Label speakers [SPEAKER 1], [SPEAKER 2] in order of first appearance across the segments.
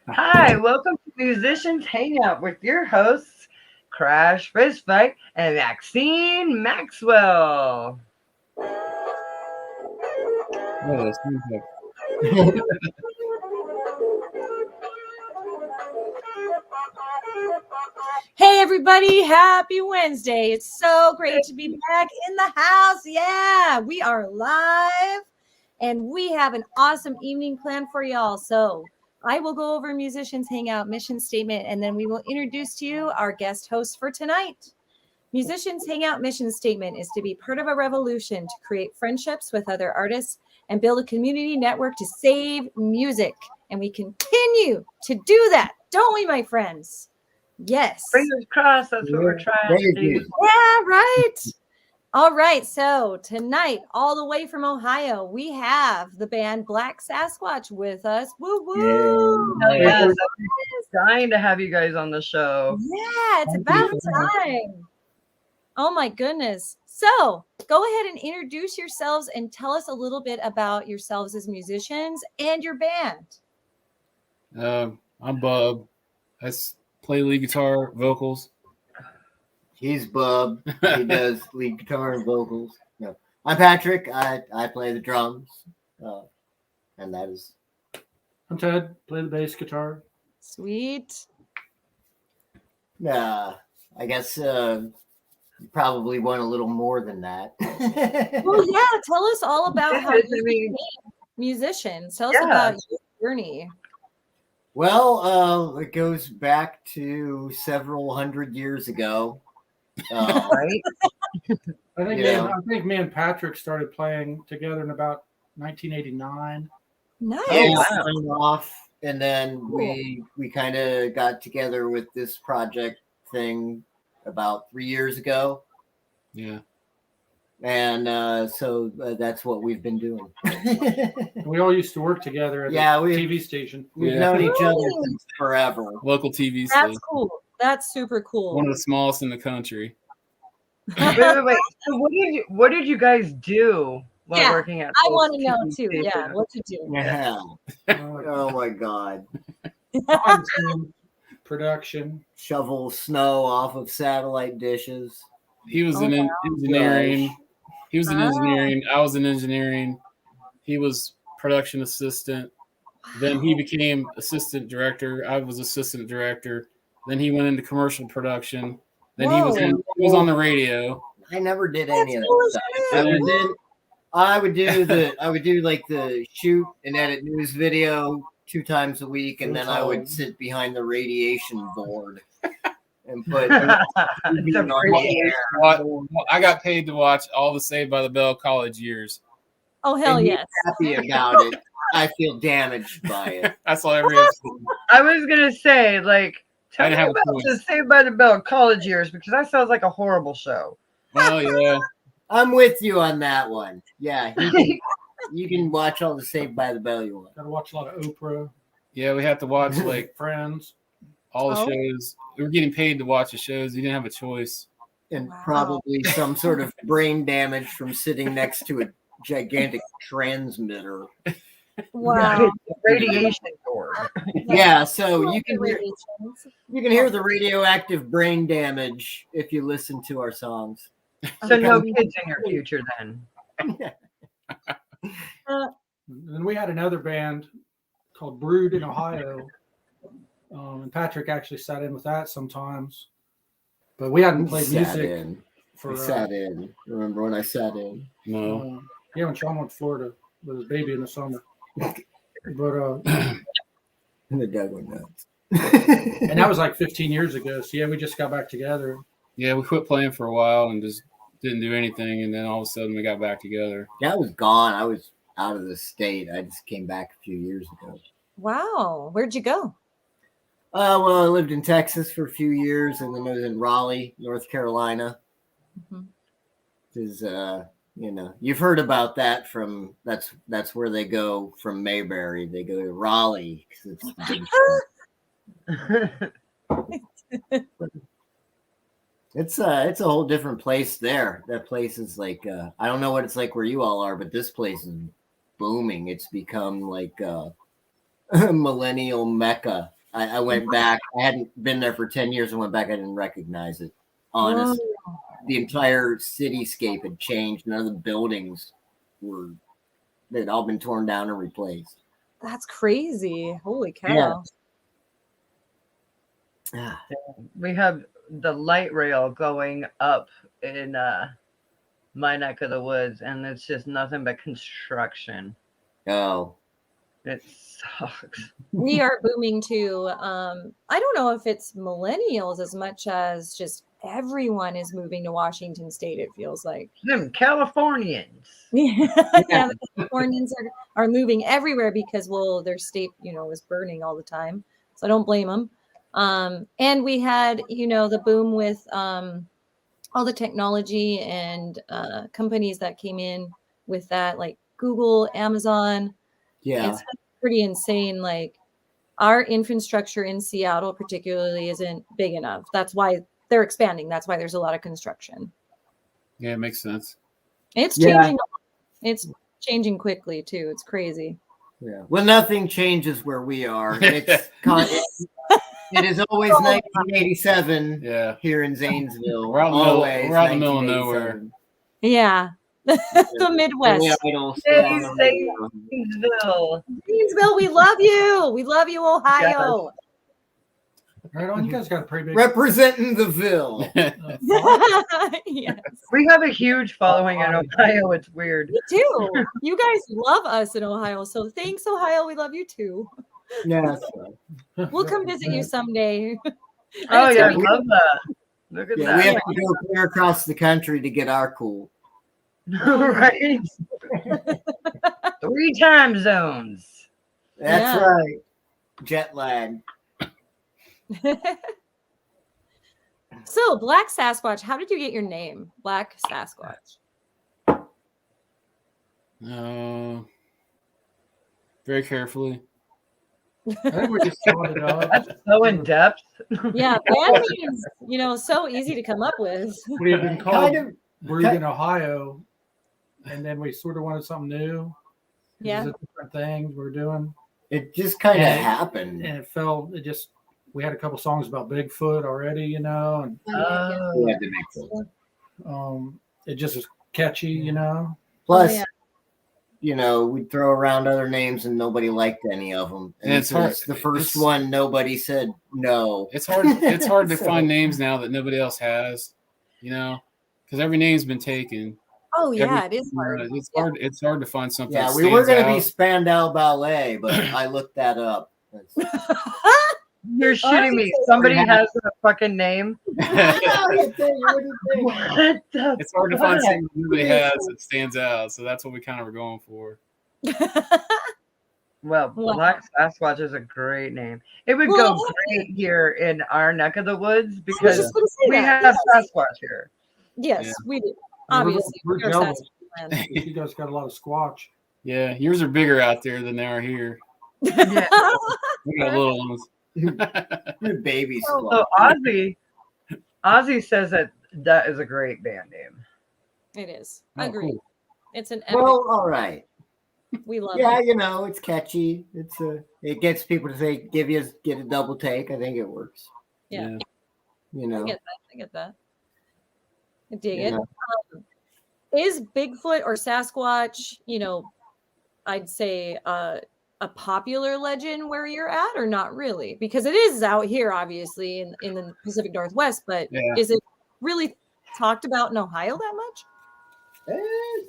[SPEAKER 1] Hi, welcome to Musicians Hangout with your hosts, Crash Fistfight and Maxine Maxwell.
[SPEAKER 2] Oh,
[SPEAKER 3] Hey everybody, happy Wednesday. It's so great to be back in the house. Yeah, we are live and we have an awesome evening planned for y'all. So I will go over Musicians Hangout mission statement and then we will introduce to you our guest host for tonight. Musicians Hangout mission statement is to be part of a revolution to create friendships with other artists and build a community network to save music. And we continue to do that, don't we, my friends? Yes.
[SPEAKER 1] Fingers crossed, that's what we're trying to do.
[SPEAKER 3] Yeah, right. All right. So tonight, all the way from Ohio, we have the band Black Sasquatch with us. Woo woo.
[SPEAKER 1] Yes, I'm dying to have you guys on the show.
[SPEAKER 3] Yeah, it's about time. Oh my goodness. So go ahead and introduce yourselves and tell us a little bit about yourselves as musicians and your band.
[SPEAKER 2] I'm Bub. I play lead guitar, vocals.
[SPEAKER 4] He's Bub. He does lead guitar and vocals. No, I'm Patrick. I play the drums, and that is.
[SPEAKER 5] I'm Ted. Play the bass guitar.
[SPEAKER 3] Sweet.
[SPEAKER 4] I guess you probably want a little more than that.
[SPEAKER 3] Well, yeah. Tell us all about how you became musicians. Tell us about your journey.
[SPEAKER 4] Well, it goes back to several hundred years ago.
[SPEAKER 1] Right?
[SPEAKER 5] I think me and Patrick started playing together in about 1989.
[SPEAKER 3] Nice.
[SPEAKER 4] Off, and then we kind of got together with this project thing about 3 years ago.
[SPEAKER 2] Yeah.
[SPEAKER 4] And so that's what we've been doing.
[SPEAKER 5] We all used to work together at the TV station.
[SPEAKER 4] We've known each other since forever.
[SPEAKER 2] Local TV
[SPEAKER 3] That's
[SPEAKER 2] station.
[SPEAKER 3] cool. That's super cool.
[SPEAKER 2] One of the smallest in the country.
[SPEAKER 1] Wait. So what did you guys do while working at?
[SPEAKER 3] I want to know too. Yeah, what to do?
[SPEAKER 4] Yeah. Oh my God.
[SPEAKER 5] Production.
[SPEAKER 4] Shovel snow off of satellite dishes.
[SPEAKER 2] He was in engineering. He was in engineering. I was in engineering. He was production assistant. Then he became assistant director. I was assistant director. Then he went into commercial production. Then he was on the radio.
[SPEAKER 4] I never did any of that stuff. I would do like the shoot and edit news video 2 times a week, and then I would sit behind the radiation board and put
[SPEAKER 2] I got paid to watch all the Saved by the Bell college years.
[SPEAKER 3] Oh hell yes!
[SPEAKER 4] Happy about it. I feel damaged by it.
[SPEAKER 2] I saw every episode.
[SPEAKER 1] I was gonna say, like, tell me about the Saved by the Bell college years, because that sounds like a horrible show.
[SPEAKER 2] Oh yeah,
[SPEAKER 4] I'm with you on that one. Yeah, you can watch all the Saved by the Bell you want.
[SPEAKER 5] Got to watch a lot of Oprah.
[SPEAKER 2] Yeah, we have to watch like
[SPEAKER 5] Friends.
[SPEAKER 2] All the shows. We were getting paid to watch the shows. You didn't have a choice.
[SPEAKER 4] And probably some sort of brain damage from sitting next to a gigantic transmitter.
[SPEAKER 3] Wow.
[SPEAKER 1] Radiation cord.
[SPEAKER 4] Yeah, so you can hear the radioactive brain damage if you listen to our songs.
[SPEAKER 1] So no kids in your future then.
[SPEAKER 5] And we had another band called Brood in Ohio. And Patrick actually sat in with that sometimes. But we hadn't played music.
[SPEAKER 4] We sat in. Remember when I sat in?
[SPEAKER 2] No.
[SPEAKER 5] Yeah, when Sean went to Florida with his baby in the summer. But
[SPEAKER 4] the dog went nuts.
[SPEAKER 5] And that was like 15 years ago. So yeah, we just got back together.
[SPEAKER 2] Yeah, we quit playing for a while and just didn't do anything, and then all of a sudden we got back together.
[SPEAKER 4] Yeah, I was gone. I was out of the state. I just came back a few years ago.
[SPEAKER 3] Wow. Where'd you go?
[SPEAKER 4] Well, I lived in Texas for a few years, and then I was in Raleigh, North Carolina. Is you've heard about that from that's where they go from Mayberry. They go to Raleigh. It's a whole different place there. That place is like I don't know what it's like where you all are, but this place is booming. It's become like a millennial mecca. I went back. I hadn't been there for 10 years. I went back. I didn't recognize it. Honestly, the entire cityscape had changed. None of the buildings they'd all been torn down and replaced.
[SPEAKER 3] That's crazy. Holy cow.
[SPEAKER 4] Yeah.
[SPEAKER 1] We have the light rail going up in my neck of the woods, and it's just nothing but construction.
[SPEAKER 4] Oh.
[SPEAKER 1] It sucks.
[SPEAKER 3] We are booming too. I don't know if it's millennials as much as just everyone is moving to Washington State, it feels like.
[SPEAKER 1] Them Californians.
[SPEAKER 3] Yeah, the Californians are moving everywhere because, well, their state, is burning all the time. So I don't blame them. And we had, the boom with all the technology and companies that came in with that, like Google, Amazon.
[SPEAKER 4] Yeah.
[SPEAKER 3] It's pretty insane. Like our infrastructure in Seattle particularly isn't big enough. That's why they're expanding. That's why there's a lot of construction.
[SPEAKER 2] Yeah, it makes sense.
[SPEAKER 3] It's changing. It's changing quickly too. It's crazy.
[SPEAKER 4] Yeah. Well, nothing changes where we are. It is always 1987 here in Zanesville.
[SPEAKER 2] We're out in the middle of nowhere.
[SPEAKER 3] Yeah. The Midwest. Zanesville, we love you. We love you, Ohio.
[SPEAKER 5] Yes. Right on, you guys got a pretty big
[SPEAKER 4] representing the Ville.
[SPEAKER 3] Yes.
[SPEAKER 1] We have a huge following in Ohio. It's weird.
[SPEAKER 3] Me too. You guys love us in Ohio. So thanks, Ohio. We love you too.
[SPEAKER 4] Yeah.
[SPEAKER 3] We'll come visit you someday.
[SPEAKER 1] Oh yeah, I love that. Look at that.
[SPEAKER 4] We have to go clear across the country to get our cool.
[SPEAKER 1] Right. 3 time zones.
[SPEAKER 4] That's right. Jet lag.
[SPEAKER 3] So, Black Sasquatch, how did you get your name? Black Sasquatch.
[SPEAKER 2] Very carefully.
[SPEAKER 5] I think we just sorted it out.
[SPEAKER 1] That's so in depth.
[SPEAKER 3] Yeah, band names, so easy to come up with.
[SPEAKER 5] We've been called Brewed in Ohio, and then we sort of wanted something new.
[SPEAKER 3] Yeah.
[SPEAKER 5] Different things we're doing.
[SPEAKER 4] It just kind of happened.
[SPEAKER 5] And we had a couple songs about Bigfoot already, and it just was catchy,
[SPEAKER 4] Plus, we'd throw around other names and nobody liked any of them. And
[SPEAKER 2] it's hard.
[SPEAKER 4] The first one, nobody said no.
[SPEAKER 2] It's hard. It's hard to find names now that nobody else has, because every name's been taken.
[SPEAKER 3] Oh yeah, it is hard.
[SPEAKER 2] It's hard. It's hard to find something.
[SPEAKER 4] Yeah, we were going to be Spandau Ballet, but I looked that up.
[SPEAKER 1] You're shitting me. Somebody has a fucking name.
[SPEAKER 2] It's hard to find something nobody has that stands out. So that's what we kind of were going for.
[SPEAKER 1] Well, Black Sasquatch is a great name. It would go great here in our neck of the woods because we have Sasquatch here.
[SPEAKER 3] Yes, we do. Obviously,
[SPEAKER 5] you guys got a lot of Squatch.
[SPEAKER 2] Yeah, yours are bigger out there than they are here.
[SPEAKER 1] Yeah.
[SPEAKER 2] We got little ones.
[SPEAKER 4] Baby
[SPEAKER 1] So Ozzy says that is a great band name.
[SPEAKER 3] It is. I agree.
[SPEAKER 2] Cool.
[SPEAKER 3] It's an epic.
[SPEAKER 4] Well, all right.
[SPEAKER 3] We love
[SPEAKER 4] it.
[SPEAKER 3] Yeah,
[SPEAKER 4] it's catchy. It gets people to say, get a double take. I think it works.
[SPEAKER 3] Yeah.
[SPEAKER 4] I
[SPEAKER 3] get that. I dig it. Is Bigfoot or Sasquatch, I'd say a popular legend where you're at, or not really? Because it is out here, obviously, in the Pacific Northwest, but is it really talked about in Ohio that much?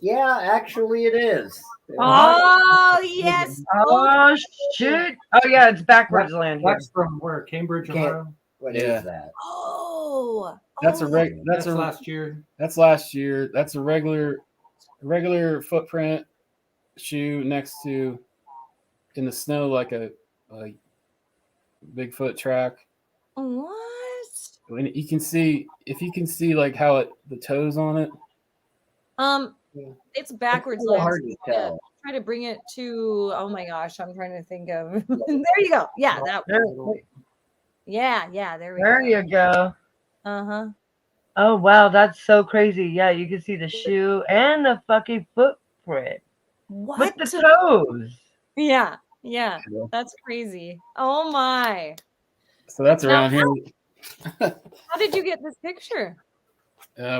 [SPEAKER 4] Yeah, actually it is.
[SPEAKER 3] Oh, yes.
[SPEAKER 1] Oh, shit. Oh, yeah, it's backwards land here.
[SPEAKER 5] That's from where? Cambridge, Ohio?
[SPEAKER 4] What is that?
[SPEAKER 3] Oh.
[SPEAKER 5] That's last year.
[SPEAKER 2] That's last year. That's a regular footprint shoe next to in the snow like a Bigfoot track.
[SPEAKER 3] What?
[SPEAKER 2] And you can see like how the toes on it.
[SPEAKER 3] It's backwards.
[SPEAKER 4] It's hard to tell.
[SPEAKER 3] Try to bring it to. Oh my gosh, I'm trying to think of. There you go. Yeah, that. Yeah, there we go.
[SPEAKER 1] There you go.
[SPEAKER 3] Uh-huh.
[SPEAKER 1] Oh wow, that's so crazy. Yeah, you can see the shoe and the fucking footprint.
[SPEAKER 3] What?
[SPEAKER 1] With the toes.
[SPEAKER 3] Yeah. That's crazy. Oh my.
[SPEAKER 2] So that's
[SPEAKER 3] Now,
[SPEAKER 2] around here.
[SPEAKER 3] How did you get this picture?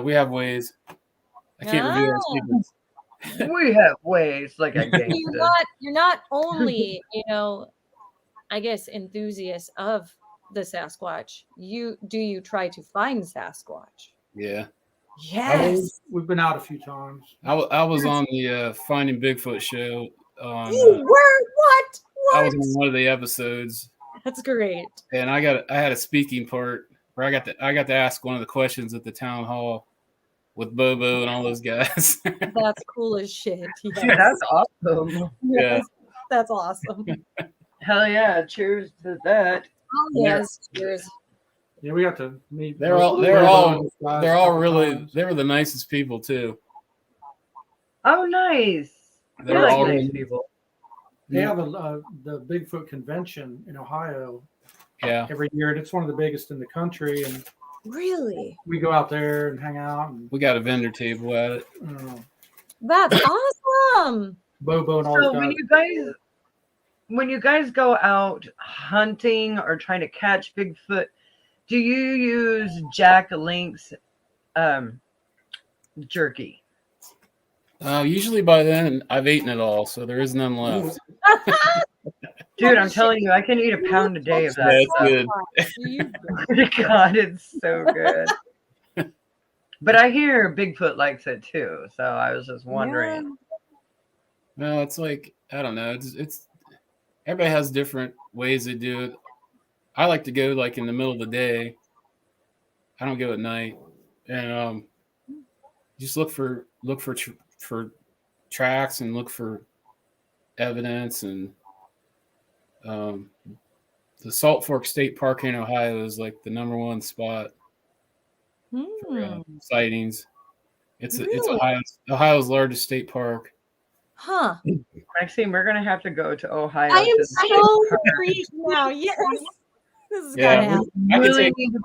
[SPEAKER 2] We have ways. I can't reveal our secrets.
[SPEAKER 1] We have ways like a gangster.
[SPEAKER 3] You're not only, I guess, enthusiasts of the Sasquatch. Do you try to find Sasquatch?
[SPEAKER 2] Yeah.
[SPEAKER 3] Yes.
[SPEAKER 5] We've been out a few times.
[SPEAKER 2] I was on the Finding Bigfoot show.
[SPEAKER 3] You were what?
[SPEAKER 2] I was on one of the episodes.
[SPEAKER 3] That's great.
[SPEAKER 2] And I had a speaking part where I got to ask one of the questions at the town hall with Bobo and all those guys.
[SPEAKER 3] That's cool as shit. Yes.
[SPEAKER 1] Dude, that's awesome.
[SPEAKER 2] Yeah.
[SPEAKER 3] That's awesome.
[SPEAKER 1] Hell yeah! Cheers to that.
[SPEAKER 3] Oh yes, cheers.
[SPEAKER 5] Yeah, we got to meet.
[SPEAKER 2] They were the nicest people too.
[SPEAKER 1] Oh, nice.
[SPEAKER 2] They
[SPEAKER 1] I
[SPEAKER 2] were
[SPEAKER 1] like
[SPEAKER 2] all
[SPEAKER 1] nice people.
[SPEAKER 5] They have the Bigfoot convention in Ohio every year, and it's one of the biggest in the country. And
[SPEAKER 3] really,
[SPEAKER 5] we go out there and hang out. And,
[SPEAKER 2] we got a vendor table at it.
[SPEAKER 3] That's awesome.
[SPEAKER 5] Bobo and all
[SPEAKER 1] So
[SPEAKER 5] guys.
[SPEAKER 1] when you guys go out hunting or trying to catch Bigfoot, do you use Jack Link's jerky?
[SPEAKER 2] Usually by then I've eaten it all, so there is none left.
[SPEAKER 1] Dude, I'm telling you, I can eat a pound a day of that.
[SPEAKER 2] That's good.
[SPEAKER 1] God, it's so good. But I hear Bigfoot likes it too, so I was just wondering.
[SPEAKER 2] No, it's like, I don't know. It's everybody has different ways they do it. I like to go like in the middle of the day. I don't go at night, and just look for tracks and look for evidence. And the Salt Fork State Park in Ohio is like the #1 spot for sightings. It's Ohio's largest state park.
[SPEAKER 3] Huh.
[SPEAKER 1] Maxine, we're gonna have to go to Ohio.
[SPEAKER 3] I am so intrigued now. Yes. This is gonna happen.
[SPEAKER 2] We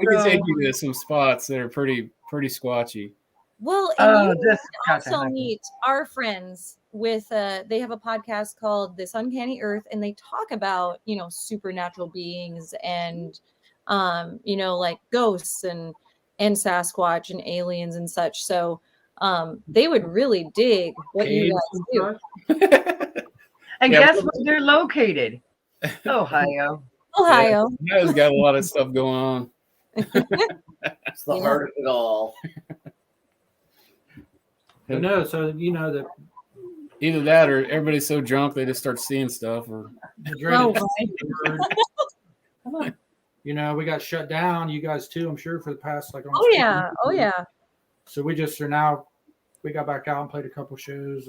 [SPEAKER 2] can take you to some spots that are pretty squatchy.
[SPEAKER 3] Well, and you also meet our friends with they have a podcast called This Uncanny Earth, and they talk about supernatural beings and like ghosts and Sasquatch and aliens and such. So they would really dig what you guys do.
[SPEAKER 1] And guess where they're located? Ohio.
[SPEAKER 2] Ohio's got a lot of stuff going on.
[SPEAKER 4] It's the heart of it all.
[SPEAKER 5] But no, so that
[SPEAKER 2] either that or everybody's so drunk they just start seeing stuff. Or
[SPEAKER 5] we got shut down. You guys too, I'm sure, for the past like.
[SPEAKER 3] Oh yeah.
[SPEAKER 5] So we just are now. We got back out and played a couple shows,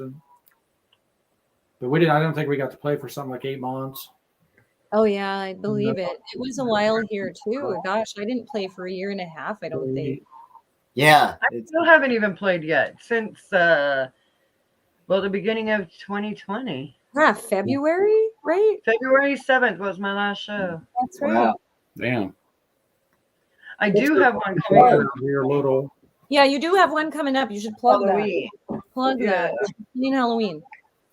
[SPEAKER 5] but we didn't. I don't think we got to play for something like 8 months.
[SPEAKER 3] Oh yeah, I believe it. It was a while here too. Gosh, I didn't play for 1.5 years. I don't think.
[SPEAKER 4] Yeah,
[SPEAKER 1] I still haven't even played yet since the beginning of 2020.
[SPEAKER 3] Yeah, February, right?
[SPEAKER 1] February 7th was my last show.
[SPEAKER 3] That's right.
[SPEAKER 2] Wow. Damn.
[SPEAKER 1] I do have one coming up.
[SPEAKER 5] We're little.
[SPEAKER 3] Yeah, you do have one coming up. You should plug
[SPEAKER 1] Halloween.
[SPEAKER 3] that. Plug that. Halloween.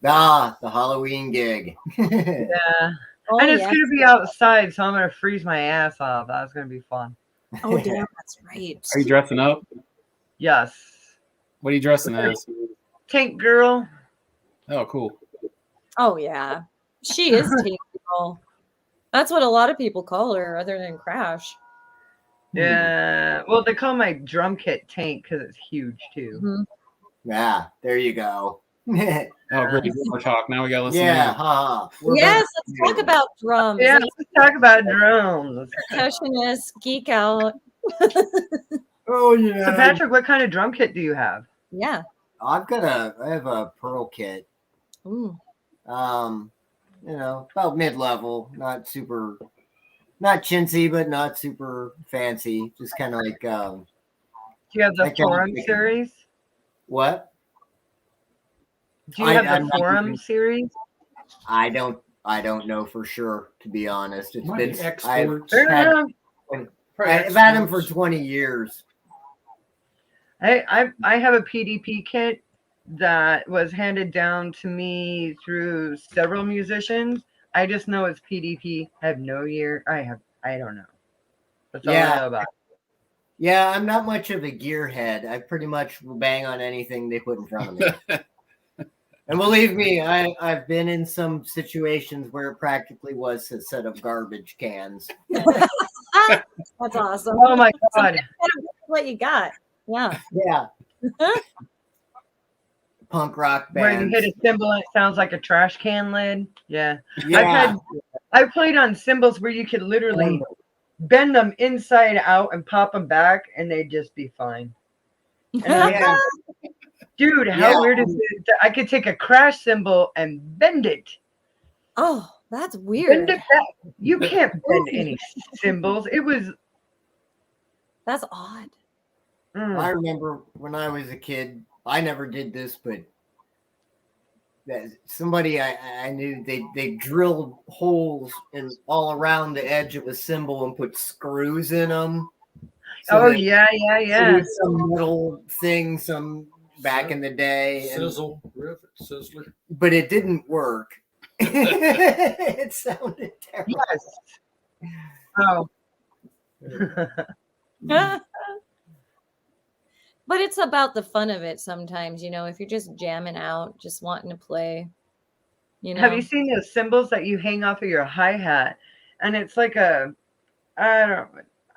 [SPEAKER 4] The Halloween gig.
[SPEAKER 1] Yeah.
[SPEAKER 3] Oh,
[SPEAKER 1] and it's going to be outside, so I'm going to freeze my ass off. That's going to be fun.
[SPEAKER 3] Oh, damn, that's right.
[SPEAKER 2] Are you dressing up?
[SPEAKER 1] Yes.
[SPEAKER 2] What are you dressing as?
[SPEAKER 1] Tank girl.
[SPEAKER 2] Oh, cool.
[SPEAKER 3] Oh, yeah. She is Tank Girl. That's what a lot of people call her, other than Crash.
[SPEAKER 1] Yeah. Well, they call my drum kit Tank because it's huge, too.
[SPEAKER 3] Mm-hmm.
[SPEAKER 4] Yeah, there you go.
[SPEAKER 2] Oh, great. More talk. Now we got to listen
[SPEAKER 4] Yeah.
[SPEAKER 3] Yes, let's talk about drums.
[SPEAKER 1] Yeah, let's talk about drums.
[SPEAKER 3] Percussionists, geek out.
[SPEAKER 4] Oh, yeah.
[SPEAKER 1] So, Patrick, what kind of drum kit do you have?
[SPEAKER 3] Yeah.
[SPEAKER 4] I have a Pearl kit.
[SPEAKER 3] Ooh.
[SPEAKER 4] About mid-level, not chintzy, but not super fancy. Just kind of like.
[SPEAKER 1] Do you have the Forum series?
[SPEAKER 4] What?
[SPEAKER 1] Do you have the Forum series?
[SPEAKER 4] I don't know for sure, to be honest. It's been
[SPEAKER 5] exports.
[SPEAKER 4] I've had them for 20 years.
[SPEAKER 1] I have a PDP kit, that was handed down to me through several musicians. I just know it's PDP. I have no year. I don't know. That's all I know about it.
[SPEAKER 4] Yeah, I'm not much of a gearhead. I pretty much will bang on anything they put in front of me. And believe me, I've been in some situations where it practically was a set of garbage cans.
[SPEAKER 3] That's awesome.
[SPEAKER 1] Oh my God.
[SPEAKER 3] What you got? Yeah.
[SPEAKER 4] Yeah. Punk rock bands.
[SPEAKER 1] Where you hit a cymbal and it sounds like a trash can lid. Yeah.
[SPEAKER 4] Yeah.
[SPEAKER 1] I played on cymbals where you could literally bend them inside out and pop them back and they'd just be fine. And dude, how weird is it that I could take a crash cymbal and bend it?
[SPEAKER 3] Oh, that's weird.
[SPEAKER 1] Bend it back. You can't bend any cymbals. It was.
[SPEAKER 3] That's odd.
[SPEAKER 4] I remember when I was a kid, I never did this, but somebody I knew, they drilled holes in all around the edge of a cymbal and put screws in them.
[SPEAKER 1] So yeah.
[SPEAKER 4] Some metal thing, back in the day.
[SPEAKER 5] Sizzle, sizzler.
[SPEAKER 4] But it didn't work. It sounded terrible.
[SPEAKER 1] Yes.
[SPEAKER 3] Oh. But it's about the fun of it sometimes, if you're just jamming out, just wanting to play,
[SPEAKER 1] Have you seen those cymbals that you hang off of your hi-hat? And it's like I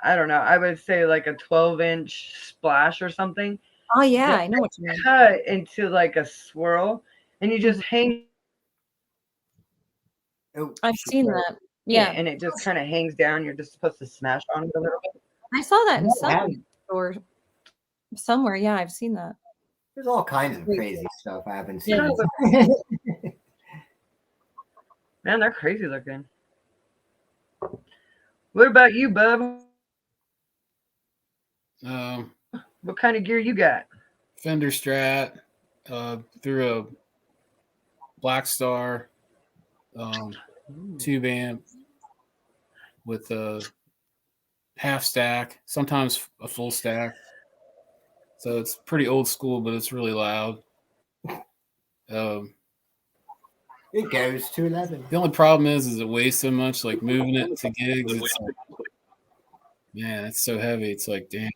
[SPEAKER 1] don't know. I would say like a 12-inch splash or something.
[SPEAKER 3] Oh, yeah, I know what you mean.
[SPEAKER 1] Cut into like a swirl, and you just hang.
[SPEAKER 3] I've seen that. Yeah.
[SPEAKER 1] And it just kind of hangs down. You're just supposed to smash on it a little bit.
[SPEAKER 3] I saw that in some store somewhere. Yeah, I've seen that.
[SPEAKER 4] There's all kinds of crazy stuff I haven't seen.
[SPEAKER 1] Man, they're crazy looking. What about you, bub? What kind of gear you got?
[SPEAKER 2] Fender Strat, through a Black Star, tube amp with a half stack, sometimes a full stack. So it's pretty old school, but it's really loud.
[SPEAKER 4] It goes to 11.
[SPEAKER 2] The only problem is it weighs so much, like moving it to gigs. It's like, man, it's so heavy. It's like, damn.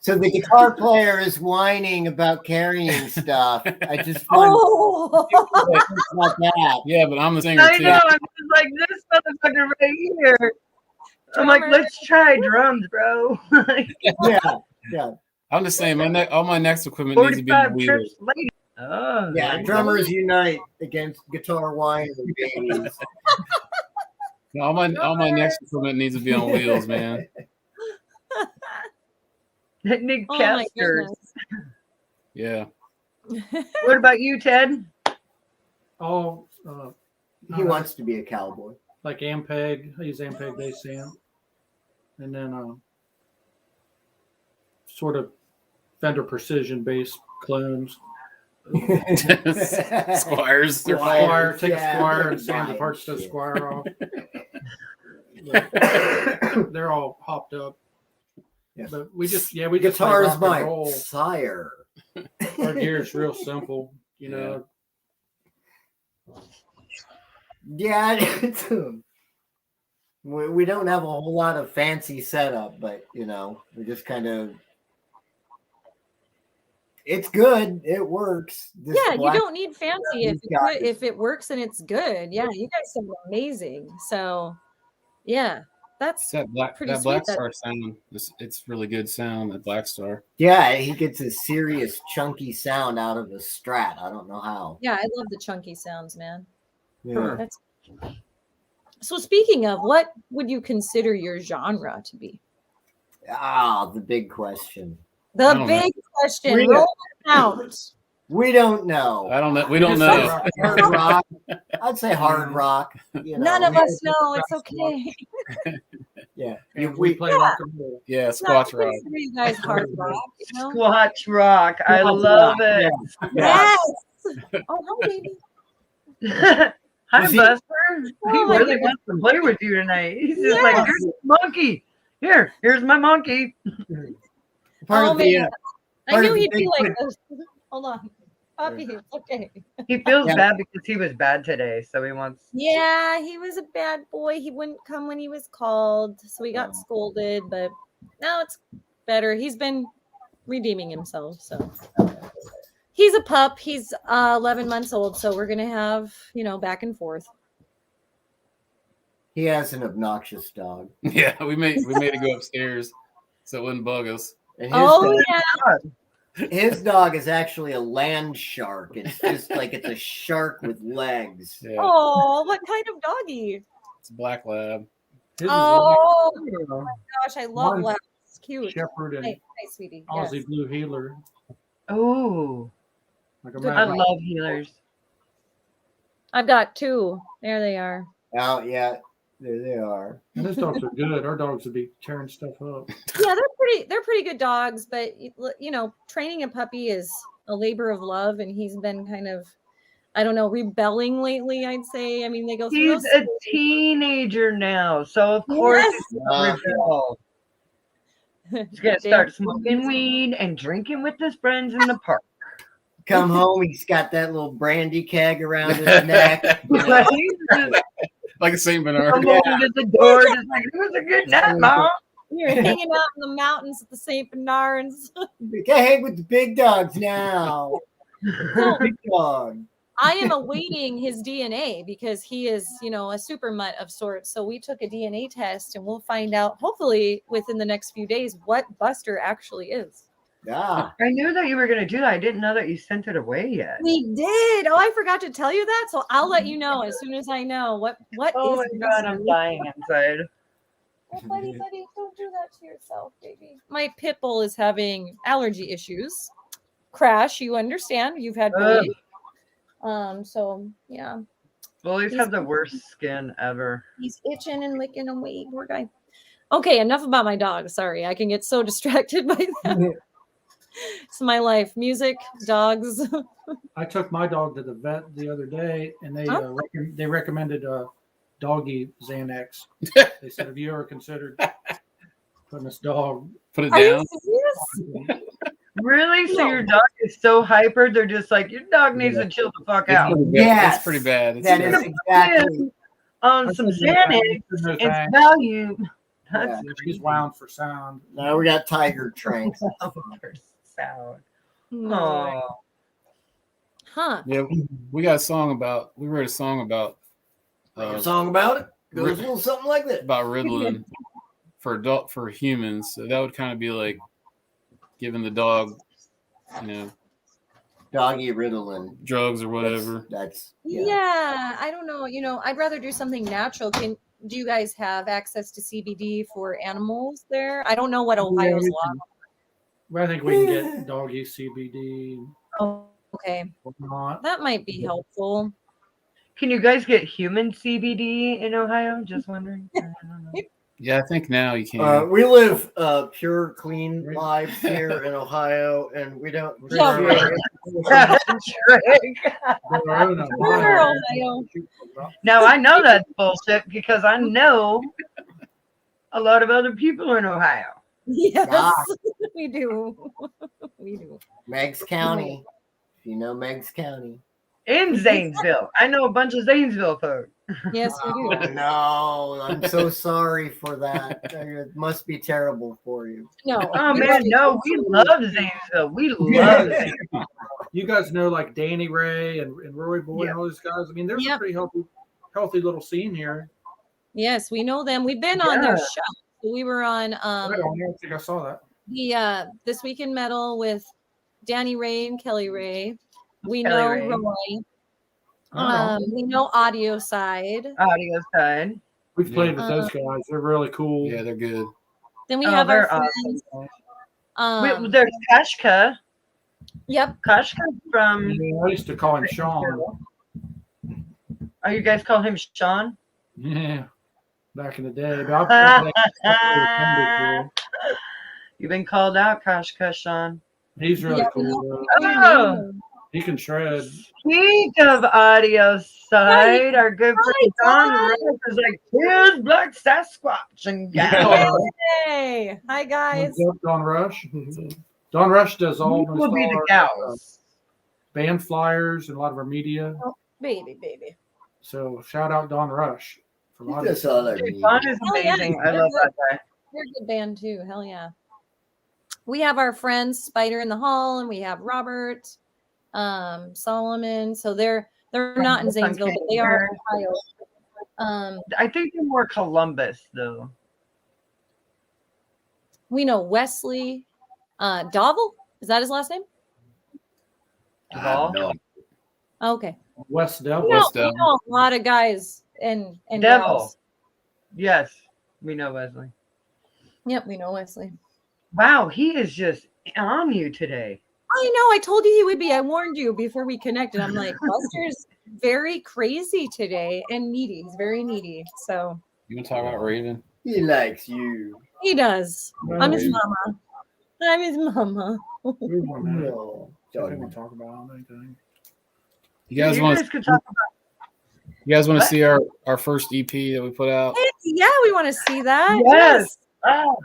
[SPEAKER 4] So the guitar player is whining about carrying stuff. I just want
[SPEAKER 2] like that. Yeah, but I'm the singer
[SPEAKER 1] too.
[SPEAKER 2] I know.
[SPEAKER 1] I'm just like this motherfucker right here. I'm like, let's try drums, bro.
[SPEAKER 4] Yeah.
[SPEAKER 2] I'm just saying, all my next equipment needs to be on wheels.
[SPEAKER 1] Oh,
[SPEAKER 4] yeah, drummers unite against guitar whiners and babies.
[SPEAKER 2] All my next equipment needs to be on wheels, man.
[SPEAKER 1] Nick Casters.
[SPEAKER 2] Yeah.
[SPEAKER 1] What about you, Ted?
[SPEAKER 5] Oh,
[SPEAKER 4] he wants to be a cowboy.
[SPEAKER 5] Like Ampeg. I use Ampeg bass amp, and then sort of Fender Precision bass clones.
[SPEAKER 2] Squires.
[SPEAKER 5] Squire, take a Squire and sand the parts to the Squire off. They're all hopped up.
[SPEAKER 4] Yes.
[SPEAKER 5] But we just
[SPEAKER 4] guitar is my sire.
[SPEAKER 5] Our gear is real simple,
[SPEAKER 4] Yeah, we don't have a whole lot of fancy setup, but we just kind of. It's good. It works.
[SPEAKER 3] You don't need fancy if it works and it's good. Yeah, you guys sound amazing. So, yeah, that's
[SPEAKER 2] that Black Star sound. It's really good sound. That Black Star.
[SPEAKER 4] Yeah, he gets a serious chunky sound out of the Strat. I don't know how.
[SPEAKER 3] Yeah, I love the chunky sounds, man.
[SPEAKER 4] Yeah.
[SPEAKER 3] So, speaking of, what would you consider your genre to be?
[SPEAKER 4] The big question.
[SPEAKER 3] The big question. Roll it out.
[SPEAKER 4] We don't know.
[SPEAKER 2] I don't know. We don't know.
[SPEAKER 4] Hard rock. I'd say hard rock.
[SPEAKER 3] None of us know. It's okay.
[SPEAKER 4] Yeah.
[SPEAKER 5] We play rock and roll.
[SPEAKER 2] Yeah, Squatch rock.
[SPEAKER 3] You guys hard rock.
[SPEAKER 1] Squatch rock. I love it.
[SPEAKER 3] Yes. Oh, hi, baby.
[SPEAKER 1] Hi, Buster. He really wants to play with you tonight. He's just like, here's my monkey. Here's my monkey.
[SPEAKER 3] Oh, man. I knew he'd be like this. Hold on. puppy. It's okay.
[SPEAKER 1] He feels bad because he was bad today, so he wants.
[SPEAKER 3] Yeah, he was a bad boy. He wouldn't come when he was called, so he got scolded. But now it's better. He's been redeeming himself. So he's a pup. He's 11 months old. So we're gonna have back and forth.
[SPEAKER 4] He has an obnoxious dog.
[SPEAKER 2] Yeah, we made it go upstairs so it wouldn't bug us.
[SPEAKER 4] And his dog is actually a land shark. It's just like it's a shark with legs.
[SPEAKER 2] Yeah.
[SPEAKER 3] Oh, what kind of doggy?
[SPEAKER 2] It's a black lab.
[SPEAKER 3] Oh my gosh, I love labs. It's cute.
[SPEAKER 5] Shepherd and
[SPEAKER 3] Hi, sweetie.
[SPEAKER 5] Aussie
[SPEAKER 3] Yes.
[SPEAKER 5] Blue Healer.
[SPEAKER 1] Oh,
[SPEAKER 5] Like
[SPEAKER 1] I love healers.
[SPEAKER 3] I've got 2. There they are.
[SPEAKER 4] Oh yeah, there they are.
[SPEAKER 5] And those dogs are good. Our dogs would be tearing stuff up.
[SPEAKER 3] Yeah, they're pretty good dogs, but training a puppy is a labor of love, and he's been kind of, I don't know, rebelling lately, I'd say. I mean, they go through
[SPEAKER 1] He's a teenager now, so of course he's rebel. He's gonna start smoking weed and drinking with his friends in the park.
[SPEAKER 4] Come home, he's got that little brandy keg around his neck.
[SPEAKER 2] Like a Saint Bernard.
[SPEAKER 1] Come home to the door, just like, it was a good night, Mom.
[SPEAKER 3] You're hanging out in the mountains at the St. Bernards.
[SPEAKER 4] I hang with the big dogs now. Big dog.
[SPEAKER 3] I am awaiting his DNA because he is, a super mutt of sorts. So we took a DNA test and we'll find out, hopefully within the next few days, what Buster actually is.
[SPEAKER 4] Yeah.
[SPEAKER 1] I knew that you were going to do that. I didn't know that you sent it away yet.
[SPEAKER 3] We did. Oh, I forgot to tell you that. So I'll let you know as soon as I know what
[SPEAKER 1] Oh
[SPEAKER 3] is
[SPEAKER 1] my God, I'm dying inside.
[SPEAKER 3] Oh, buddy, don't do that to yourself, baby. My pit bull is having allergy issues. Crash, you understand? You've had bullies. So yeah.
[SPEAKER 1] Bullies have the worst skin ever.
[SPEAKER 3] He's itching and licking away, poor guy. Okay, enough about my dog. Sorry, I can get so distracted by that. It's my life. Music, dogs.
[SPEAKER 5] I took my dog to the vet the other day, and they recommended doggy Xanax. They said, "Have you ever considered putting this dog?"
[SPEAKER 2] Put it
[SPEAKER 3] Are
[SPEAKER 2] down.
[SPEAKER 3] you serious?
[SPEAKER 1] Really? So your dog is so hyper, they're just like, your dog needs to chill the fuck out.
[SPEAKER 4] Yes.
[SPEAKER 2] It's pretty bad.
[SPEAKER 4] That is exactly.
[SPEAKER 1] On some Xanax, it's value.
[SPEAKER 4] Yeah.
[SPEAKER 5] He's wound for sound.
[SPEAKER 4] Now we got tiger tranks.
[SPEAKER 1] Sound.
[SPEAKER 3] No.
[SPEAKER 1] Oh.
[SPEAKER 3] Huh.
[SPEAKER 2] Yeah, we got a song about. We wrote a song about.
[SPEAKER 4] A song about it goes a little something like this.
[SPEAKER 2] About Ritalin for humans. So that would kind of be like giving the dog,
[SPEAKER 4] Doggy Ritalin.
[SPEAKER 2] drugs or whatever.
[SPEAKER 4] That's
[SPEAKER 3] Yeah, I don't know. I'd rather do something natural. Do you guys have access to CBD for animals there? I don't know what Ohio's law.
[SPEAKER 5] I think we can get doggy CBD.
[SPEAKER 3] Oh, okay.
[SPEAKER 5] Or not.
[SPEAKER 3] That might be helpful.
[SPEAKER 1] Can you guys get human CBD in Ohio? Just wondering. I don't know.
[SPEAKER 2] Yeah, I think now you can.
[SPEAKER 4] we live pure, clean lives here in Ohio, and we don't.
[SPEAKER 3] Yeah,
[SPEAKER 1] Now I know that's bullshit because I know a lot of other people in Ohio.
[SPEAKER 3] Yes,
[SPEAKER 4] Ah.
[SPEAKER 3] we do. We do.
[SPEAKER 4] Meigs County. If you know Meigs County.
[SPEAKER 1] In Zanesville. I know a bunch of Zanesville folks.
[SPEAKER 3] Yes, we do.
[SPEAKER 4] Oh, no, I'm so sorry for that. It must be terrible for you.
[SPEAKER 3] No.
[SPEAKER 1] Oh man, no, we love Zanesville. We love Zanesville.
[SPEAKER 5] You guys know like Danny Ray and Roy Boy and all these guys. I mean, there's a pretty healthy little scene here.
[SPEAKER 3] Yes, we know them. We've been on their show. We were on
[SPEAKER 5] I don't think I saw that.
[SPEAKER 3] the This Week in Metal with Danny Ray and Kelly Ray. We
[SPEAKER 1] Kelly
[SPEAKER 3] know
[SPEAKER 1] Ray.
[SPEAKER 3] Roy. We know Audio Side.
[SPEAKER 1] Audio side.
[SPEAKER 5] We've played with those guys. They're really cool.
[SPEAKER 2] Yeah, they're good.
[SPEAKER 3] Then we have our
[SPEAKER 1] They're
[SPEAKER 3] friends.
[SPEAKER 1] there's Kashka.
[SPEAKER 3] Yep.
[SPEAKER 1] Kashka from.
[SPEAKER 5] I used to call him Sean.
[SPEAKER 1] Oh, you guys call him Sean?
[SPEAKER 5] Yeah, back in the day. But I've played
[SPEAKER 1] You've been called out, Kashka, Sean.
[SPEAKER 5] He's really
[SPEAKER 3] Yeah,
[SPEAKER 5] cool.
[SPEAKER 1] Oh,
[SPEAKER 5] He can shred.
[SPEAKER 1] speak of Audio Side, our good friend Don Rush is like, here's Black Sasquatch and gal.
[SPEAKER 3] Hey, hi guys.
[SPEAKER 5] What's up, Don Rush. Don Rush does all
[SPEAKER 1] These will be the gals.
[SPEAKER 5] band flyers and a lot of our media.
[SPEAKER 3] Oh, baby.
[SPEAKER 5] So shout out Don Rush for a lot of
[SPEAKER 4] That's all I
[SPEAKER 1] Dude,
[SPEAKER 4] need.
[SPEAKER 1] Don is
[SPEAKER 3] Oh, yeah,
[SPEAKER 1] amazing. I
[SPEAKER 3] they're
[SPEAKER 1] love
[SPEAKER 3] good.
[SPEAKER 1] that guy.
[SPEAKER 3] They're a good band too. Hell yeah. We have our friends Spider in the Hall, and we have Robert, Solomon. So they're not in Zanesville, but they are in Ohio.
[SPEAKER 1] I think they're more Columbus though.
[SPEAKER 3] We know Wesley Dovell. Is that his last name?
[SPEAKER 1] Duvall?
[SPEAKER 4] No.
[SPEAKER 3] Okay.
[SPEAKER 5] West Devil.
[SPEAKER 3] We know a lot of guys and
[SPEAKER 1] Devil.
[SPEAKER 3] gals.
[SPEAKER 1] Yes, we know Wesley.
[SPEAKER 3] Yep, we know Wesley.
[SPEAKER 1] Wow, he is just on you today.
[SPEAKER 3] I know. I told you he would be. I warned you before we connected. I'm like, Buster's very crazy today and needy. He's very needy. So
[SPEAKER 2] You want to talk about Raven?
[SPEAKER 4] He likes you.
[SPEAKER 3] he does. I'm his mama. I'm his mama.
[SPEAKER 4] No.
[SPEAKER 5] Don't want to talk about anything.
[SPEAKER 2] You guys want
[SPEAKER 1] could talk about
[SPEAKER 2] You guys want to
[SPEAKER 1] What?
[SPEAKER 2] see our first EP that we put out?
[SPEAKER 3] Yeah, we want to see that.
[SPEAKER 1] Yes. Oh,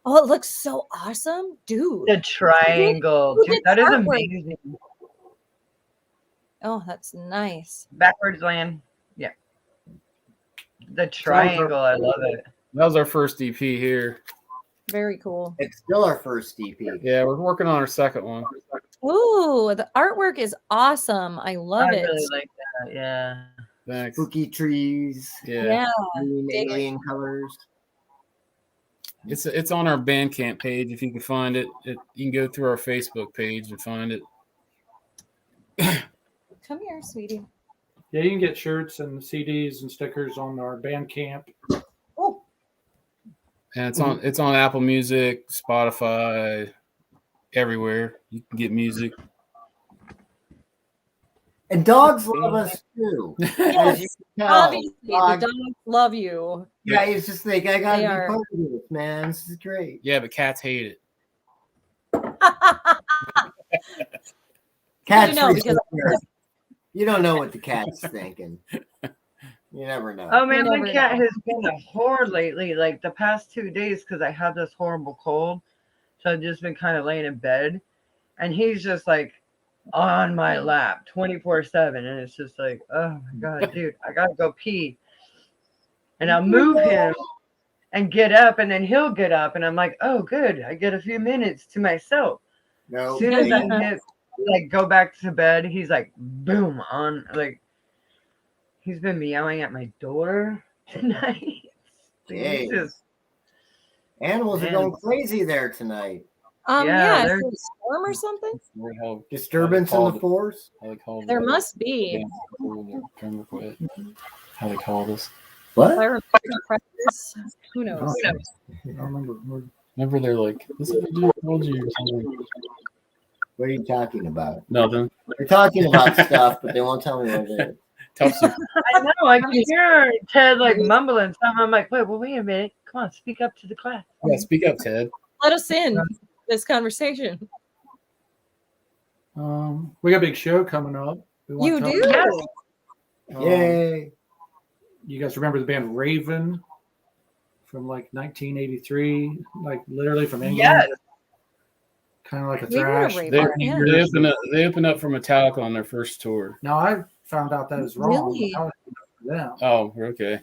[SPEAKER 3] Oh, it looks so awesome, dude.
[SPEAKER 1] the triangle.
[SPEAKER 3] Who
[SPEAKER 1] Dude,
[SPEAKER 3] did
[SPEAKER 1] that is
[SPEAKER 3] artwork?
[SPEAKER 1] amazing.
[SPEAKER 3] Oh, that's nice.
[SPEAKER 1] Backwards land. Yeah. The triangle. I love it.
[SPEAKER 2] That was our first EP here.
[SPEAKER 3] Very cool.
[SPEAKER 4] It's still our first EP.
[SPEAKER 2] Yeah, we're working on our second one.
[SPEAKER 3] Ooh, the artwork is awesome. I love
[SPEAKER 1] I
[SPEAKER 3] it.
[SPEAKER 1] really like that. Yeah.
[SPEAKER 2] Thanks.
[SPEAKER 4] Spooky trees,
[SPEAKER 2] Yeah.
[SPEAKER 3] Yeah.
[SPEAKER 4] green
[SPEAKER 3] dig it.
[SPEAKER 4] alien colors.
[SPEAKER 2] It's on our Bandcamp page if you can find it. You can go through our Facebook page and find it.
[SPEAKER 3] Come here, sweetie.
[SPEAKER 5] Yeah, you can get shirts and CDs and stickers on our Bandcamp.
[SPEAKER 3] Oh,
[SPEAKER 2] And it's on Apple Music, Spotify, everywhere. You can get music.
[SPEAKER 4] And dogs love us too. As you
[SPEAKER 3] yes.
[SPEAKER 4] can tell.
[SPEAKER 3] Obviously, the
[SPEAKER 4] Dog-
[SPEAKER 3] dogs love you.
[SPEAKER 4] yeah, he's just like, I gotta
[SPEAKER 3] They
[SPEAKER 4] be
[SPEAKER 3] are.
[SPEAKER 4] part of this, man. This is great.
[SPEAKER 2] Yeah, but cats hate it.
[SPEAKER 4] Cats
[SPEAKER 3] know, because-
[SPEAKER 4] you don't know what the cat's thinking. You never know.
[SPEAKER 1] Oh man,
[SPEAKER 3] You
[SPEAKER 1] my
[SPEAKER 3] never
[SPEAKER 1] cat
[SPEAKER 3] know.
[SPEAKER 1] has been a whore lately. Like the past 2 days, because I had this horrible cold, so I've just been kind of laying in bed, and he's just like on my lap 24/7, and it's just like, oh my god, dude, I gotta go pee, and I'll move him and get up, and then he'll get up, and I'm like, oh good, I get a few minutes to myself.
[SPEAKER 4] No.
[SPEAKER 1] As soon as I hit, like go back to bed, he's like boom on like. He's been meowing at my door tonight.
[SPEAKER 4] Dang.
[SPEAKER 1] He's just,
[SPEAKER 4] Animals are
[SPEAKER 1] Man.
[SPEAKER 4] going crazy there tonight.
[SPEAKER 1] Yeah,
[SPEAKER 3] Yeah, is
[SPEAKER 1] they're-
[SPEAKER 3] there a storm or something?
[SPEAKER 2] Weird how-
[SPEAKER 4] Disturbance in
[SPEAKER 2] how
[SPEAKER 4] the
[SPEAKER 2] they called
[SPEAKER 4] force.
[SPEAKER 2] it- how they called
[SPEAKER 3] There
[SPEAKER 2] it.
[SPEAKER 3] must be.
[SPEAKER 2] How they called us.
[SPEAKER 4] What?
[SPEAKER 3] Predators. Who knows?
[SPEAKER 5] I don't remember.
[SPEAKER 2] Remember, they're like, "This is what I told you." Or something.
[SPEAKER 4] What are you talking about?
[SPEAKER 2] Nothing.
[SPEAKER 4] They're talking about stuff, but they won't tell me what it is.
[SPEAKER 2] Tells you.
[SPEAKER 1] I know, I can hear Ted like mumbling something. I'm like, wait a minute. Come on, speak up to the class.
[SPEAKER 2] Yeah, speak up, Ted.
[SPEAKER 3] Let us in this conversation.
[SPEAKER 5] We got a big show coming up. We want
[SPEAKER 3] You
[SPEAKER 5] to
[SPEAKER 3] do?
[SPEAKER 1] Yes.
[SPEAKER 4] Yay.
[SPEAKER 5] You guys remember the band Raven from like 1983, like literally from England?
[SPEAKER 1] Yes.
[SPEAKER 5] Kind of like a
[SPEAKER 3] We were a
[SPEAKER 5] thrash.
[SPEAKER 3] Raven.
[SPEAKER 2] They,
[SPEAKER 3] Yeah.
[SPEAKER 2] they opened up for Metallica on their first tour.
[SPEAKER 5] Now I found out that is wrong.
[SPEAKER 3] Really?
[SPEAKER 5] I was for them.
[SPEAKER 2] Oh, okay.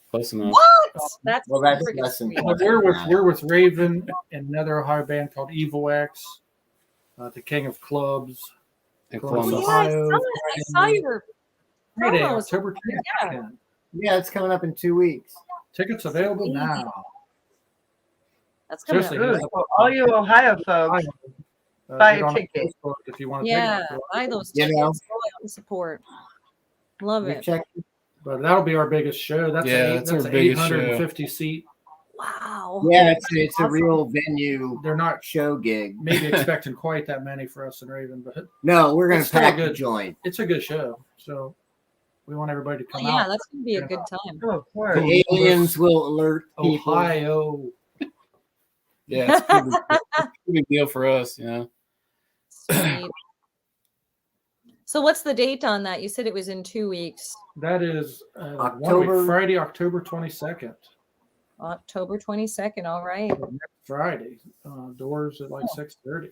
[SPEAKER 2] Close enough.
[SPEAKER 3] What? That's
[SPEAKER 4] Well, that's
[SPEAKER 3] freaking
[SPEAKER 4] less
[SPEAKER 3] sweet.
[SPEAKER 4] important.
[SPEAKER 5] But we're with Raven and another Ohio band called Evil X, the King of Clubs.
[SPEAKER 2] In
[SPEAKER 5] Oh,
[SPEAKER 3] Oh,
[SPEAKER 2] Columbus.
[SPEAKER 3] yeah, I
[SPEAKER 5] Ohio.
[SPEAKER 3] saw your
[SPEAKER 5] Friday,
[SPEAKER 3] promos.
[SPEAKER 5] October 22nd.
[SPEAKER 4] Yeah, it's coming up in 2 weeks.
[SPEAKER 5] Tickets available now.
[SPEAKER 3] That's coming
[SPEAKER 5] Seriously,
[SPEAKER 3] up.
[SPEAKER 1] Ooh, so all you Ohio folks, Buy
[SPEAKER 5] get
[SPEAKER 1] a
[SPEAKER 5] on
[SPEAKER 1] ticket.
[SPEAKER 5] Facebook if you want to.
[SPEAKER 3] Yeah, buy those
[SPEAKER 4] You
[SPEAKER 3] tickets.
[SPEAKER 4] know.
[SPEAKER 3] Go out and support. Love
[SPEAKER 4] We
[SPEAKER 3] it.
[SPEAKER 4] checked.
[SPEAKER 5] But that'll be our biggest show. That's
[SPEAKER 2] Yeah,
[SPEAKER 5] that's
[SPEAKER 2] our
[SPEAKER 5] an
[SPEAKER 2] biggest show.
[SPEAKER 5] 850 seat.
[SPEAKER 3] Wow.
[SPEAKER 4] Yeah, it's a
[SPEAKER 3] Awesome.
[SPEAKER 4] real venue
[SPEAKER 5] They're not
[SPEAKER 4] show gig.
[SPEAKER 5] maybe expecting quite that many for us in Raven, but
[SPEAKER 4] No, we're gonna
[SPEAKER 5] It's still
[SPEAKER 4] pack the
[SPEAKER 5] good.
[SPEAKER 4] joint.
[SPEAKER 5] it's a good show. So we want everybody to
[SPEAKER 3] Oh,
[SPEAKER 5] come
[SPEAKER 3] yeah,
[SPEAKER 5] out.
[SPEAKER 3] that's gonna be a good time.
[SPEAKER 1] oh, of course.
[SPEAKER 4] The aliens will alert people.
[SPEAKER 5] Ohio.
[SPEAKER 2] Yeah, it's a pretty big deal for us, you know.
[SPEAKER 3] Sweet. So what's the date on that? You said it was in 2 weeks.
[SPEAKER 5] That is
[SPEAKER 4] October-
[SPEAKER 5] Friday, October 22nd.
[SPEAKER 3] October 22nd. All right.
[SPEAKER 5] Friday. Doors at like 6:30.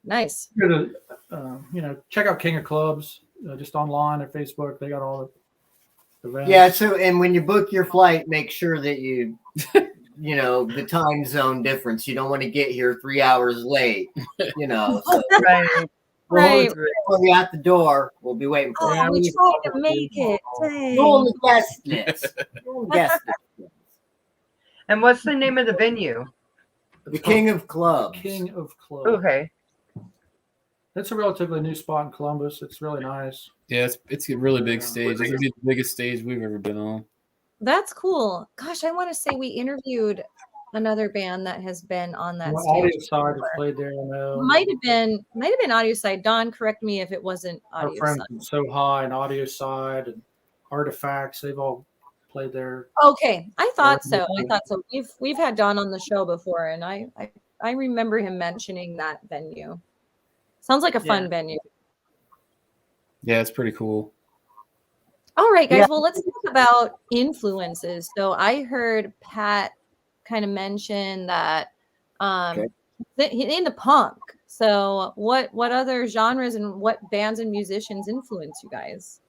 [SPEAKER 3] Nice.
[SPEAKER 5] Check out King of Clubs just online or Facebook. They got all the events.
[SPEAKER 4] Yeah. So, and when you book your flight, make sure that you the time zone difference. You don't want to get here 3 hours late. So
[SPEAKER 1] Right.
[SPEAKER 4] we'll be at the door. We'll be waiting for
[SPEAKER 3] Oh,
[SPEAKER 4] you.
[SPEAKER 3] we tried to make it. Dang.
[SPEAKER 4] You're on the guest list. You're on the guest list.
[SPEAKER 1] And what's the name of the venue?
[SPEAKER 4] The King of Clubs.
[SPEAKER 5] King of Clubs.
[SPEAKER 1] Okay.
[SPEAKER 5] It's a relatively new spot in Columbus. It's really nice.
[SPEAKER 2] Yeah, it's a really big stage. It's the biggest stage we've ever been on.
[SPEAKER 3] That's cool. Gosh, I want to say we interviewed another band that has been on that stage.
[SPEAKER 5] Audio Side has played there. I know.
[SPEAKER 3] Might have been Audio Side. Don, correct me if it wasn't
[SPEAKER 5] Our
[SPEAKER 3] Audio
[SPEAKER 5] friends
[SPEAKER 3] Side.
[SPEAKER 5] from So High and Audio Side and Artifacts, they've all played there.
[SPEAKER 3] Okay, I thought so. We've had Don on the show before, and I remember him mentioning that venue. Sounds like a fun venue.
[SPEAKER 2] Yeah, it's pretty cool.
[SPEAKER 3] All right, guys. Yeah. Well, let's talk about influences. So I heard Pat kind of mention that into punk. So what other genres and what bands and musicians influence you guys?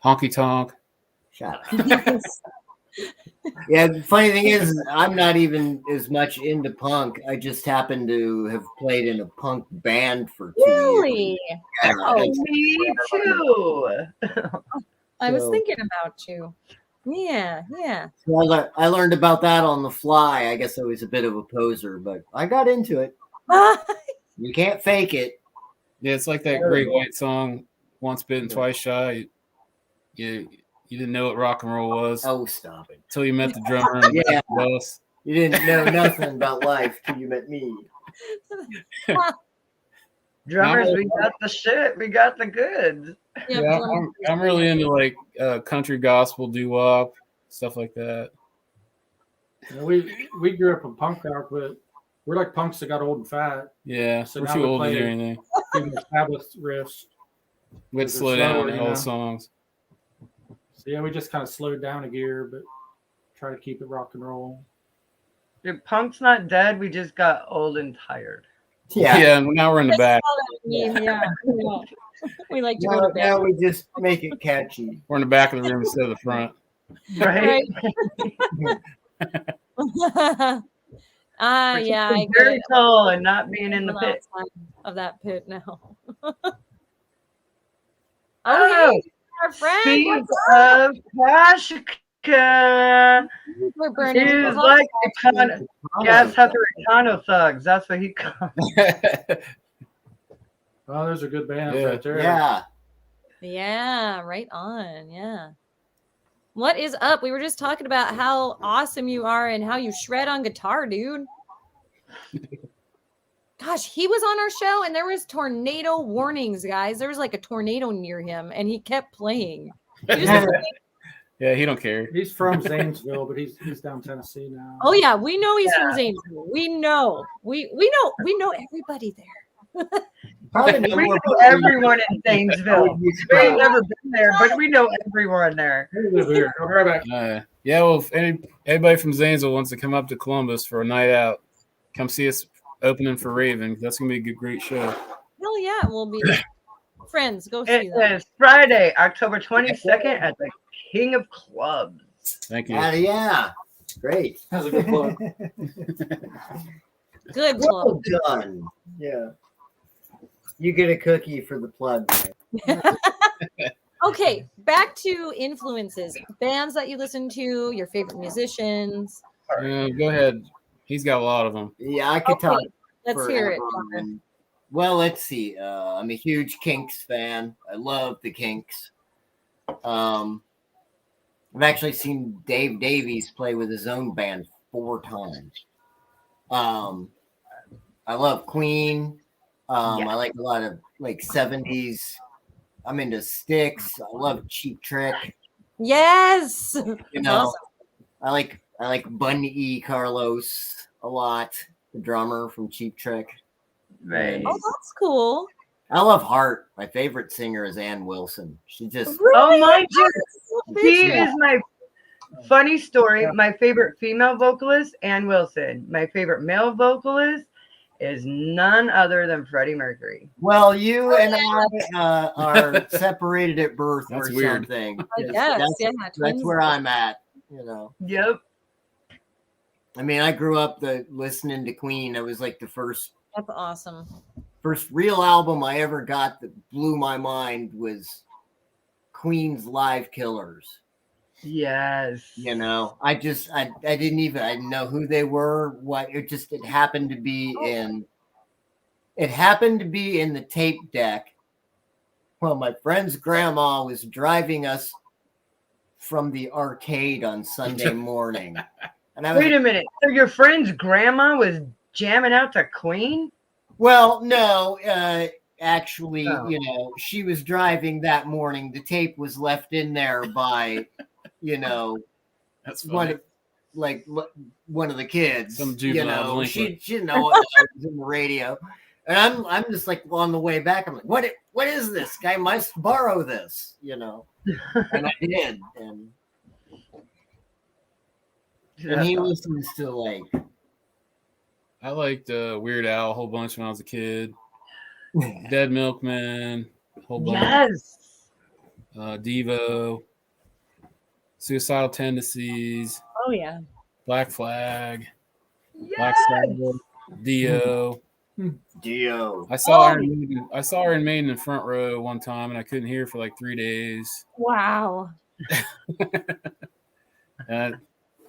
[SPEAKER 2] Honky Tonk.
[SPEAKER 4] Shut up. Yeah, the funny thing is, I'm not even as much into punk. I just happen to have played in a punk band for 2 years.
[SPEAKER 3] Really?
[SPEAKER 1] Oh, me too.
[SPEAKER 3] I was thinking about you. Yeah.
[SPEAKER 4] So I learned about that on the fly. I guess I was a bit of a poser, but I got into it. You can't fake it.
[SPEAKER 2] Yeah, it's like that Great White song, Once Bitten, Twice Shy. You didn't know what rock and roll was.
[SPEAKER 4] Oh, stop it.
[SPEAKER 2] Until you met the drummer and the boss.
[SPEAKER 4] You didn't know nothing about life till you met me.
[SPEAKER 1] Drummers, we got the shit. We got the goods.
[SPEAKER 2] Yeah, I'm really into like country gospel, doo-wop, stuff like that.
[SPEAKER 5] We grew up in punk rock, but we're like punks that got old and fat.
[SPEAKER 2] Yeah, so we're too old to do anything.
[SPEAKER 5] Sabbath riffs.
[SPEAKER 2] We had to slow down the whole songs.
[SPEAKER 5] So yeah, we just kind of slowed down a gear, but try to keep it rock and roll.
[SPEAKER 1] Dude, punk's not dead. We just got old and tired.
[SPEAKER 2] Yeah. Now we're in the back.
[SPEAKER 3] Yeah. We like to
[SPEAKER 4] now,
[SPEAKER 3] go to bed.
[SPEAKER 4] Now we just make it catchy.
[SPEAKER 2] We're in the back of the room instead of the front.
[SPEAKER 1] Right.
[SPEAKER 3] Yeah. I
[SPEAKER 1] very tall and not being in the pit
[SPEAKER 3] of that pit now.
[SPEAKER 1] Oh,
[SPEAKER 3] our friend.
[SPEAKER 1] Speak of Kashika.
[SPEAKER 3] We're burning.
[SPEAKER 1] He's like a gas Hurricano thugs. That's what he calls.
[SPEAKER 5] Oh, there's a good band right there.
[SPEAKER 3] Yeah, right on. Yeah. What is up? We were just talking about how awesome you are and how you shred on guitar, dude. Gosh, he was on our show and there was tornado warnings, guys. There was like a tornado near him and he kept playing.
[SPEAKER 2] Yeah, he don't care.
[SPEAKER 5] He's from Zanesville, but he's down Tennessee now.
[SPEAKER 3] Oh yeah, we know he's from Zanesville. We know. We know everybody there.
[SPEAKER 1] We know everyone in Zanesville. We ain't never been there, but we know everyone there.
[SPEAKER 2] Yeah, well, if anybody from Zanesville wants to come up to Columbus for a night out, come see us opening for Raven. That's gonna be a great show.
[SPEAKER 3] Hell yeah, we'll be friends. Go see that.
[SPEAKER 1] It is Friday, October 22nd at the King of Clubs.
[SPEAKER 2] Thank you.
[SPEAKER 4] Yeah, great.
[SPEAKER 5] That was a good plug.
[SPEAKER 3] Good
[SPEAKER 4] plug. Well done. Yeah. You get a cookie for the plug.
[SPEAKER 3] Okay, back to influences. Bands that you listen to, your favorite musicians.
[SPEAKER 2] Go ahead. He's got a lot of them.
[SPEAKER 4] Yeah, I could talk.
[SPEAKER 3] Let's hear it.
[SPEAKER 4] Well, let's see. I'm a huge Kinks fan. I love the Kinks. I've actually seen Dave Davies play with his own band 4 times. I love Queen. I like a lot of like 70s. I'm into Styx. I love Cheap Trick.
[SPEAKER 3] Yes.
[SPEAKER 4] You know, awesome. I like Bunny Carlos a lot, the drummer from Cheap Trick.
[SPEAKER 1] Right.
[SPEAKER 3] Oh, that's cool.
[SPEAKER 4] I love Heart. My favorite singer is Ann Wilson. She just
[SPEAKER 1] oh my God. She is my funny story. My favorite female vocalist, Ann Wilson. My favorite male vocalist is none other than Freddie Mercury.
[SPEAKER 4] Well, you and I are separated at birth
[SPEAKER 2] That's
[SPEAKER 4] or
[SPEAKER 2] weird.
[SPEAKER 4] something.
[SPEAKER 3] I guess,
[SPEAKER 4] That's where I'm at.
[SPEAKER 1] Yep.
[SPEAKER 4] I mean, I grew up listening to Queen. It was like the first
[SPEAKER 3] awesome.
[SPEAKER 4] First real album I ever got that blew my mind was Queen's Live Killers.
[SPEAKER 1] Yes.
[SPEAKER 4] I didn't know who they were. It happened to be in the tape deck. Well, my friend's grandma was driving us from the arcade on Sunday morning. And
[SPEAKER 1] Wait a minute. So your friend's grandma was jamming out to Queen?
[SPEAKER 4] Well, no, actually,
[SPEAKER 1] Oh.
[SPEAKER 4] she was driving that morning. The tape was left in there by,
[SPEAKER 2] That's funny.
[SPEAKER 4] one of the kids.
[SPEAKER 2] Some juvenile
[SPEAKER 4] she didn't know what was in the radio, and I'm just like on the way back. I'm like, what is this? Guy must borrow this, and I did, and he listens to like.
[SPEAKER 2] I liked Weird Al a whole bunch when I was a kid. Dead Milkman, a whole bunch.
[SPEAKER 1] Yes.
[SPEAKER 2] Devo, Suicidal Tendencies.
[SPEAKER 3] Oh yeah.
[SPEAKER 2] Black Flag.
[SPEAKER 1] Yes.
[SPEAKER 2] Black Sabbath. Dio.
[SPEAKER 4] Dio.
[SPEAKER 2] I saw Iron Maiden in front row one time, and I couldn't hear for like 3 days.
[SPEAKER 3] Wow.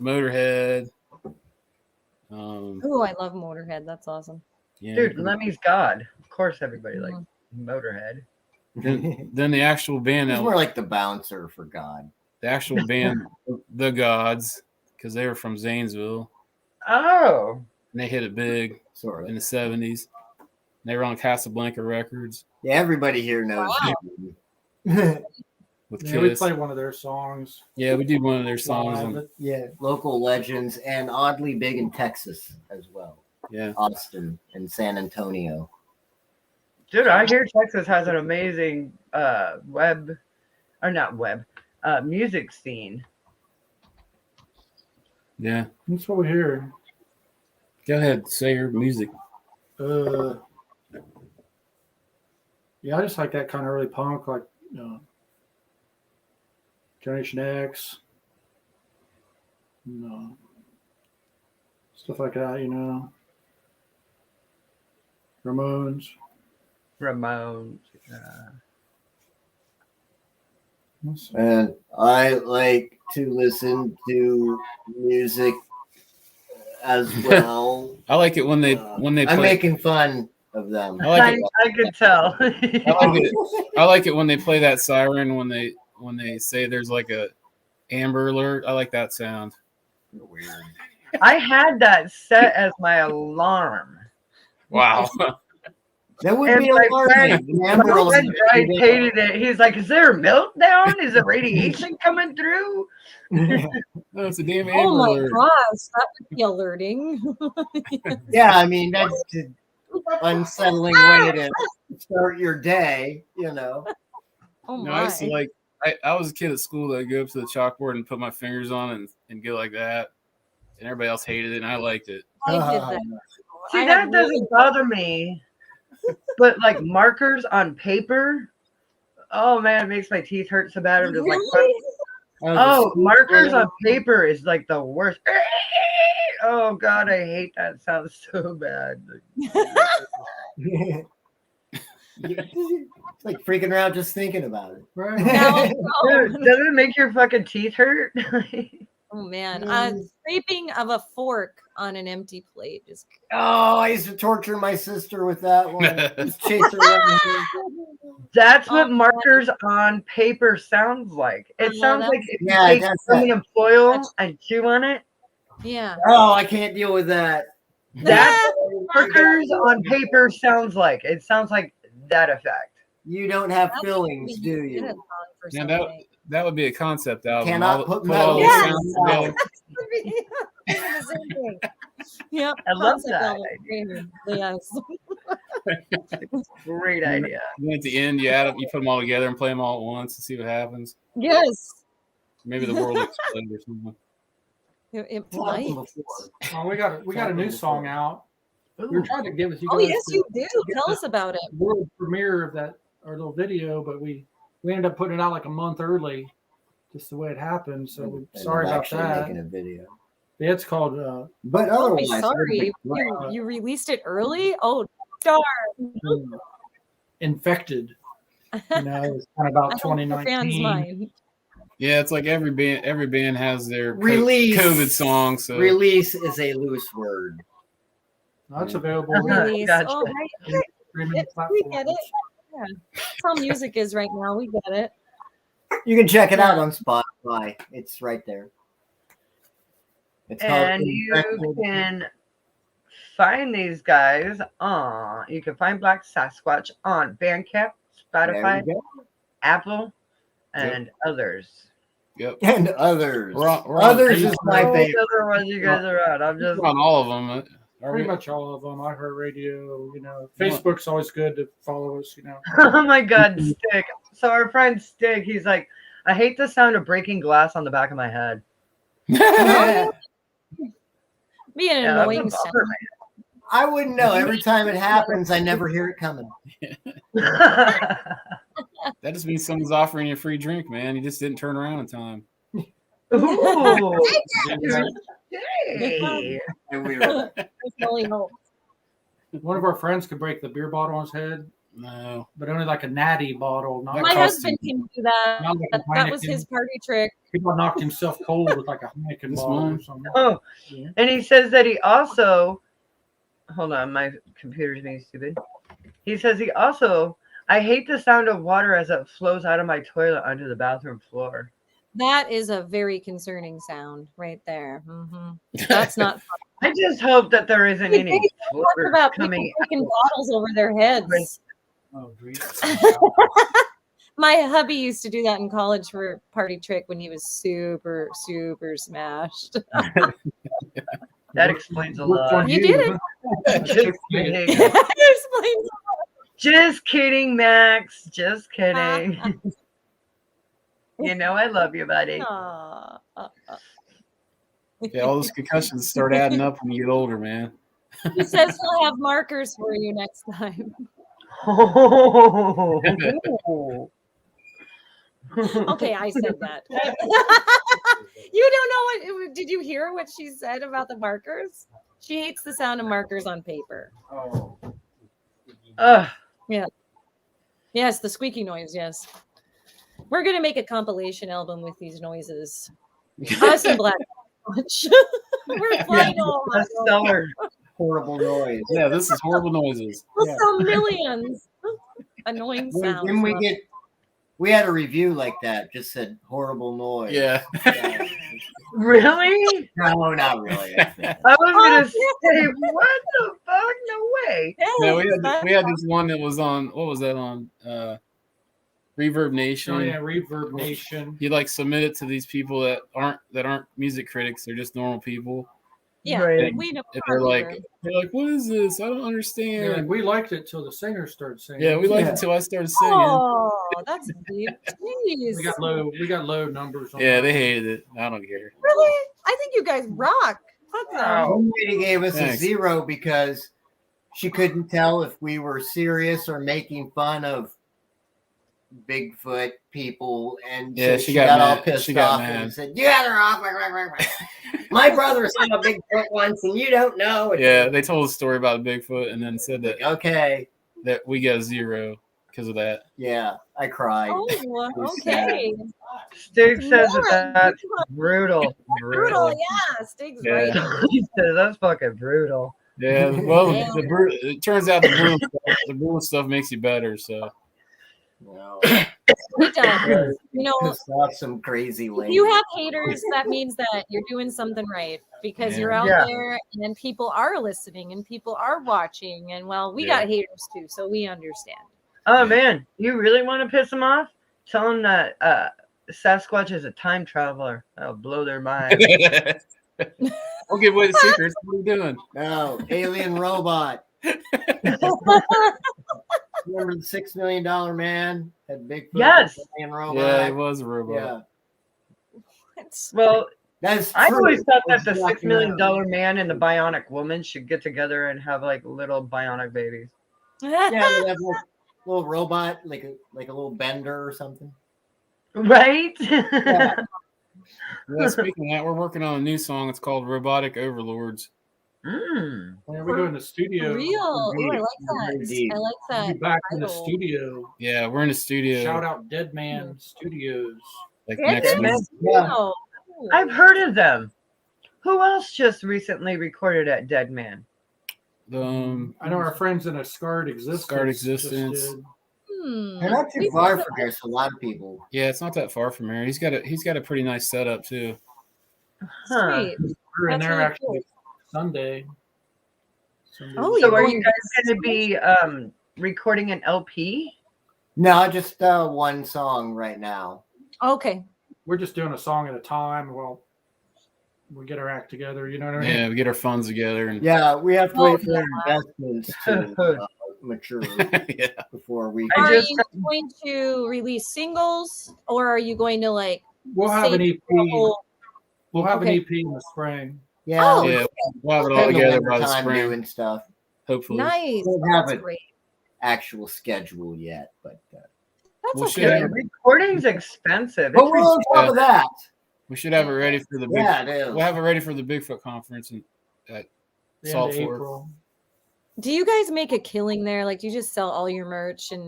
[SPEAKER 2] Motorhead.
[SPEAKER 3] Oh, I love Motorhead. That's awesome.
[SPEAKER 2] Yeah.
[SPEAKER 1] Dude, Lemmy's God. Of course, everybody likes Motorhead.
[SPEAKER 2] Then the actual band.
[SPEAKER 4] It's more like the Bouncer for God.
[SPEAKER 2] The actual band, The Gods, because they were from Zanesville.
[SPEAKER 1] Oh.
[SPEAKER 2] And they hit it big in the 70s. They were on Casablanca Records.
[SPEAKER 4] Yeah, everybody here knows.
[SPEAKER 2] With
[SPEAKER 5] Yeah, we play one of their songs.
[SPEAKER 2] Yeah, we did one of their songs.
[SPEAKER 4] Local legends, and oddly big in Texas as well.
[SPEAKER 2] Yeah,
[SPEAKER 4] Austin and San Antonio.
[SPEAKER 1] Dude, I hear Texas has an amazing music scene.
[SPEAKER 2] Yeah,
[SPEAKER 5] that's what we hear.
[SPEAKER 2] Go ahead, say your music.
[SPEAKER 5] Yeah, I just like that kind of early punk, like Generation X, stuff like that, Ramones.
[SPEAKER 4] And I like to listen to music as well.
[SPEAKER 2] I like it when they play.
[SPEAKER 4] I'm making fun of them.
[SPEAKER 1] I could tell.
[SPEAKER 2] I like it when they play that siren when they say there's like a Amber Alert. I like that sound.
[SPEAKER 4] Weird.
[SPEAKER 1] I had that set as my alarm.
[SPEAKER 2] Wow.
[SPEAKER 4] That would be alarming.
[SPEAKER 1] My friend hated it. He's like, "Is there a meltdown? Is the radiation coming through?"
[SPEAKER 2] No, it's a damn Amber
[SPEAKER 3] Oh my
[SPEAKER 2] Alert.
[SPEAKER 3] gosh, that would be alerting.
[SPEAKER 4] Yeah, I mean that's an unsettling way to start your day.
[SPEAKER 3] Oh
[SPEAKER 2] No,
[SPEAKER 3] my.
[SPEAKER 2] I used to I was a kid at school that would go up to the chalkboard and put my fingers on it and go like that. And everybody else hated it, and I liked it.
[SPEAKER 3] I did that.
[SPEAKER 1] See, that doesn't bother me. But like markers on paper, oh man, it makes my teeth hurt so bad. I'm just like, oh, markers on paper is like the worst. Oh God, I hate that. It sounds so bad.
[SPEAKER 4] It's like freaking out just thinking about it.
[SPEAKER 5] Right.
[SPEAKER 1] Dude, doesn't it make your fucking teeth hurt?
[SPEAKER 3] Oh man, scraping of a fork on an empty plate is.
[SPEAKER 4] Oh, I used to torture my sister with that one. Just chase her around.
[SPEAKER 1] That's what markers on paper sounds like. It sounds like if you take aluminum foil and chew on it.
[SPEAKER 3] Yeah.
[SPEAKER 4] Oh, I can't deal with that.
[SPEAKER 1] That's what markers on paper sounds like. It sounds like that effect.
[SPEAKER 4] You don't have fillings, do you?
[SPEAKER 2] Man, that would be a concept album.
[SPEAKER 4] Cannot put
[SPEAKER 2] all
[SPEAKER 4] metal.
[SPEAKER 2] the sounds together.
[SPEAKER 3] Yep.
[SPEAKER 1] I love that.
[SPEAKER 3] Yes.
[SPEAKER 1] Great idea.
[SPEAKER 2] And at the end, you add them, you put them all together and play them all at once and see what happens.
[SPEAKER 3] Yes.
[SPEAKER 2] Maybe the world will explode or something.
[SPEAKER 3] It might.
[SPEAKER 5] We got a new song out We were trying to get with you guys.
[SPEAKER 3] Oh yes, you do. Tell us about it.
[SPEAKER 5] World premiere of our little video, but we ended up putting it out like a month early, just the way it happened. So we're sorry about that.
[SPEAKER 4] Making a video.
[SPEAKER 5] Yeah, it's called.
[SPEAKER 4] But
[SPEAKER 3] Don't be
[SPEAKER 4] otherwise,
[SPEAKER 3] sorry. You released it early. Oh, darn.
[SPEAKER 5] Infected. You know, it's kind of about 2019.
[SPEAKER 3] Fans mind.
[SPEAKER 2] Yeah, it's like every band has their
[SPEAKER 4] Release.
[SPEAKER 2] COVID song. So
[SPEAKER 4] Release is a loose word.
[SPEAKER 5] That's available.
[SPEAKER 3] Release.
[SPEAKER 1] Gotcha.
[SPEAKER 3] Oh, right. We get it. Yeah. That's how music is right now. We get it.
[SPEAKER 4] You can check it out on Spotify. It's right there. It's
[SPEAKER 1] And you can find these guys on. You can find Black Sasquatch on Bandcamp, Spotify, Apple, and others.
[SPEAKER 2] Yep.
[SPEAKER 4] And others.
[SPEAKER 2] We're on
[SPEAKER 4] Others is my favorite.
[SPEAKER 1] Other ones you guys are on. I'm just
[SPEAKER 2] we're on all of them.
[SPEAKER 5] Pretty much all of them. iHeartRadio, you know. Facebook's always good to follow us, you know.
[SPEAKER 1] Oh my God, Stick. So our friend Stick, he's like, I hate the sound of breaking glass on the back of my head.
[SPEAKER 3] Be an annoying sound.
[SPEAKER 4] I wouldn't know. Every time it happens, I never hear it coming.
[SPEAKER 2] That just means someone's offering you a free drink, man. You just didn't turn around in time.
[SPEAKER 1] Ooh.
[SPEAKER 3] Hey.
[SPEAKER 5] One of our friends could break the beer bottle on his head.
[SPEAKER 2] No.
[SPEAKER 5] But only like a natty bottle. Not
[SPEAKER 3] My
[SPEAKER 5] like
[SPEAKER 3] husband can do that.
[SPEAKER 5] Not like a
[SPEAKER 3] That was
[SPEAKER 5] Heineken.
[SPEAKER 3] his party trick.
[SPEAKER 5] He knocked himself cold with like a Heineken
[SPEAKER 2] This
[SPEAKER 5] bottle
[SPEAKER 2] one?
[SPEAKER 5] or something.
[SPEAKER 1] Oh,
[SPEAKER 5] Yeah.
[SPEAKER 1] and he says that he also, hold on, my computer's being stupid. He says he also, I hate the sound of water as it flows out of my toilet onto the bathroom floor.
[SPEAKER 3] That is a very concerning sound right there. That's not fun.
[SPEAKER 1] I just hope that there isn't any
[SPEAKER 3] Talk
[SPEAKER 1] water
[SPEAKER 3] about
[SPEAKER 1] coming
[SPEAKER 3] people taking bottles over their heads.
[SPEAKER 5] Oh, great.
[SPEAKER 3] My hubby used to do that in college for a party trick when he was super, super smashed.
[SPEAKER 1] That explains a lot.
[SPEAKER 3] You did it.
[SPEAKER 1] Just kidding.
[SPEAKER 3] It explains
[SPEAKER 1] Just kidding, Max. Just kidding. You know I love you, buddy.
[SPEAKER 2] Yeah, all those concussions start adding up when you get older, man.
[SPEAKER 3] He says he'll have markers for you next time. Okay, I said that. You don't know what? Did you hear what she said about the markers? She hates the sound of markers on paper. Yeah. Yes, the squeaky noise. Yes. We're gonna make a compilation album with these noises. Us and Black Watch. We're flying all
[SPEAKER 1] Stellar.
[SPEAKER 4] Horrible noise.
[SPEAKER 2] Yeah, this is horrible noises.
[SPEAKER 3] We'll sell millions. Annoying sounds.
[SPEAKER 4] When we had a review like that, just said horrible noise.
[SPEAKER 2] Yeah.
[SPEAKER 1] Really?
[SPEAKER 4] No, not really.
[SPEAKER 1] I was gonna say, what the fuck? No way.
[SPEAKER 2] Yeah, we had this one that was on. What was that on? Reverb Nation.
[SPEAKER 5] Oh yeah, Reverb Nation.
[SPEAKER 2] You like submit it to these people that aren't music critics. They're just normal people.
[SPEAKER 3] Yeah,
[SPEAKER 1] Right.
[SPEAKER 3] we know.
[SPEAKER 2] And they're like, what is this? I don't
[SPEAKER 5] Yeah,
[SPEAKER 2] understand.
[SPEAKER 5] we liked it till the singer started singing.
[SPEAKER 2] Yeah, we liked it till I started singing.
[SPEAKER 3] Oh, that's deep. Jeez.
[SPEAKER 5] We got low numbers on
[SPEAKER 2] Yeah,
[SPEAKER 5] that.
[SPEAKER 2] they hated it. I don't care.
[SPEAKER 3] Really? I think you guys rock. Fuck them.
[SPEAKER 4] One lady gave us
[SPEAKER 2] Thanks.
[SPEAKER 4] a 0 because she couldn't tell if we were serious or making fun of Bigfoot people, and
[SPEAKER 2] Yeah,
[SPEAKER 4] so
[SPEAKER 2] she
[SPEAKER 4] she
[SPEAKER 2] got
[SPEAKER 4] got all
[SPEAKER 2] mad.
[SPEAKER 4] pissed
[SPEAKER 2] She got
[SPEAKER 4] off
[SPEAKER 2] mad.
[SPEAKER 4] and said, "You guys are off." My brother saw a Bigfoot once, and you don't know.
[SPEAKER 2] Yeah, they told a story about Bigfoot and then said that
[SPEAKER 4] Okay.
[SPEAKER 2] we got a 0 because of that.
[SPEAKER 4] Yeah, I cried.
[SPEAKER 3] Oh, okay.
[SPEAKER 1] Stig says that that's brutal.
[SPEAKER 3] Brutal, yeah. Stig's
[SPEAKER 2] Yeah.
[SPEAKER 3] right.
[SPEAKER 1] He says that's fucking brutal.
[SPEAKER 2] Yeah, well,
[SPEAKER 3] Yeah.
[SPEAKER 2] it turns out the brutal stuff makes you better. So
[SPEAKER 4] No.
[SPEAKER 3] It does. You know,
[SPEAKER 4] Pissed off some crazy
[SPEAKER 3] if
[SPEAKER 4] lady.
[SPEAKER 3] you have haters, that means that you're doing something right because
[SPEAKER 2] Yeah.
[SPEAKER 3] you're out
[SPEAKER 1] Yeah.
[SPEAKER 3] there and people are listening and people are watching. And well, we
[SPEAKER 2] Yeah.
[SPEAKER 3] got haters too, so we understand.
[SPEAKER 1] Oh
[SPEAKER 2] Yeah.
[SPEAKER 1] man, you really want to piss them off? Tell them that Sasquatch is a time traveler. That'll blow their mind.
[SPEAKER 2] Don't give away the secrets. What are you doing?
[SPEAKER 4] No, alien robot. Remember the $6 million man had Bigfoot?
[SPEAKER 1] Yes.
[SPEAKER 4] Alien robot.
[SPEAKER 2] Yeah, it was a robot.
[SPEAKER 4] Yeah.
[SPEAKER 1] Well,
[SPEAKER 4] That's
[SPEAKER 1] I
[SPEAKER 4] true.
[SPEAKER 1] always thought that the
[SPEAKER 4] It's
[SPEAKER 1] $6
[SPEAKER 4] not
[SPEAKER 1] million
[SPEAKER 4] gonna-
[SPEAKER 1] man and the bionic woman should get together and have like little bionic babies.
[SPEAKER 4] Yeah, they have like a little robot, like a little bender or something.
[SPEAKER 1] Right?
[SPEAKER 4] Yeah.
[SPEAKER 2] Well, speaking of that, we're working on a new song. It's called Robotic Overlords.
[SPEAKER 1] Mm.
[SPEAKER 5] When we go in the studio,
[SPEAKER 3] Real. Ooh, I like
[SPEAKER 4] Very
[SPEAKER 3] that.
[SPEAKER 4] deep.
[SPEAKER 3] I like
[SPEAKER 5] we'll
[SPEAKER 3] that.
[SPEAKER 5] be back in the
[SPEAKER 3] title.
[SPEAKER 5] studio.
[SPEAKER 2] Yeah, we're in the studio.
[SPEAKER 5] Shout out Dead Man Studios.
[SPEAKER 2] like
[SPEAKER 3] Dead
[SPEAKER 2] next
[SPEAKER 3] Man
[SPEAKER 2] week.
[SPEAKER 3] Studio. Ooh.
[SPEAKER 1] I've heard of them. Who else just recently recorded at Dead Man?
[SPEAKER 5] I know our friends in a Scarred Existence.
[SPEAKER 2] Scarred
[SPEAKER 5] just
[SPEAKER 2] Existence.
[SPEAKER 5] did.
[SPEAKER 4] They're not too far from here, so a lot of people.
[SPEAKER 2] Yeah, it's not that far from here. He's got a pretty nice setup too.
[SPEAKER 1] Huh.
[SPEAKER 3] Sweet.
[SPEAKER 5] We're in
[SPEAKER 3] That's
[SPEAKER 5] there
[SPEAKER 3] really
[SPEAKER 5] actually
[SPEAKER 3] cool.
[SPEAKER 5] Sunday.
[SPEAKER 3] Oh,
[SPEAKER 1] So
[SPEAKER 3] you're
[SPEAKER 1] are
[SPEAKER 3] going
[SPEAKER 1] you
[SPEAKER 3] to
[SPEAKER 1] guys going to be recording an LP?
[SPEAKER 4] No, just one song right now.
[SPEAKER 3] Okay.
[SPEAKER 5] We're just doing a song at a time. Well, we get our act together. You know what I mean?
[SPEAKER 2] Yeah, we get our funds together and
[SPEAKER 4] Yeah, we have to
[SPEAKER 3] Oh,
[SPEAKER 4] wait for their investments to mature
[SPEAKER 2] yeah.
[SPEAKER 4] before we.
[SPEAKER 1] I
[SPEAKER 3] Are
[SPEAKER 1] just-
[SPEAKER 3] you going to release singles, or are you going to like?
[SPEAKER 5] We'll have an
[SPEAKER 3] save
[SPEAKER 5] EP.
[SPEAKER 3] the whole-
[SPEAKER 5] We'll have
[SPEAKER 3] Okay.
[SPEAKER 5] an EP in the spring.
[SPEAKER 4] Yeah,
[SPEAKER 3] Oh,
[SPEAKER 2] Yeah, we'll have it all
[SPEAKER 4] spend the
[SPEAKER 2] together by the
[SPEAKER 4] wintertime
[SPEAKER 2] spring,
[SPEAKER 4] doing stuff.
[SPEAKER 2] hopefully.
[SPEAKER 3] Nice.
[SPEAKER 4] We don't have
[SPEAKER 3] That's
[SPEAKER 4] it.
[SPEAKER 3] great.
[SPEAKER 4] Actual schedule yet, but
[SPEAKER 3] That's
[SPEAKER 2] We'll
[SPEAKER 3] okay.
[SPEAKER 2] share
[SPEAKER 1] Yeah, recording's expensive.
[SPEAKER 4] but
[SPEAKER 1] It's
[SPEAKER 4] we're on top of that.
[SPEAKER 2] We should have it ready for the big.
[SPEAKER 4] Yeah, it is.
[SPEAKER 2] We'll have it ready for the Bigfoot conference at
[SPEAKER 5] The
[SPEAKER 2] Salt
[SPEAKER 5] end of
[SPEAKER 2] Fork.
[SPEAKER 5] April.
[SPEAKER 3] Do you guys make a killing there? Like, do you just sell all your merch and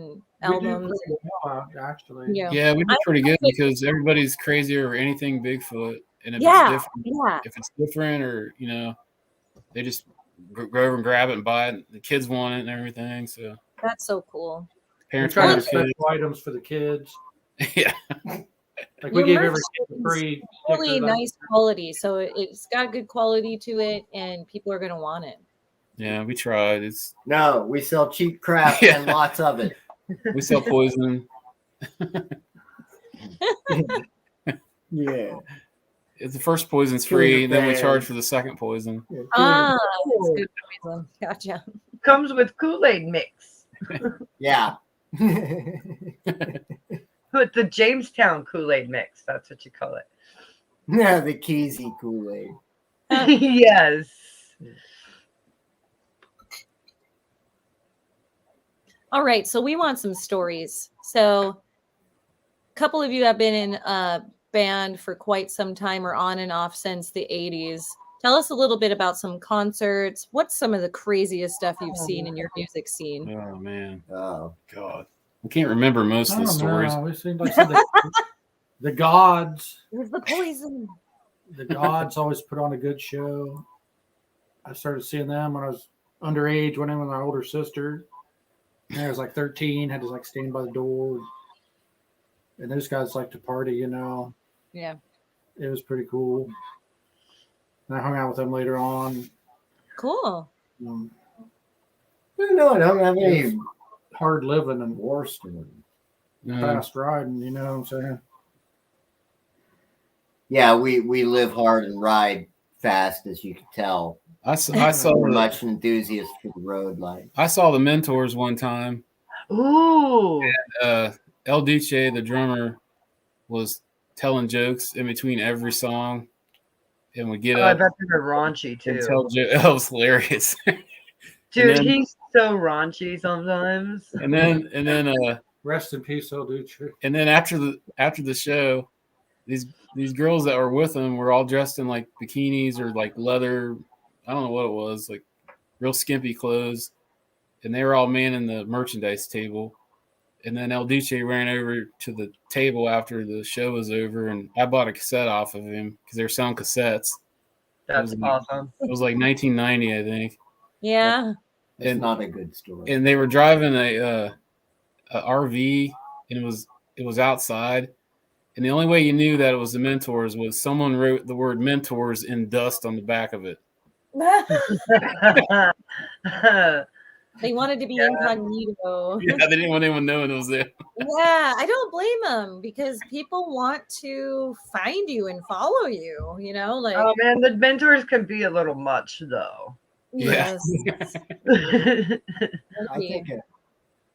[SPEAKER 5] We do
[SPEAKER 3] albums?
[SPEAKER 5] pretty well, actually.
[SPEAKER 3] Yeah.
[SPEAKER 2] Yeah, we do
[SPEAKER 3] I
[SPEAKER 2] pretty good
[SPEAKER 3] think-
[SPEAKER 2] because everybody's crazy over anything Bigfoot, and if
[SPEAKER 3] Yeah.
[SPEAKER 2] it's different,
[SPEAKER 3] Yeah.
[SPEAKER 2] if it's different, or they just go over and grab it and buy it. The kids want it and everything, so
[SPEAKER 3] That's so cool.
[SPEAKER 5] We
[SPEAKER 2] parents
[SPEAKER 5] try to
[SPEAKER 2] want
[SPEAKER 5] have
[SPEAKER 2] their kids.
[SPEAKER 5] special items for the kids.
[SPEAKER 2] Yeah,
[SPEAKER 5] Like
[SPEAKER 3] Your
[SPEAKER 5] we gave
[SPEAKER 3] merch
[SPEAKER 5] every kid a
[SPEAKER 3] is
[SPEAKER 5] free
[SPEAKER 3] Really
[SPEAKER 5] sticker.
[SPEAKER 3] nice quality. So it's got good quality to it, and people are going to want it.
[SPEAKER 2] yeah, we tried. It's
[SPEAKER 4] No, we sell cheap crap
[SPEAKER 2] Yeah.
[SPEAKER 4] and lots of it.
[SPEAKER 2] we sell poison.
[SPEAKER 4] Yeah.
[SPEAKER 2] If the first poison's
[SPEAKER 4] Kill
[SPEAKER 2] free,
[SPEAKER 4] your
[SPEAKER 2] and then we
[SPEAKER 4] fans.
[SPEAKER 2] charge for the second poison.
[SPEAKER 3] Ah, that's good reason. Gotcha.
[SPEAKER 1] comes with Kool-Aid mix.
[SPEAKER 4] Yeah.
[SPEAKER 1] With the Jamestown Kool-Aid mix. That's what you call it.
[SPEAKER 4] Yeah, the Keezy Kool-Aid.
[SPEAKER 1] Yes.
[SPEAKER 3] All right, so we want some stories. So a couple of you have been in a band for quite some time or on and off since the 80s. Tell us a little bit about some concerts. What's some of the craziest stuff you've seen in your music scene?
[SPEAKER 2] Oh man,
[SPEAKER 4] Oh.
[SPEAKER 2] God, I can't remember most
[SPEAKER 5] I
[SPEAKER 2] of the
[SPEAKER 5] don't
[SPEAKER 2] stories.
[SPEAKER 5] know. It seemed like the gods.
[SPEAKER 3] It was the poison.
[SPEAKER 5] The gods always put on a good show. I started seeing them when I was underage. Went in with my older sister. And I was like 13. Had to like stand by the door. And those guys like to party,
[SPEAKER 3] Yeah.
[SPEAKER 5] It was pretty cool. And I hung out with them later on.
[SPEAKER 3] Cool.
[SPEAKER 4] No, I don't have any
[SPEAKER 5] Hard living and
[SPEAKER 4] war stories.
[SPEAKER 5] fast riding, you know what I'm saying?
[SPEAKER 4] Yeah, we live hard and ride fast, as you can tell.
[SPEAKER 2] I saw
[SPEAKER 4] We're
[SPEAKER 2] the,
[SPEAKER 4] much an enthusiast for the road life.
[SPEAKER 2] I saw the Mentors one time.
[SPEAKER 1] Ooh.
[SPEAKER 2] El Duce, the drummer, was telling jokes in between every song, and would get
[SPEAKER 1] Oh, I
[SPEAKER 2] up
[SPEAKER 1] bet they were raunchy
[SPEAKER 2] and
[SPEAKER 1] too.
[SPEAKER 2] tell jokes. It was hilarious.
[SPEAKER 1] Dude,
[SPEAKER 2] then-
[SPEAKER 1] he's so raunchy sometimes.
[SPEAKER 2] and then
[SPEAKER 5] Rest in peace, El Duce.
[SPEAKER 2] and then after the show, these girls that were with him were all dressed in like bikinis or like leather. I don't know what it was, like real skimpy clothes, and they were all manning the merchandise table. And then El Duce ran over to the table after the show was over, and I bought a cassette off of him because they were selling cassettes.
[SPEAKER 1] That's awesome.
[SPEAKER 2] It was like 1990, I think.
[SPEAKER 3] Yeah.
[SPEAKER 4] It's
[SPEAKER 2] And-
[SPEAKER 4] not a good story.
[SPEAKER 2] And they were driving a RV, and it was outside. And the only way you knew that it was the Mentors was someone wrote the word Mentors in dust on the back of it.
[SPEAKER 3] They wanted to be incognito.
[SPEAKER 2] Yeah, they didn't want anyone knowing it was there.
[SPEAKER 3] Yeah, I don't blame them because people want to find you and follow you, like
[SPEAKER 1] Oh man, the mentors can be a little much though.
[SPEAKER 2] Yeah.
[SPEAKER 3] yes.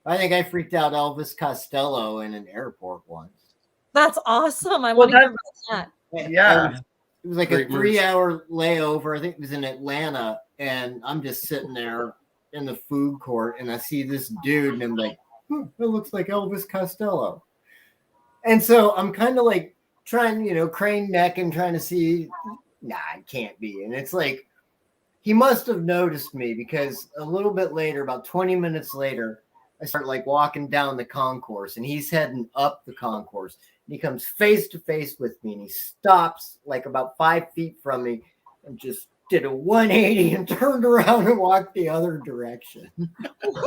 [SPEAKER 4] I think I freaked out Elvis Costello in an airport once.
[SPEAKER 3] That's awesome. I
[SPEAKER 1] Well,
[SPEAKER 3] want to hear about that.
[SPEAKER 1] Yeah.
[SPEAKER 4] It It was like
[SPEAKER 2] Great
[SPEAKER 4] a 3-hour layover. I think it was in Atlanta, and I'm just sitting there in the food court, and I see this dude, and I'm like, it looks like Elvis Costello. And so I'm kind of like trying, crane neck and trying to see, nah, it can't be. And it's like, he must have noticed me, because a little bit later, about 20 minutes later, I start like walking down the concourse, and he's heading up the concourse. And he comes face to face with me, and he stops like about 5 feet from me and just did a 180 and turned around and walked the other direction.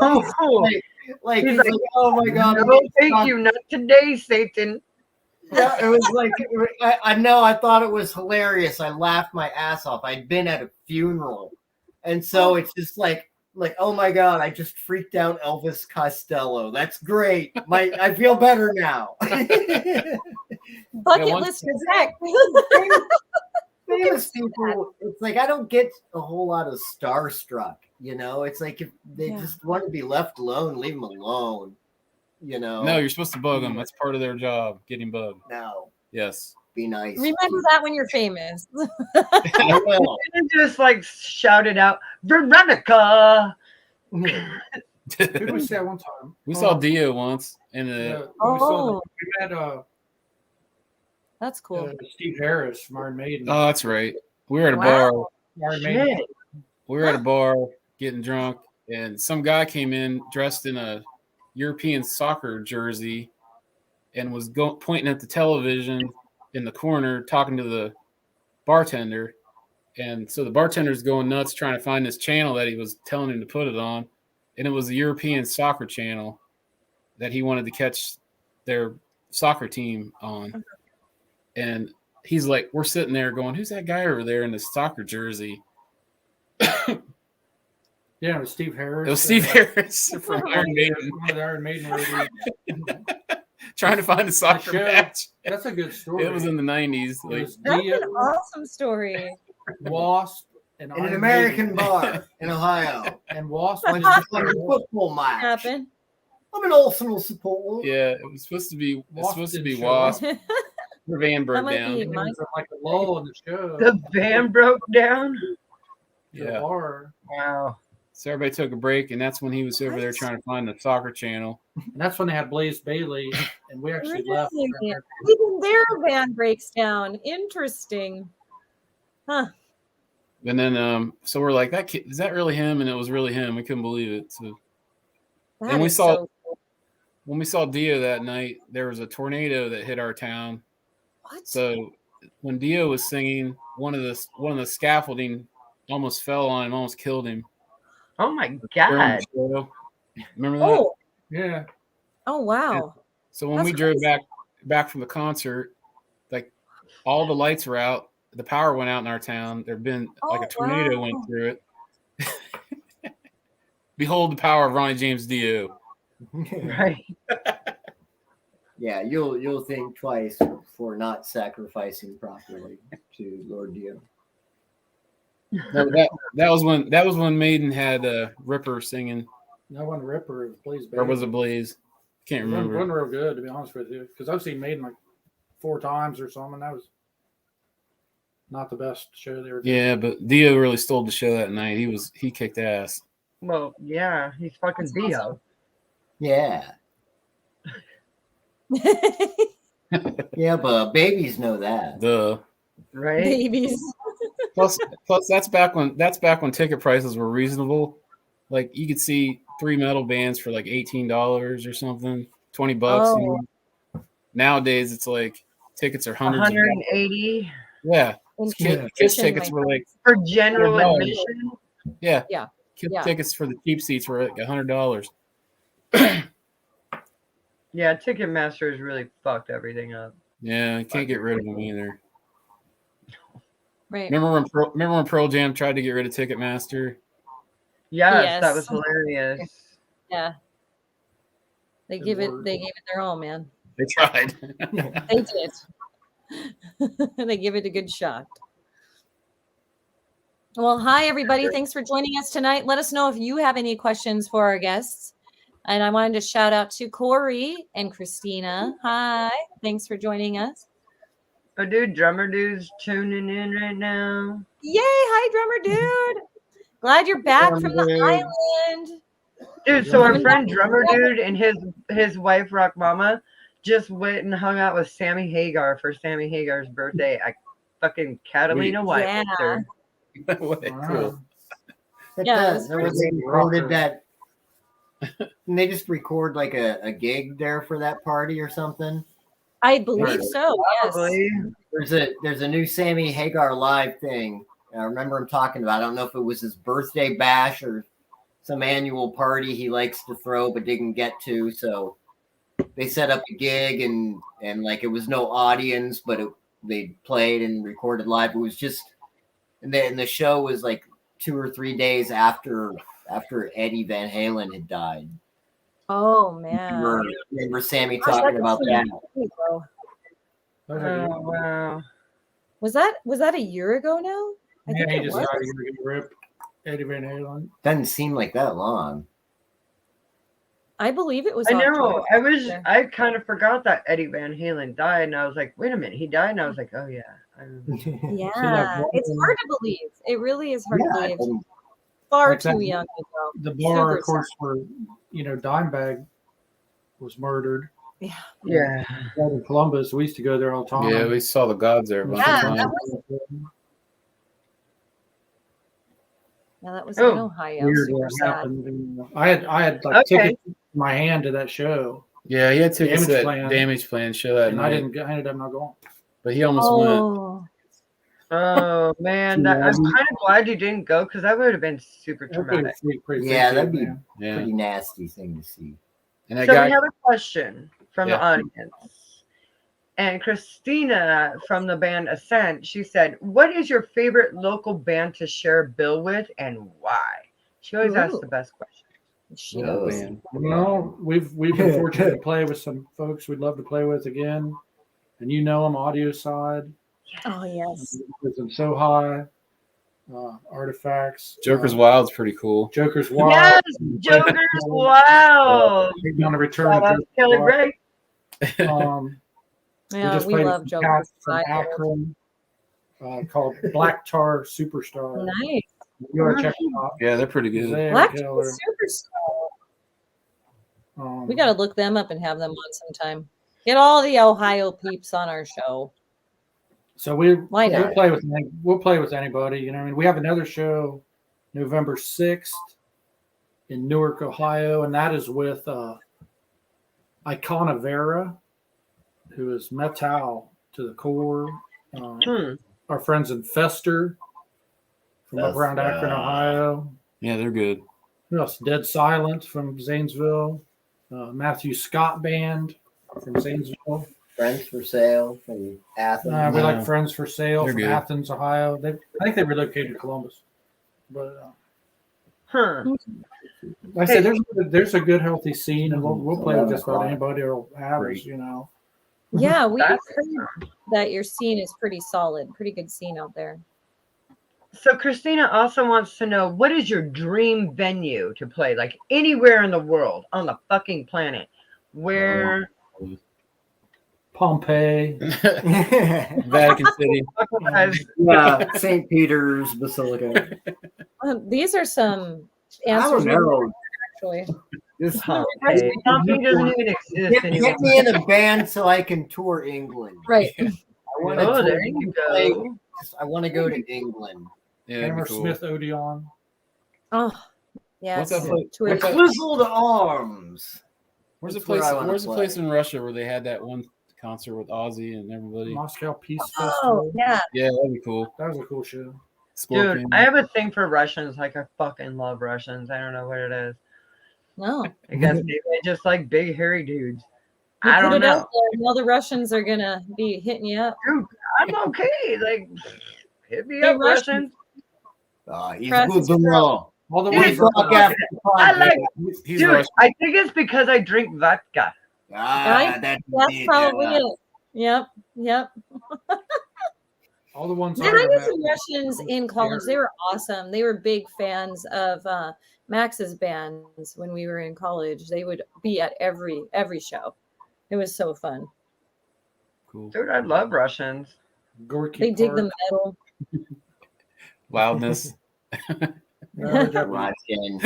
[SPEAKER 1] Oh,
[SPEAKER 4] like he's like, oh my God.
[SPEAKER 1] No, thank you. Not today, Satan.
[SPEAKER 4] Yeah, it was like, I know, I thought it was hilarious. I laughed my ass off. I'd been at a funeral. And so it's just like, oh my God, I just freaked out Elvis Costello. That's great. I feel better now.
[SPEAKER 3] Bucket list respect.
[SPEAKER 4] Famous people, it's like I don't get a whole lot of starstruck, It's like if they just want to be left alone, leave them alone,
[SPEAKER 2] No, you're supposed to bug them. That's part of their job, getting bugged.
[SPEAKER 4] No.
[SPEAKER 2] Yes.
[SPEAKER 4] Be nice.
[SPEAKER 3] Remember that when you're famous.
[SPEAKER 4] I will.
[SPEAKER 1] And just like shouted out, Veronica.
[SPEAKER 5] Who did we see that one time?
[SPEAKER 2] We saw Dio once, and
[SPEAKER 5] we met
[SPEAKER 3] that's cool.
[SPEAKER 5] Steve Harris from Iron Maiden.
[SPEAKER 2] oh, that's right. We were at a bar.
[SPEAKER 5] Iron Maiden.
[SPEAKER 1] Shit.
[SPEAKER 2] We were at a bar getting drunk, and some guy came in dressed in a European soccer jersey and was pointing at the television in the corner, talking to the bartender. And so the bartender's going nuts trying to find this channel that he was telling him to put it on. And it was the European soccer channel that he wanted to catch their soccer team on. And he's like, we're sitting there going, who's that guy over there in the soccer jersey?
[SPEAKER 5] Yeah, it was Steve Harris.
[SPEAKER 2] It was Steve Harris from Iron Maiden.
[SPEAKER 5] One of the Iron Maiden movies.
[SPEAKER 2] Trying to find a soccer match.
[SPEAKER 5] That's a good story.
[SPEAKER 2] It was in the 90s.
[SPEAKER 3] That's an awesome story.
[SPEAKER 5] Wasp
[SPEAKER 4] in an American bar in Ohio.
[SPEAKER 5] And Wasp
[SPEAKER 4] went to play a football match.
[SPEAKER 3] Happened.
[SPEAKER 4] I'm an Arsenal supporter.
[SPEAKER 2] Yeah, it was supposed to be
[SPEAKER 5] Wasp.
[SPEAKER 2] Wasp. The van broke
[SPEAKER 3] might
[SPEAKER 2] down.
[SPEAKER 3] be
[SPEAKER 5] Like a lull in the show.
[SPEAKER 1] The van broke down.
[SPEAKER 2] Yeah.
[SPEAKER 1] Wow.
[SPEAKER 2] So everybody took a break, and that's when he was over there
[SPEAKER 3] What?
[SPEAKER 2] trying to find the soccer channel.
[SPEAKER 5] And that's when they had Blaze Bailey, and we actually left.
[SPEAKER 3] Really? Even their van breaks down. Interesting. Huh.
[SPEAKER 2] And then, so we're like, that kid, is that really him? And it was really him. We couldn't believe it. So
[SPEAKER 3] That
[SPEAKER 2] and we
[SPEAKER 3] is
[SPEAKER 2] saw
[SPEAKER 3] so cool.
[SPEAKER 2] when we saw Dio that night, there was a tornado that hit our town.
[SPEAKER 3] What?
[SPEAKER 2] So when Dio was singing, one of the scaffolding almost fell on him, almost killed him.
[SPEAKER 1] Oh my
[SPEAKER 2] during
[SPEAKER 1] God.
[SPEAKER 2] the show. Remember that?
[SPEAKER 3] Oh.
[SPEAKER 5] Yeah.
[SPEAKER 3] Oh wow.
[SPEAKER 2] So when
[SPEAKER 3] That's
[SPEAKER 2] we drove
[SPEAKER 3] crazy.
[SPEAKER 2] back from the concert, like all the lights were out, the power went out in our town. There'd been like a tornado
[SPEAKER 3] wow.
[SPEAKER 2] went through it. Behold the power of Ronnie James Dio.
[SPEAKER 1] Right.
[SPEAKER 4] Yeah, you'll think twice for not sacrificing properly to Lord Dio.
[SPEAKER 2] No, that was when Maiden had Ripper singing,
[SPEAKER 5] No one Ripper. It was Blaze Bailey.
[SPEAKER 2] or was it Blaze? Can't
[SPEAKER 5] It wasn't
[SPEAKER 2] remember.
[SPEAKER 5] real good, to be honest with you, because I've seen Maiden like 4 times or something. That was not the best show they were doing.
[SPEAKER 2] Yeah, but Dio really stole the show that night. He kicked ass.
[SPEAKER 1] Well, yeah, he's fucking
[SPEAKER 3] That's
[SPEAKER 1] Dio.
[SPEAKER 3] awesome.
[SPEAKER 4] Yeah. Yeah, but babies know that.
[SPEAKER 2] The
[SPEAKER 1] Right?
[SPEAKER 3] Babies.
[SPEAKER 2] plus that's back when ticket prices were reasonable. Like you could see 3 metal bands for like $18 or something, $20.
[SPEAKER 3] Oh.
[SPEAKER 2] Nowadays it's like tickets are hundreds of dollars.
[SPEAKER 1] 180
[SPEAKER 2] Yeah. Kiss
[SPEAKER 3] Interesting,
[SPEAKER 2] tickets were like
[SPEAKER 1] for general
[SPEAKER 2] $4.
[SPEAKER 1] admission.
[SPEAKER 2] yeah.
[SPEAKER 3] Yeah.
[SPEAKER 2] Kiss
[SPEAKER 3] Yeah.
[SPEAKER 2] tickets for the cheap seats were like $100.
[SPEAKER 1] Yeah, Ticketmaster has really fucked everything up.
[SPEAKER 2] Yeah, you can't get rid of them either.
[SPEAKER 3] Right.
[SPEAKER 2] Remember when Pearl Jam tried to get rid of Ticketmaster?
[SPEAKER 1] Yes, that
[SPEAKER 3] Yes.
[SPEAKER 1] was hilarious.
[SPEAKER 3] Yeah. They
[SPEAKER 5] Good
[SPEAKER 3] gave
[SPEAKER 5] word.
[SPEAKER 3] it their all, man.
[SPEAKER 2] They tried.
[SPEAKER 3] They did. They give it a good shot. Well, hi, everybody. Thanks for joining us tonight. Let us know if you have any questions for our guests. And I wanted to shout out to Corey and Christina. Hi. Thanks for joining us.
[SPEAKER 1] Oh, dude, Drummer Dude's tuning in right now.
[SPEAKER 3] Yay! Hi, drummer dude. Glad you're back from the island.
[SPEAKER 1] Dude, so our
[SPEAKER 3] Coming
[SPEAKER 1] friend
[SPEAKER 3] back.
[SPEAKER 1] Drummer Dude and his wife Rock Mama just went and hung out with Sammy Hagar for Sammy Hagar's birthday at fucking Catalina Whitehall.
[SPEAKER 2] What? Cool.
[SPEAKER 3] Yeah,
[SPEAKER 4] There was they recorded that. And they just record like a gig there for that party or something.
[SPEAKER 3] I believe so. Yes.
[SPEAKER 1] Probably.
[SPEAKER 4] There's a new Sammy Hagar live thing. I remember him talking about. I don't know if it was his birthday bash or some annual party he likes to throw but didn't get to. So they set up a gig and like it was no audience, but they played and recorded live. It was just and the show was like 2 or 3 days after Eddie Van Halen had died.
[SPEAKER 3] Oh man.
[SPEAKER 4] Remember Sammy talking about that?
[SPEAKER 1] Oh wow.
[SPEAKER 3] Was that a year ago now? I
[SPEAKER 5] Yeah,
[SPEAKER 3] think
[SPEAKER 5] he
[SPEAKER 3] it
[SPEAKER 5] just
[SPEAKER 3] was.
[SPEAKER 5] died a year ago, rip. Eddie Van Halen.
[SPEAKER 4] Doesn't seem like that long.
[SPEAKER 3] I believe it was.
[SPEAKER 1] I know.
[SPEAKER 3] October.
[SPEAKER 1] I kind of forgot that Eddie Van Halen died, and I was like, wait a minute, he died, and I was like, oh yeah. I remember.
[SPEAKER 3] Yeah, it's hard to believe. It really is hard to believe.
[SPEAKER 4] and
[SPEAKER 3] Far
[SPEAKER 5] Like that-
[SPEAKER 3] too young to go.
[SPEAKER 5] The bar,
[SPEAKER 3] Super
[SPEAKER 5] of course, where Dimebag was murdered.
[SPEAKER 3] Yeah.
[SPEAKER 1] Yeah.
[SPEAKER 5] Right in Columbus, we used to go there all the time.
[SPEAKER 2] Yeah, we saw the gods there a bunch
[SPEAKER 3] Yeah,
[SPEAKER 2] of
[SPEAKER 3] that
[SPEAKER 2] times.
[SPEAKER 3] that was
[SPEAKER 1] Oh,
[SPEAKER 3] in Ohio.
[SPEAKER 5] Weird
[SPEAKER 3] Super
[SPEAKER 5] what
[SPEAKER 3] sad.
[SPEAKER 5] happened. And I had like
[SPEAKER 1] Okay.
[SPEAKER 5] tickets in my hand to that show,
[SPEAKER 2] Yeah, he had tickets to
[SPEAKER 5] Damage
[SPEAKER 2] that
[SPEAKER 5] Plan.
[SPEAKER 2] Damage Plan show that
[SPEAKER 5] and
[SPEAKER 2] night,
[SPEAKER 5] I ended up not going.
[SPEAKER 2] but he almost went.
[SPEAKER 3] Oh,
[SPEAKER 1] Oh man, I'm kind of glad you didn't go because that would have been super traumatic.
[SPEAKER 4] Yeah, that'd be
[SPEAKER 2] Yeah,
[SPEAKER 4] pretty nasty thing to see.
[SPEAKER 2] and that
[SPEAKER 1] So
[SPEAKER 2] guy.
[SPEAKER 1] we have a question from the
[SPEAKER 2] Yeah.
[SPEAKER 1] audience. And Christina from the band Ascent, she said, what is your favorite local band to share a bill with and why? She always asks
[SPEAKER 3] Ooh.
[SPEAKER 1] the best question.
[SPEAKER 3] she
[SPEAKER 4] Oh,
[SPEAKER 3] knows.
[SPEAKER 2] Man.
[SPEAKER 5] Well, we've been fortunate to play with some folks we'd love to play with again, and them, Audio Side,
[SPEAKER 3] Oh yes.
[SPEAKER 5] with them So High, Artifacts,
[SPEAKER 2] Joker's Wild's pretty cool.
[SPEAKER 5] Joker's Wild.
[SPEAKER 1] Yes, Joker's Wild.
[SPEAKER 5] Big on the return
[SPEAKER 1] Shout
[SPEAKER 5] of
[SPEAKER 1] out to Kelly
[SPEAKER 5] Joker's
[SPEAKER 1] Ray.
[SPEAKER 5] Wild.
[SPEAKER 3] Yeah,
[SPEAKER 5] just
[SPEAKER 3] we
[SPEAKER 5] played
[SPEAKER 3] love
[SPEAKER 5] with
[SPEAKER 3] Joker.
[SPEAKER 5] cast from Akron, called Black Tar Superstar.
[SPEAKER 3] Nice.
[SPEAKER 5] You ought to check it out.
[SPEAKER 2] Yeah, they're pretty good.
[SPEAKER 5] They're
[SPEAKER 3] Black
[SPEAKER 5] killer.
[SPEAKER 3] Superstar. We got to look them up and have them on sometime. Get all the Ohio peeps on our show.
[SPEAKER 5] So we'll
[SPEAKER 3] not?
[SPEAKER 5] play with anybody. I mean, we have another show November 6th in Newark, Ohio, and that is with Icona Vera, who is metal to the core. Our friends in Fester from up around Akron, Ohio.
[SPEAKER 2] Yeah, they're good.
[SPEAKER 5] Who else? Dead Silence from Zanesville. Matthew Scott Band from Zanesville.
[SPEAKER 4] Friends for Sale from Athens.
[SPEAKER 5] We like Friends for Sale
[SPEAKER 2] They're
[SPEAKER 5] from
[SPEAKER 2] good.
[SPEAKER 5] Athens, Ohio. I think they relocated to Columbus. But like I said, there's a good, healthy scene, and we'll play with just about anybody or average,
[SPEAKER 3] Yeah, we
[SPEAKER 1] That's
[SPEAKER 3] heard that your scene is pretty solid. Pretty good scene out there.
[SPEAKER 1] So Christina also wants to know, what is your dream venue to play? Like anywhere in the world, on the fucking planet. Where?
[SPEAKER 5] Pompeii.
[SPEAKER 2] Vatican City.
[SPEAKER 4] Yeah, St. Peter's Basilica.
[SPEAKER 3] These are some
[SPEAKER 4] I
[SPEAKER 3] answers.
[SPEAKER 4] don't know.
[SPEAKER 3] Actually,
[SPEAKER 4] This
[SPEAKER 1] Pompeii. Pompeii doesn't even exist anymore.
[SPEAKER 4] Get me in a band so I can tour England.
[SPEAKER 3] right.
[SPEAKER 4] I want
[SPEAKER 1] Oh,
[SPEAKER 4] to
[SPEAKER 1] there you go.
[SPEAKER 4] I want to go to England.
[SPEAKER 2] Yeah, that'd be cool.
[SPEAKER 5] Hammersmith Odeon.
[SPEAKER 3] Oh, yes.
[SPEAKER 2] What's that place?
[SPEAKER 3] Tour-
[SPEAKER 2] What's that-
[SPEAKER 4] Twizzled Arms.
[SPEAKER 2] Where's the
[SPEAKER 4] That's where
[SPEAKER 2] place?
[SPEAKER 4] I wanna
[SPEAKER 2] Where's the
[SPEAKER 4] play.
[SPEAKER 2] place in Russia where they had that one concert with Ozzy and everybody?
[SPEAKER 5] Moscow Peace
[SPEAKER 3] Oh,
[SPEAKER 5] Festival.
[SPEAKER 3] yeah.
[SPEAKER 2] Yeah, that'd be cool.
[SPEAKER 5] That was a cool show.
[SPEAKER 1] Dude,
[SPEAKER 2] Scorpion.
[SPEAKER 1] I have a thing for Russians. Like, I fucking love Russians. I don't know what it is.
[SPEAKER 3] No.
[SPEAKER 1] I guess maybe I just like big, hairy dudes.
[SPEAKER 3] You
[SPEAKER 1] I
[SPEAKER 3] put
[SPEAKER 1] don't
[SPEAKER 3] it out
[SPEAKER 1] know.
[SPEAKER 3] there, now the Russians are gonna be hitting you up.
[SPEAKER 1] Dude, I'm okay. Like, hit me
[SPEAKER 3] Hey,
[SPEAKER 1] up,
[SPEAKER 3] Russians.
[SPEAKER 1] Russians.
[SPEAKER 4] He's
[SPEAKER 3] Press
[SPEAKER 4] good to know.
[SPEAKER 5] All the
[SPEAKER 1] Dude,
[SPEAKER 5] ones
[SPEAKER 4] We'll talk after the
[SPEAKER 1] I
[SPEAKER 4] podcast.
[SPEAKER 1] like,
[SPEAKER 2] He's
[SPEAKER 1] dude,
[SPEAKER 2] Russian.
[SPEAKER 1] I think it's because I drink vodka.
[SPEAKER 3] Right?
[SPEAKER 4] That's
[SPEAKER 3] That's probably it. Yep.
[SPEAKER 5] all the ones
[SPEAKER 3] Man, I
[SPEAKER 5] I
[SPEAKER 3] knew
[SPEAKER 5] met.
[SPEAKER 3] some Russians in college. They were awesome. They were big fans of Max's bands when we were in college. They would be at every show. It was so fun.
[SPEAKER 2] Cool.
[SPEAKER 1] Dude, I love Russians.
[SPEAKER 5] Gorky
[SPEAKER 3] They dig the
[SPEAKER 5] Park.
[SPEAKER 3] metal.
[SPEAKER 2] Loudness.
[SPEAKER 4] Russian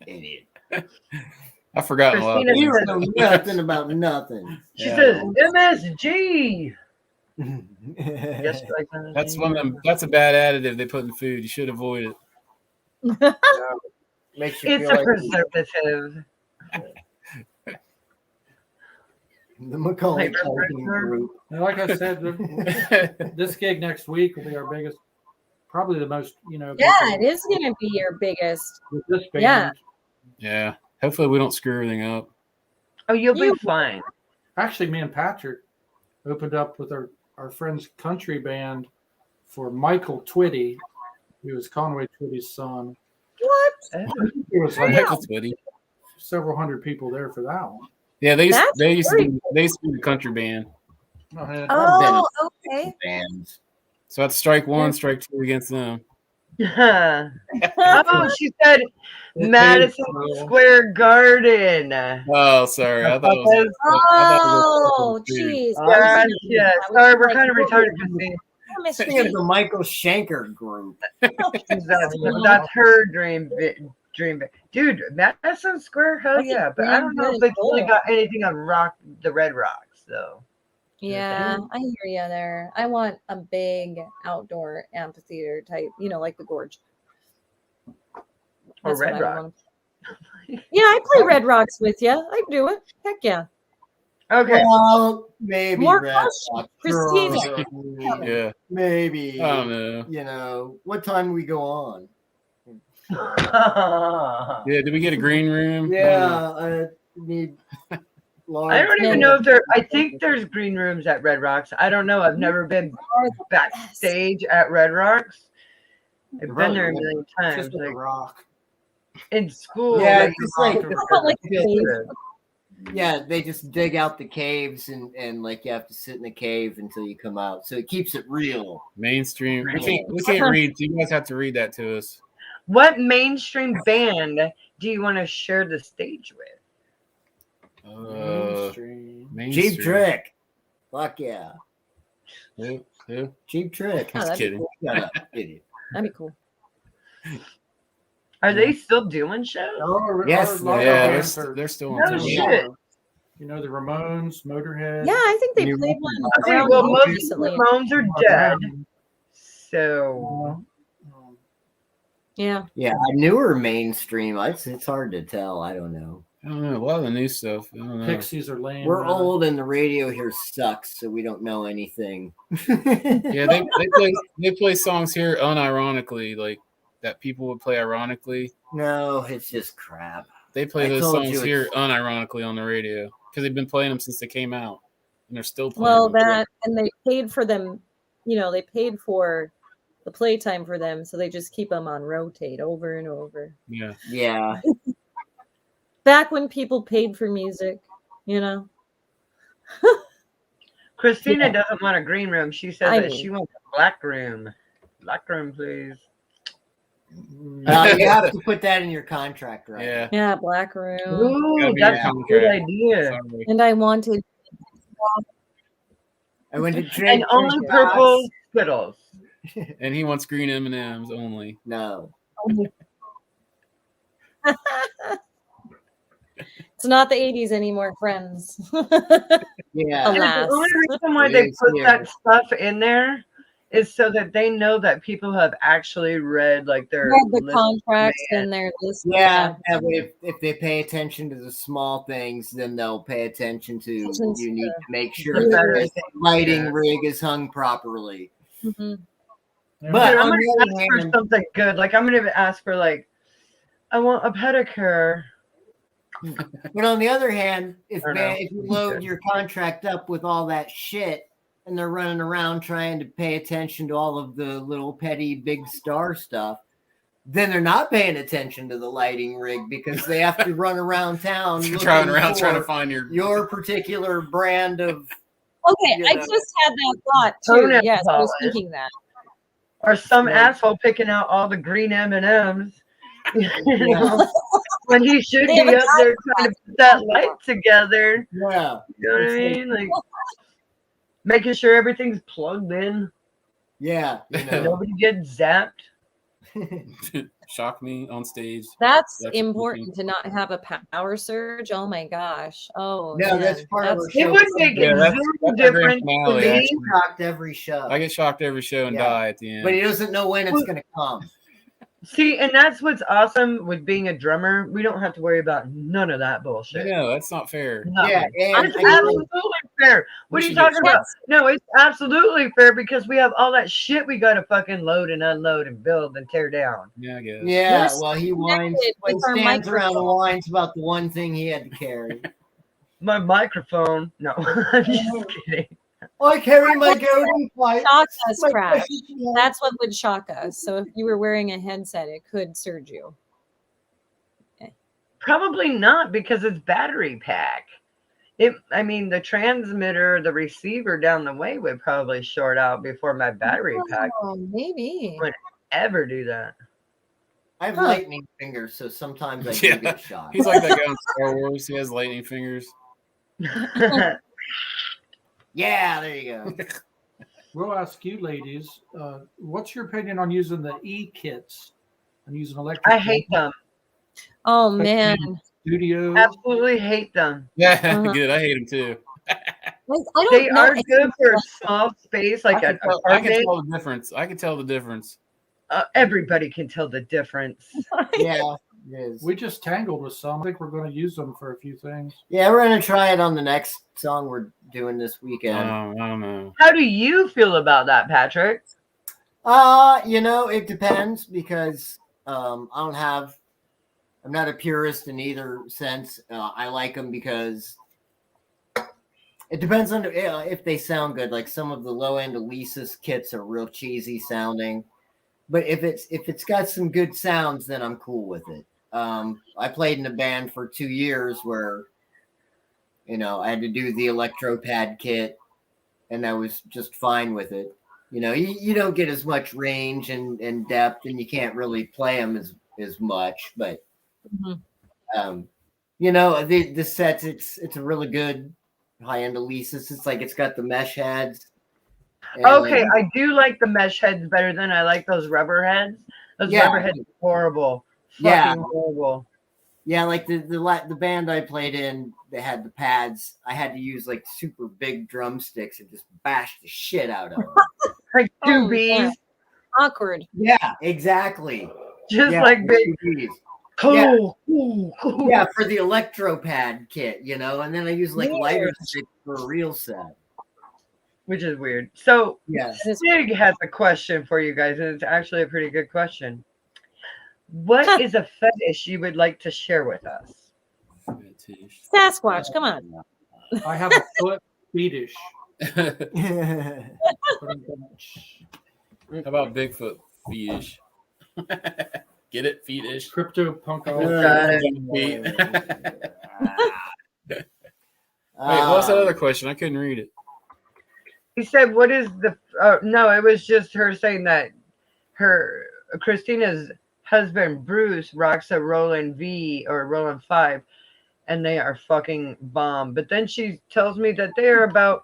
[SPEAKER 4] idiot.
[SPEAKER 2] I've forgotten a lot.
[SPEAKER 1] Christina-
[SPEAKER 4] You know nothing about nothing.
[SPEAKER 1] She
[SPEAKER 2] Yeah.
[SPEAKER 1] says MSG. Just like
[SPEAKER 2] That's one of them. That's a bad additive they put in food. You should avoid it.
[SPEAKER 4] Makes you
[SPEAKER 1] It's
[SPEAKER 4] feel
[SPEAKER 1] a
[SPEAKER 4] like
[SPEAKER 1] preservative.
[SPEAKER 4] the Macaulay
[SPEAKER 1] Like,
[SPEAKER 4] Culkin group.
[SPEAKER 5] And like I said, this gig next week will be our biggest, probably the most,
[SPEAKER 3] Yeah,
[SPEAKER 5] people
[SPEAKER 3] it is going to be your biggest.
[SPEAKER 5] with this band.
[SPEAKER 3] Yeah.
[SPEAKER 2] Yeah. Hopefully we don't screw everything up.
[SPEAKER 1] Oh, you'll
[SPEAKER 3] You-
[SPEAKER 1] be fine.
[SPEAKER 5] Actually, me and Patrick opened up with our friend's country band for Michael Twitty, who was Conway Twitty's son.
[SPEAKER 3] What?
[SPEAKER 5] It was like
[SPEAKER 2] Michael Twitty.
[SPEAKER 5] several hundred people there for that one.
[SPEAKER 2] Yeah, they used
[SPEAKER 3] That's
[SPEAKER 2] to
[SPEAKER 3] great.
[SPEAKER 2] be the country band.
[SPEAKER 3] Oh, okay.
[SPEAKER 4] Bands.
[SPEAKER 2] So that's strike one, strike two against them.
[SPEAKER 1] Oh, she said Madison Square Garden.
[SPEAKER 2] Oh, sorry. I thought it was.
[SPEAKER 3] Oh, jeez.
[SPEAKER 1] Gotcha. Sorry, we're kind of retarded. Christine.
[SPEAKER 4] Speaking of the Michael Schenker group.
[SPEAKER 1] That's her dream. Dude, Madison Square, hell
[SPEAKER 3] That's a
[SPEAKER 1] yeah. But I don't know if
[SPEAKER 3] damn
[SPEAKER 1] they really
[SPEAKER 3] good
[SPEAKER 1] got anything on the Red Rocks, though.
[SPEAKER 3] Yeah, I hear you there. I want a big outdoor amphitheater type, like the Gorge.
[SPEAKER 1] Or
[SPEAKER 3] That's what
[SPEAKER 1] Red
[SPEAKER 3] I
[SPEAKER 1] Rocks.
[SPEAKER 3] want. Yeah, I play Red Rocks with you. I do it. Heck yeah.
[SPEAKER 1] Okay.
[SPEAKER 4] Well, maybe
[SPEAKER 3] More
[SPEAKER 4] Red
[SPEAKER 3] questions.
[SPEAKER 4] Rock.
[SPEAKER 3] Christina.
[SPEAKER 4] Sure.
[SPEAKER 2] Yeah.
[SPEAKER 4] Maybe.
[SPEAKER 2] I don't know.
[SPEAKER 4] What time we go on?
[SPEAKER 2] Yeah. Did we get a green room?
[SPEAKER 4] Yeah, I need large.
[SPEAKER 1] I don't even know if I think there's green rooms at Red Rocks. I don't know. I've never been backstage at Red Rocks. I've been there a million times.
[SPEAKER 5] Just like a rock.
[SPEAKER 1] In school.
[SPEAKER 4] Yeah,
[SPEAKER 1] like,
[SPEAKER 4] it's just like
[SPEAKER 3] Like a cave.
[SPEAKER 4] yeah, they just dig out the caves and like you have to sit in the cave until you come out. So it keeps it real.
[SPEAKER 2] Mainstream. We can't read. So you guys have to read that to us.
[SPEAKER 1] What mainstream band do you want to share the stage with?
[SPEAKER 5] Mainstream.
[SPEAKER 2] Mainstream.
[SPEAKER 4] Cheap Trick. Fuck yeah.
[SPEAKER 2] Who?
[SPEAKER 4] Cheap Trick.
[SPEAKER 3] Oh,
[SPEAKER 2] Just
[SPEAKER 3] that'd be
[SPEAKER 2] kidding.
[SPEAKER 3] cool.
[SPEAKER 4] Shut up, idiot.
[SPEAKER 3] That'd be cool.
[SPEAKER 1] Are they still doing shows?
[SPEAKER 4] Yes,
[SPEAKER 2] Yeah, they're still on
[SPEAKER 1] No
[SPEAKER 2] tour.
[SPEAKER 1] shit.
[SPEAKER 5] The Ramones, Motorhead.
[SPEAKER 3] Yeah, I think they
[SPEAKER 4] You-
[SPEAKER 3] played one
[SPEAKER 1] Okay,
[SPEAKER 3] around
[SPEAKER 1] well,
[SPEAKER 3] here
[SPEAKER 1] most of the
[SPEAKER 3] recently.
[SPEAKER 1] Ramones are dead. So
[SPEAKER 3] Yeah.
[SPEAKER 4] Yeah, newer mainstream. It's hard to tell. I don't know.
[SPEAKER 2] I don't know. A lot of the new stuff. I don't know.
[SPEAKER 5] Pixies are lame.
[SPEAKER 4] We're
[SPEAKER 5] now.
[SPEAKER 4] old and the radio here sucks, so we don't know anything.
[SPEAKER 2] Yeah, they play songs here unironically, like that people would play ironically.
[SPEAKER 4] No, it's just crap.
[SPEAKER 2] They play
[SPEAKER 4] I
[SPEAKER 2] those
[SPEAKER 4] told
[SPEAKER 2] songs
[SPEAKER 4] you
[SPEAKER 2] here
[SPEAKER 4] it's-
[SPEAKER 2] unironically on the radio because they've been playing them since they came out, and they're still playing.
[SPEAKER 3] Well,
[SPEAKER 2] them.
[SPEAKER 3] that and they paid for them. They paid for the playtime for them, so they just keep them on rotate over and over.
[SPEAKER 2] Yeah.
[SPEAKER 4] Yeah.
[SPEAKER 3] Back when people paid for music,
[SPEAKER 1] Christina doesn't want a green room. She says
[SPEAKER 3] I
[SPEAKER 1] that
[SPEAKER 3] mean-
[SPEAKER 1] she wants a black room. Black room, please.
[SPEAKER 4] You have to put that in your contract, right?
[SPEAKER 2] Yeah.
[SPEAKER 3] Yeah, black room.
[SPEAKER 1] Ooh,
[SPEAKER 2] Gotta be
[SPEAKER 1] that's
[SPEAKER 2] your
[SPEAKER 1] a good
[SPEAKER 2] contract.
[SPEAKER 1] idea.
[SPEAKER 2] Sorry.
[SPEAKER 3] And I wanted
[SPEAKER 4] I went to
[SPEAKER 1] And
[SPEAKER 4] drink
[SPEAKER 1] only purple Skittles.
[SPEAKER 2] And he wants green M&Ms only.
[SPEAKER 4] No.
[SPEAKER 3] it's not the 80s anymore, friends.
[SPEAKER 4] Yeah.
[SPEAKER 1] And
[SPEAKER 3] Alas.
[SPEAKER 1] the only reason why
[SPEAKER 4] It
[SPEAKER 1] they
[SPEAKER 4] is
[SPEAKER 1] put
[SPEAKER 4] here.
[SPEAKER 1] that stuff in there is so that they know that people have actually read like their
[SPEAKER 3] Read the
[SPEAKER 1] list.
[SPEAKER 3] contracts and their list.
[SPEAKER 4] Yeah, that way if they pay attention to the small things, then they'll pay attention to
[SPEAKER 3] Attention
[SPEAKER 4] you need to make sure
[SPEAKER 1] the better
[SPEAKER 4] that the
[SPEAKER 1] things,
[SPEAKER 4] lighting
[SPEAKER 1] yeah.
[SPEAKER 4] rig is hung properly.
[SPEAKER 3] Mhm.
[SPEAKER 4] But
[SPEAKER 1] Dude, I'm
[SPEAKER 4] on
[SPEAKER 1] gonna
[SPEAKER 4] the
[SPEAKER 1] ask
[SPEAKER 4] other
[SPEAKER 1] for
[SPEAKER 4] hand,
[SPEAKER 1] something good. Like I'm gonna ask for like, I want a pedicure.
[SPEAKER 4] but on the other hand, if
[SPEAKER 1] I don't know.
[SPEAKER 4] you load your contract up with all that shit and they're running around trying to pay attention to all of the little petty big star stuff, then they're not paying attention to the lighting rig because they have to run around town
[SPEAKER 2] Trying
[SPEAKER 4] looking
[SPEAKER 2] to
[SPEAKER 4] for
[SPEAKER 2] find
[SPEAKER 4] your particular brand of
[SPEAKER 3] Okay,
[SPEAKER 4] You
[SPEAKER 3] I
[SPEAKER 4] know.
[SPEAKER 3] just had that thought too.
[SPEAKER 1] Toenail
[SPEAKER 3] Yes, I was
[SPEAKER 1] polish.
[SPEAKER 3] thinking that.
[SPEAKER 1] Or some
[SPEAKER 4] Yeah.
[SPEAKER 1] asshole picking out all the green M&Ms. You know, when he should
[SPEAKER 3] They
[SPEAKER 1] be
[SPEAKER 3] have a
[SPEAKER 1] up there trying to put that light together.
[SPEAKER 4] yeah.
[SPEAKER 1] You know what I
[SPEAKER 4] It's like-
[SPEAKER 1] mean? Like, making sure everything's plugged in.
[SPEAKER 4] Yeah, you know.
[SPEAKER 1] Nobody gets zapped.
[SPEAKER 2] Shock me on stage.
[SPEAKER 3] That's
[SPEAKER 2] Electrocution.
[SPEAKER 3] important to not have a power surge. Oh my gosh. Oh,
[SPEAKER 4] No,
[SPEAKER 3] man.
[SPEAKER 4] that's part of our
[SPEAKER 1] It
[SPEAKER 4] show.
[SPEAKER 1] would make
[SPEAKER 2] Yeah,
[SPEAKER 1] a
[SPEAKER 2] that's
[SPEAKER 1] zero
[SPEAKER 2] our grand
[SPEAKER 1] difference
[SPEAKER 2] finale,
[SPEAKER 1] to me.
[SPEAKER 2] actually.
[SPEAKER 4] Shocked every show.
[SPEAKER 2] I get shocked every show and
[SPEAKER 4] Yeah.
[SPEAKER 2] die at the end.
[SPEAKER 4] But he doesn't know when it's going to come.
[SPEAKER 1] See, and that's what's awesome with being a drummer. We don't have to worry about none of that bullshit.
[SPEAKER 2] No, that's not fair.
[SPEAKER 1] Nothing.
[SPEAKER 4] Yeah, and
[SPEAKER 1] It's
[SPEAKER 4] I
[SPEAKER 1] absolutely fair. What
[SPEAKER 2] We
[SPEAKER 1] are you
[SPEAKER 2] should get
[SPEAKER 1] talking about? No, it's absolutely fair because we have all that shit we got to fucking load and unload and build and tear down.
[SPEAKER 2] Yeah, I guess.
[SPEAKER 4] yeah,
[SPEAKER 3] We're
[SPEAKER 4] well, he
[SPEAKER 3] so
[SPEAKER 4] whines.
[SPEAKER 3] connected
[SPEAKER 4] He
[SPEAKER 3] with our
[SPEAKER 4] stands around and
[SPEAKER 3] microphone.
[SPEAKER 4] whines about the one thing he had to carry.
[SPEAKER 1] My microphone. No, I'm just kidding.
[SPEAKER 4] I carry my golden pipes.
[SPEAKER 3] Shock us,
[SPEAKER 4] my
[SPEAKER 3] Crash.
[SPEAKER 4] precious one.
[SPEAKER 3] That's what would shock us. So if you were wearing a headset, it could surge you.
[SPEAKER 1] Probably not because it's battery pack. I mean, the transmitter, the receiver down the way would probably short out before my battery pack
[SPEAKER 3] Oh, maybe.
[SPEAKER 1] would ever do that.
[SPEAKER 4] I have
[SPEAKER 3] Huh.
[SPEAKER 4] lightning fingers, so sometimes I
[SPEAKER 2] Yeah.
[SPEAKER 4] do get shot.
[SPEAKER 2] He's like that guy in Star Wars. He has lightning fingers.
[SPEAKER 4] Yeah, there you go.
[SPEAKER 5] We'll ask you, ladies, what's your opinion on using the e-kits and using electric?
[SPEAKER 1] I hate them.
[SPEAKER 3] Oh, man.
[SPEAKER 5] Studio.
[SPEAKER 1] Absolutely hate them.
[SPEAKER 2] Yeah,
[SPEAKER 3] Uh-huh.
[SPEAKER 2] good. I hate him too.
[SPEAKER 3] Like, I don't
[SPEAKER 1] They
[SPEAKER 3] know.
[SPEAKER 1] are good for a small space, like
[SPEAKER 2] I
[SPEAKER 1] an
[SPEAKER 2] can tell the
[SPEAKER 1] apartment.
[SPEAKER 2] difference. I can tell the difference.
[SPEAKER 1] Everybody can tell the difference.
[SPEAKER 4] Yeah, it is.
[SPEAKER 5] We just tangled with some. I think we're going to use them for a few things.
[SPEAKER 4] Yeah, we're gonna try it on the next song we're doing this weekend.
[SPEAKER 2] I don't know.
[SPEAKER 1] How do you feel about that, Patrick?
[SPEAKER 4] It depends because I'm not a purist in either sense. I like them because it depends on if they sound good. Like some of the low end Alesis kits are real cheesy sounding, but if it's got some good sounds, then I'm cool with it. I played in a band for 2 years where, I had to do the electro pad kit, and I was just fine with it. You don't get as much range and depth, and you can't really play them as much. But
[SPEAKER 3] Mhm.
[SPEAKER 4] the sets, it's a really good high end Alesis. It's like it's got the mesh heads. And,
[SPEAKER 1] Okay, I do like the mesh heads better than I like those rubber heads. Those
[SPEAKER 4] Yeah.
[SPEAKER 1] rubber heads are horrible.
[SPEAKER 4] Yeah.
[SPEAKER 1] Fucking horrible.
[SPEAKER 4] Yeah, like the band I played in, they had the pads. I had to use like super big drumsticks and just bash the shit out of them.
[SPEAKER 1] Like
[SPEAKER 3] Oh,
[SPEAKER 1] two bees,
[SPEAKER 3] yeah. Awkward.
[SPEAKER 4] Yeah, exactly.
[SPEAKER 1] just
[SPEAKER 4] Yeah,
[SPEAKER 1] like big.
[SPEAKER 4] 2 Bs.
[SPEAKER 1] Cool, cool, cool.
[SPEAKER 4] Yeah, for the electro pad kit, and then I use like lighter
[SPEAKER 3] Weird.
[SPEAKER 4] sticks for a real set.
[SPEAKER 1] Which is weird. So
[SPEAKER 4] Yeah.
[SPEAKER 1] Sig has a question for you guys, and it's actually a pretty good question. What is a fetish you would like to share with us?
[SPEAKER 3] Sasquatch, come on.
[SPEAKER 5] I have a foot fetish.
[SPEAKER 2] How about Bigfoot fetish? Get it? Fetish.
[SPEAKER 5] Crypto punk.
[SPEAKER 1] Got
[SPEAKER 2] Wait, what's that other question? I couldn't read it.
[SPEAKER 1] He said, "What is the?" No, it was just her saying that Christina's husband Bruce rocks a Roland V or Roland 5, and they are fucking bomb. But then she tells me that they are about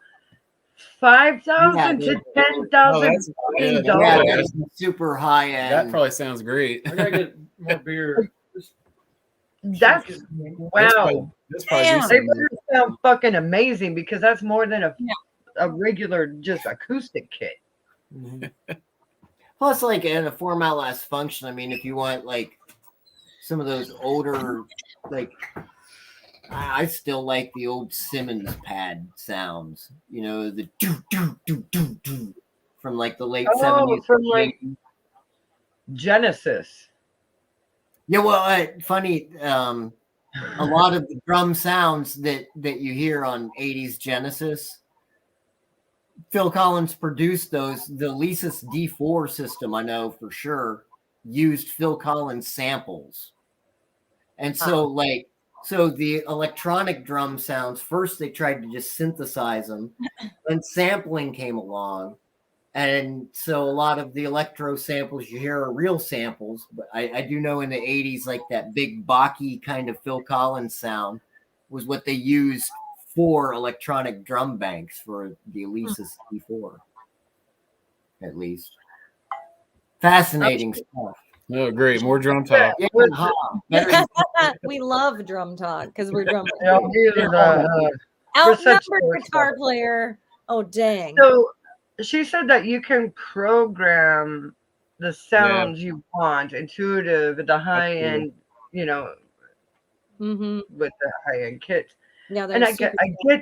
[SPEAKER 1] $5,000 to $10,000
[SPEAKER 2] yeah,
[SPEAKER 1] dollars.
[SPEAKER 4] that's super high end.
[SPEAKER 2] That probably sounds great.
[SPEAKER 5] I gotta get more beer.
[SPEAKER 1] That's wow.
[SPEAKER 2] That's probably
[SPEAKER 3] Damn.
[SPEAKER 1] They better sound fucking amazing because that's more than a regular just acoustic kit.
[SPEAKER 4] Plus, like in a format less function. I mean, if you want like some of those older, like I still like the old Simmons pad sounds. The do do do do do from like the late '70s.
[SPEAKER 1] From like Genesis.
[SPEAKER 4] Yeah, well, funny. A lot of the drum sounds that you hear on '80s Genesis, Phil Collins produced those. The Alesis D4 system, I know for sure, used Phil Collins samples. And so, so the electronic drum sounds, first they tried to just synthesize them, then sampling came along. And so a lot of the electro samples you hear are real samples. But I do know in the 80s, like that big Bach-y kind of Phil Collins sound was what they used 4 electronic drum banks for the Alesis E4, at least. Fascinating stuff.
[SPEAKER 2] Oh, great. More drum talk.
[SPEAKER 4] Yeah,
[SPEAKER 3] We love drum talk because we're drum.
[SPEAKER 1] Yeah, he is,
[SPEAKER 3] Outnumbered
[SPEAKER 1] sports
[SPEAKER 3] guitar
[SPEAKER 1] stuff.
[SPEAKER 3] player. Oh dang!
[SPEAKER 1] So she said that you can program the sounds you want, intuitive, the high end, you know,
[SPEAKER 3] Mm-hmm.
[SPEAKER 1] with the high end kits.
[SPEAKER 3] Yeah,
[SPEAKER 1] And I get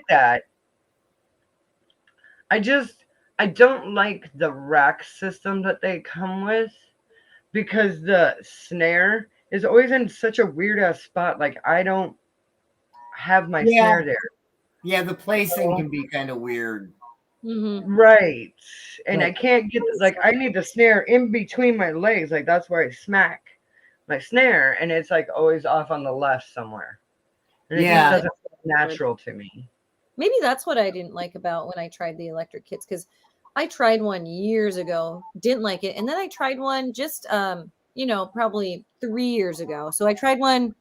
[SPEAKER 1] that. I don't like the rack system that they come with because the snare is always in such a weird ass spot. Like I don't have my snare there.
[SPEAKER 4] Yeah, the placing can be kind of weird.
[SPEAKER 3] Mm-hmm.
[SPEAKER 1] Right. And I can't get like I need the snare in between my legs. Like that's where I smack my snare, and it's like always off on the left somewhere. And it just doesn't feel natural to me.
[SPEAKER 3] Maybe that's what I didn't like about when I tried the electric kits, because I tried one years ago, didn't like it, and then I tried one just probably 3 years ago. So I tried one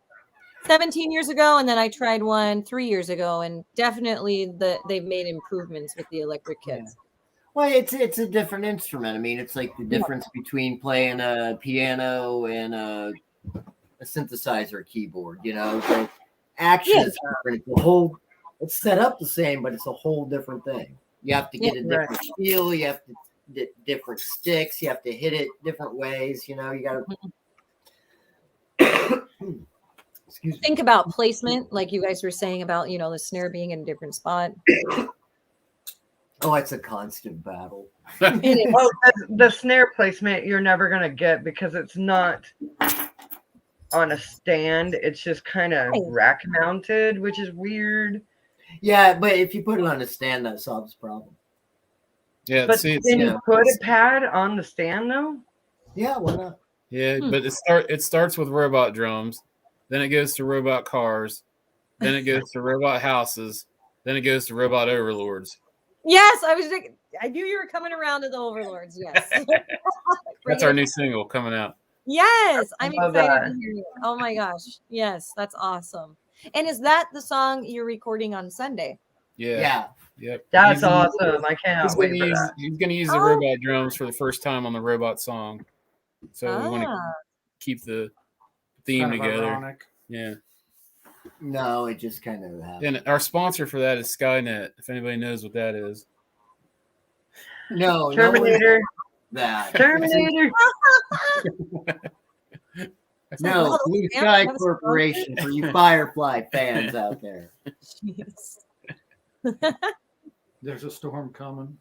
[SPEAKER 3] 17 years ago, and then I tried one 3 years ago, and definitely they've made improvements with the electric kits.
[SPEAKER 4] Well, it's a different instrument. I mean, it's like the difference between playing a piano and a synthesizer keyboard. You know, the action is different. It's set up the same, but it's a whole different thing. You have to get a different feel. You have to get different sticks. You have to hit it different ways. You know, you got to.
[SPEAKER 3] Think about placement, like you guys were saying about, the snare being in a different spot.
[SPEAKER 4] Oh, it's a constant battle.
[SPEAKER 1] Well, the snare placement you're never going to get because it's not on a stand. It's just kind of rack mounted, which is weird.
[SPEAKER 4] Yeah, but if you put it on a stand, that solves the problem.
[SPEAKER 2] Yeah,
[SPEAKER 1] but can you put a pad on the stand though?
[SPEAKER 4] Yeah, why not?
[SPEAKER 2] Yeah, but it starts with robot drums, then it goes to robot cars, then it goes to robot houses, then it goes to robot overlords.
[SPEAKER 3] Yes, I knew you were coming around to the overlords. Yes,
[SPEAKER 2] that's our new single coming out.
[SPEAKER 3] Yes, I'm excited to hear it. Oh my gosh, yes, that's awesome. And is that the song you're recording on Sunday?
[SPEAKER 2] Yeah. Yep.
[SPEAKER 1] That's awesome. I cannot wait for that.
[SPEAKER 2] He's going to use the robot drums for the first time on the robot song. So we want to keep the theme together. Ironic. Yeah.
[SPEAKER 4] No, it just kind of happened.
[SPEAKER 2] And our sponsor for that is Skynet, if anybody knows what that is.
[SPEAKER 4] No,
[SPEAKER 1] Terminator.
[SPEAKER 4] Terminator. No, Blue Sky Corporation for you Firefly fans out there.
[SPEAKER 3] Jeez.
[SPEAKER 5] There's a storm coming.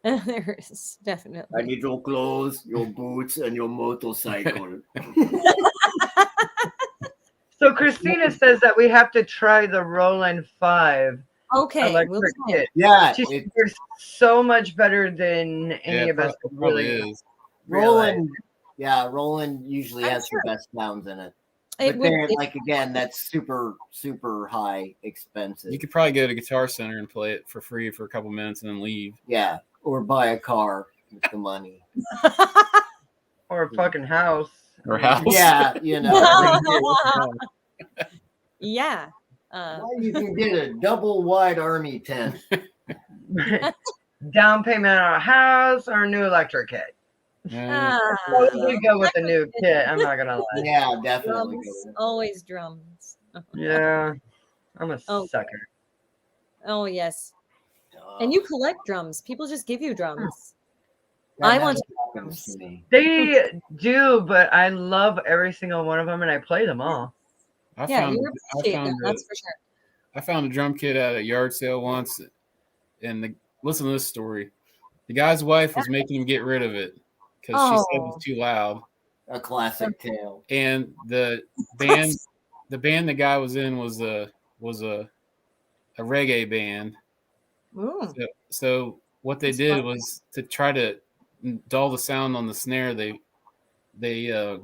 [SPEAKER 3] There is definitely.
[SPEAKER 4] I need your clothes, your boots, and your motorcycle.
[SPEAKER 1] So Christina says that we have to try the Roland 5.
[SPEAKER 3] Okay,
[SPEAKER 1] electric kit.
[SPEAKER 4] Yeah,
[SPEAKER 1] they're so much better than any of us really
[SPEAKER 2] is.
[SPEAKER 4] Roland usually has the best sounds in it. But again, that's super, super high expensive.
[SPEAKER 2] You could probably go to Guitar Center and play it for free for a couple minutes and then leave.
[SPEAKER 4] Yeah, or buy a car with the money.
[SPEAKER 1] Or a fucking house.
[SPEAKER 2] Or house.
[SPEAKER 4] Yeah,
[SPEAKER 3] Yeah.
[SPEAKER 4] You can get a double wide army tent.
[SPEAKER 1] Down payment on a house or a new electric kit. We go with the new kit. I'm not gonna lie.
[SPEAKER 4] Yeah, definitely.
[SPEAKER 3] Always drums.
[SPEAKER 1] Yeah, I'm a sucker.
[SPEAKER 3] Oh yes. And you collect drums. People just give you drums. I want drums.
[SPEAKER 1] They do, but I love every single one of them, and I play them all.
[SPEAKER 3] That's for sure.
[SPEAKER 2] I found a drum kit at a yard sale once, and listen to this story. The guy's wife was making him get rid of it because she said it was too loud.
[SPEAKER 4] A classic tale.
[SPEAKER 2] And the band the guy was in was a reggae band. So what they did was to try to dull the sound on the snare. They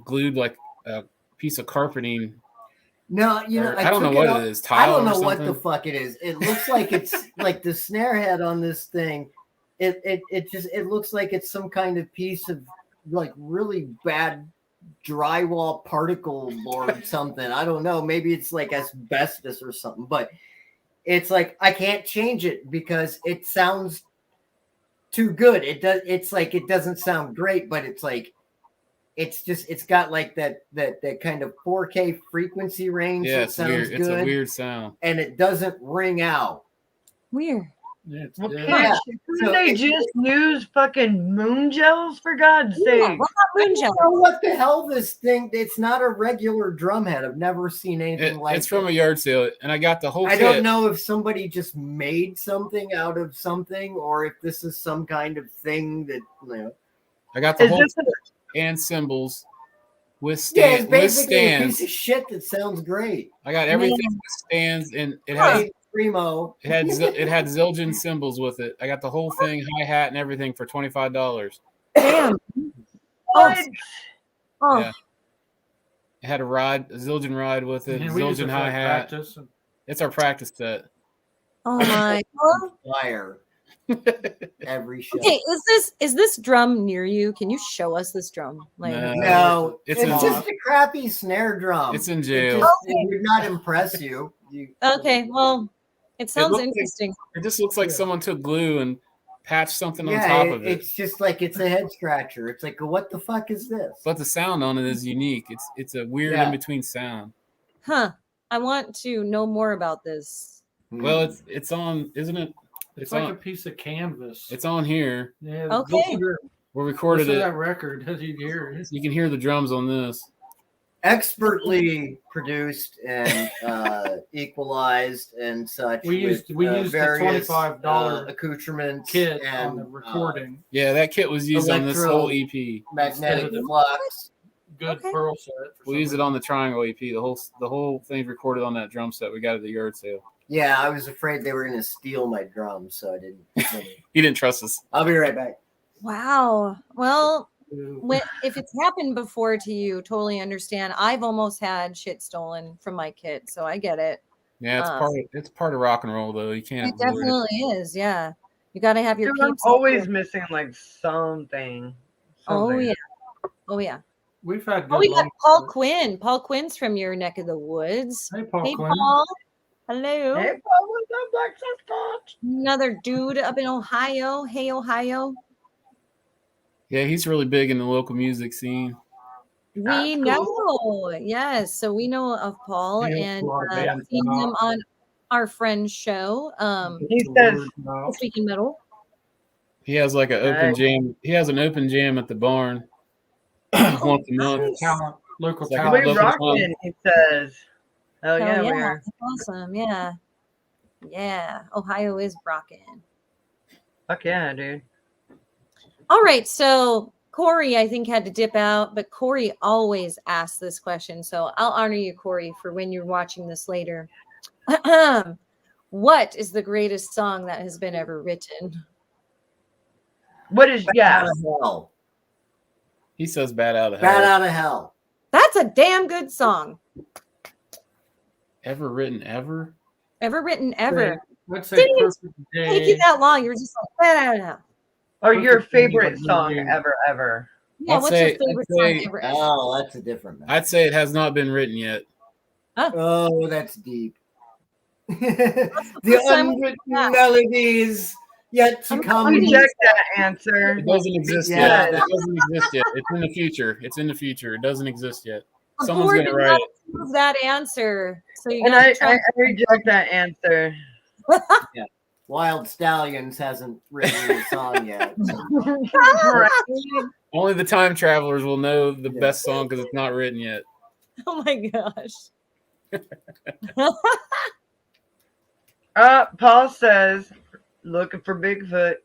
[SPEAKER 2] glued like a piece of carpeting.
[SPEAKER 4] No,
[SPEAKER 2] I don't know what it is. Tile
[SPEAKER 4] I don't know
[SPEAKER 2] or
[SPEAKER 4] what
[SPEAKER 2] something?
[SPEAKER 4] the fuck it is. It looks like it's like the snare head on this thing. It looks like it's some kind of piece of like really bad drywall particle board something. I don't know. Maybe it's like asbestos or something, but it's like I can't change it because it sounds too good. It's like it doesn't sound great, but it's like it's got like that kind of 4K frequency range.
[SPEAKER 2] Yeah,
[SPEAKER 4] that
[SPEAKER 2] it's
[SPEAKER 4] sounds
[SPEAKER 2] weird.
[SPEAKER 4] good,
[SPEAKER 2] It's a weird sound.
[SPEAKER 4] and it doesn't ring out.
[SPEAKER 3] Weird.
[SPEAKER 5] Yeah, it's
[SPEAKER 1] Well,
[SPEAKER 5] dead.
[SPEAKER 1] can't
[SPEAKER 4] So
[SPEAKER 1] they
[SPEAKER 4] it-
[SPEAKER 1] just use fucking moon gels for God's
[SPEAKER 3] Yeah,
[SPEAKER 1] sake?
[SPEAKER 3] what about moon
[SPEAKER 4] I
[SPEAKER 3] gel?
[SPEAKER 4] don't know what the hell this thing. It's not a regular drum head. I've never seen anything like
[SPEAKER 2] It's from
[SPEAKER 4] it.
[SPEAKER 2] a yard sale, and I got the whole
[SPEAKER 4] I
[SPEAKER 2] kit.
[SPEAKER 4] don't know if somebody just made something out of something, or if this is some kind of thing that
[SPEAKER 2] I got the
[SPEAKER 1] Is
[SPEAKER 2] whole
[SPEAKER 1] this
[SPEAKER 2] kit and cymbals with
[SPEAKER 4] Yeah, it's
[SPEAKER 2] with
[SPEAKER 4] basically a
[SPEAKER 2] stands.
[SPEAKER 4] piece of shit that sounds great.
[SPEAKER 2] I got everything
[SPEAKER 3] Man.
[SPEAKER 2] with stands, and it
[SPEAKER 3] Huh.
[SPEAKER 2] has
[SPEAKER 4] Hey, Primo.
[SPEAKER 2] it had Zildjian cymbals with it. I got the whole thing, hi hat, and everything for $25.
[SPEAKER 3] Damn.
[SPEAKER 1] what?
[SPEAKER 3] Oh,
[SPEAKER 2] Yeah. It had a Zildjian ride with it,
[SPEAKER 5] Yeah, we use it
[SPEAKER 2] Zildjian
[SPEAKER 5] for,
[SPEAKER 2] hi
[SPEAKER 5] like,
[SPEAKER 2] hat.
[SPEAKER 5] practice. And
[SPEAKER 2] It's our practice set.
[SPEAKER 3] oh my. Oh.
[SPEAKER 4] Fire. Every show.
[SPEAKER 3] Okay, is this drum near you? Can you show us this drum? Like,
[SPEAKER 2] No.
[SPEAKER 4] No,
[SPEAKER 2] It's
[SPEAKER 4] it's
[SPEAKER 2] in-
[SPEAKER 4] just a crappy snare drum.
[SPEAKER 2] It's in
[SPEAKER 4] It,
[SPEAKER 2] jail.
[SPEAKER 4] just, it would not impress you.
[SPEAKER 3] okay, well, it sounds
[SPEAKER 2] looks like-
[SPEAKER 3] interesting.
[SPEAKER 2] It just looks like
[SPEAKER 5] Yeah.
[SPEAKER 2] someone took glue and patched something on
[SPEAKER 4] Yeah,
[SPEAKER 2] top of it.
[SPEAKER 4] it's just like it's a head scratcher. It's like, what the fuck is this?
[SPEAKER 2] But the sound on it is unique. It's a weird
[SPEAKER 4] Yeah.
[SPEAKER 2] in between sound.
[SPEAKER 3] Huh. I want to know more about this.
[SPEAKER 2] Well, it's on, isn't it?
[SPEAKER 5] it's like
[SPEAKER 2] on.
[SPEAKER 5] a piece of canvas.
[SPEAKER 2] It's on here.
[SPEAKER 5] Yeah.
[SPEAKER 3] Okay.
[SPEAKER 5] Listen
[SPEAKER 2] We recorded
[SPEAKER 5] to
[SPEAKER 2] it.
[SPEAKER 5] that record. You can hear it.
[SPEAKER 2] You can hear the drums on this.
[SPEAKER 4] expertly produced and equalized and such.
[SPEAKER 5] We used the
[SPEAKER 4] various,
[SPEAKER 5] $25
[SPEAKER 4] accoutrements
[SPEAKER 5] kit
[SPEAKER 4] and
[SPEAKER 5] on the recording.
[SPEAKER 2] Yeah, that kit was used on this whole EP.
[SPEAKER 4] magnetic
[SPEAKER 5] Instead of-
[SPEAKER 4] flux.
[SPEAKER 5] Good
[SPEAKER 3] Okay.
[SPEAKER 5] pearl set. for
[SPEAKER 2] We use it
[SPEAKER 5] some
[SPEAKER 2] on the Triangle EP. The whole thing's recorded on that drum set we got at the yard sale.
[SPEAKER 4] Yeah, I was afraid they were going to steal my drums, so I didn't.
[SPEAKER 2] He didn't trust us.
[SPEAKER 4] I'll be right back.
[SPEAKER 3] Wow. Well,
[SPEAKER 5] reason.
[SPEAKER 3] if it's happened before to you, totally understand. I've almost had shit stolen from my kit, so I get it.
[SPEAKER 2] Yeah, it's part of rock and roll though. You can't
[SPEAKER 3] It
[SPEAKER 2] avoid it.
[SPEAKER 3] definitely is. Yeah, you got to have your
[SPEAKER 1] Dude, I'm
[SPEAKER 3] peeps.
[SPEAKER 1] always missing like something.
[SPEAKER 3] Oh
[SPEAKER 1] Something.
[SPEAKER 3] yeah. Oh yeah.
[SPEAKER 5] We've had good
[SPEAKER 3] Oh, we got
[SPEAKER 5] luck.
[SPEAKER 3] Paul Quinn. Paul Quinn's from your neck of the woods.
[SPEAKER 5] Hey, Paul
[SPEAKER 3] Hey,
[SPEAKER 5] Quinn.
[SPEAKER 3] Paul. Hello.
[SPEAKER 1] Hey, Paul, what's up, Black Sasquatch?
[SPEAKER 3] Another dude up in Ohio. Hey, Ohio.
[SPEAKER 2] Yeah, he's really big in the local music scene.
[SPEAKER 3] We
[SPEAKER 1] That's
[SPEAKER 3] know. Yes. So we know of Paul
[SPEAKER 5] Yeah,
[SPEAKER 3] and
[SPEAKER 5] a lot of bands
[SPEAKER 3] seen
[SPEAKER 5] come
[SPEAKER 3] him
[SPEAKER 5] out.
[SPEAKER 3] on our friend's show.
[SPEAKER 1] He
[SPEAKER 5] The
[SPEAKER 1] says-
[SPEAKER 5] word now.
[SPEAKER 3] This Week in Metal.
[SPEAKER 2] He has like an open
[SPEAKER 1] Nice.
[SPEAKER 2] jam. He has an open jam at the barn once a month.
[SPEAKER 3] nice.
[SPEAKER 5] Talent, local
[SPEAKER 2] It's like a
[SPEAKER 5] talent.
[SPEAKER 1] We
[SPEAKER 2] local
[SPEAKER 1] rocking, he says. Oh, yeah,
[SPEAKER 3] Hell
[SPEAKER 1] we
[SPEAKER 3] yeah.
[SPEAKER 1] are.
[SPEAKER 3] That's awesome. Yeah. Yeah. Ohio is rocking.
[SPEAKER 1] Fuck yeah, dude.
[SPEAKER 3] All right. So Corey, I think, had to dip out, but Corey always asks this question. So I'll honor you, Corey, for when you're watching this later. What is the greatest song that has been ever written?
[SPEAKER 1] What is, yeah.
[SPEAKER 4] Out of hell.
[SPEAKER 2] He says "Bad Out of Hell."
[SPEAKER 4] Bad out of hell.
[SPEAKER 3] That's a damn good song.
[SPEAKER 2] Ever written ever?
[SPEAKER 3] Ever written ever.
[SPEAKER 5] Let's say
[SPEAKER 3] Didn't
[SPEAKER 5] perfect
[SPEAKER 3] Take you
[SPEAKER 5] day.
[SPEAKER 3] that long. You were just like, I don't know.
[SPEAKER 1] Or your
[SPEAKER 5] Perfect thing
[SPEAKER 1] favorite
[SPEAKER 5] about
[SPEAKER 1] song
[SPEAKER 5] movie.
[SPEAKER 1] ever.
[SPEAKER 3] Yeah,
[SPEAKER 2] I'd
[SPEAKER 3] what's
[SPEAKER 2] say-
[SPEAKER 3] your favorite
[SPEAKER 2] I'd say-
[SPEAKER 3] song ever?
[SPEAKER 4] Oh, that's a different matter.
[SPEAKER 2] I'd say it has not been written yet.
[SPEAKER 4] Oh, that's deep.
[SPEAKER 3] first
[SPEAKER 4] The
[SPEAKER 3] time we
[SPEAKER 4] unwritten
[SPEAKER 3] heard that.
[SPEAKER 4] melodies yet to
[SPEAKER 3] I'm
[SPEAKER 4] come.
[SPEAKER 1] Reject that answer.
[SPEAKER 2] It doesn't exist
[SPEAKER 4] Yeah.
[SPEAKER 2] yet. It doesn't exist yet. It's in the future. It's in the future. It doesn't exist yet.
[SPEAKER 3] The
[SPEAKER 2] Someone's
[SPEAKER 3] board
[SPEAKER 2] gonna
[SPEAKER 3] did
[SPEAKER 2] write
[SPEAKER 3] not
[SPEAKER 2] it.
[SPEAKER 3] approve that answer. So you
[SPEAKER 1] And
[SPEAKER 3] got
[SPEAKER 1] I
[SPEAKER 3] to try.
[SPEAKER 1] reject that answer.
[SPEAKER 4] Wild Stallions hasn't written a song yet.
[SPEAKER 2] Only the time travelers will know the
[SPEAKER 4] Yeah.
[SPEAKER 2] best song because it's not written yet.
[SPEAKER 3] Oh my gosh.
[SPEAKER 1] Paul says, looking for Bigfoot.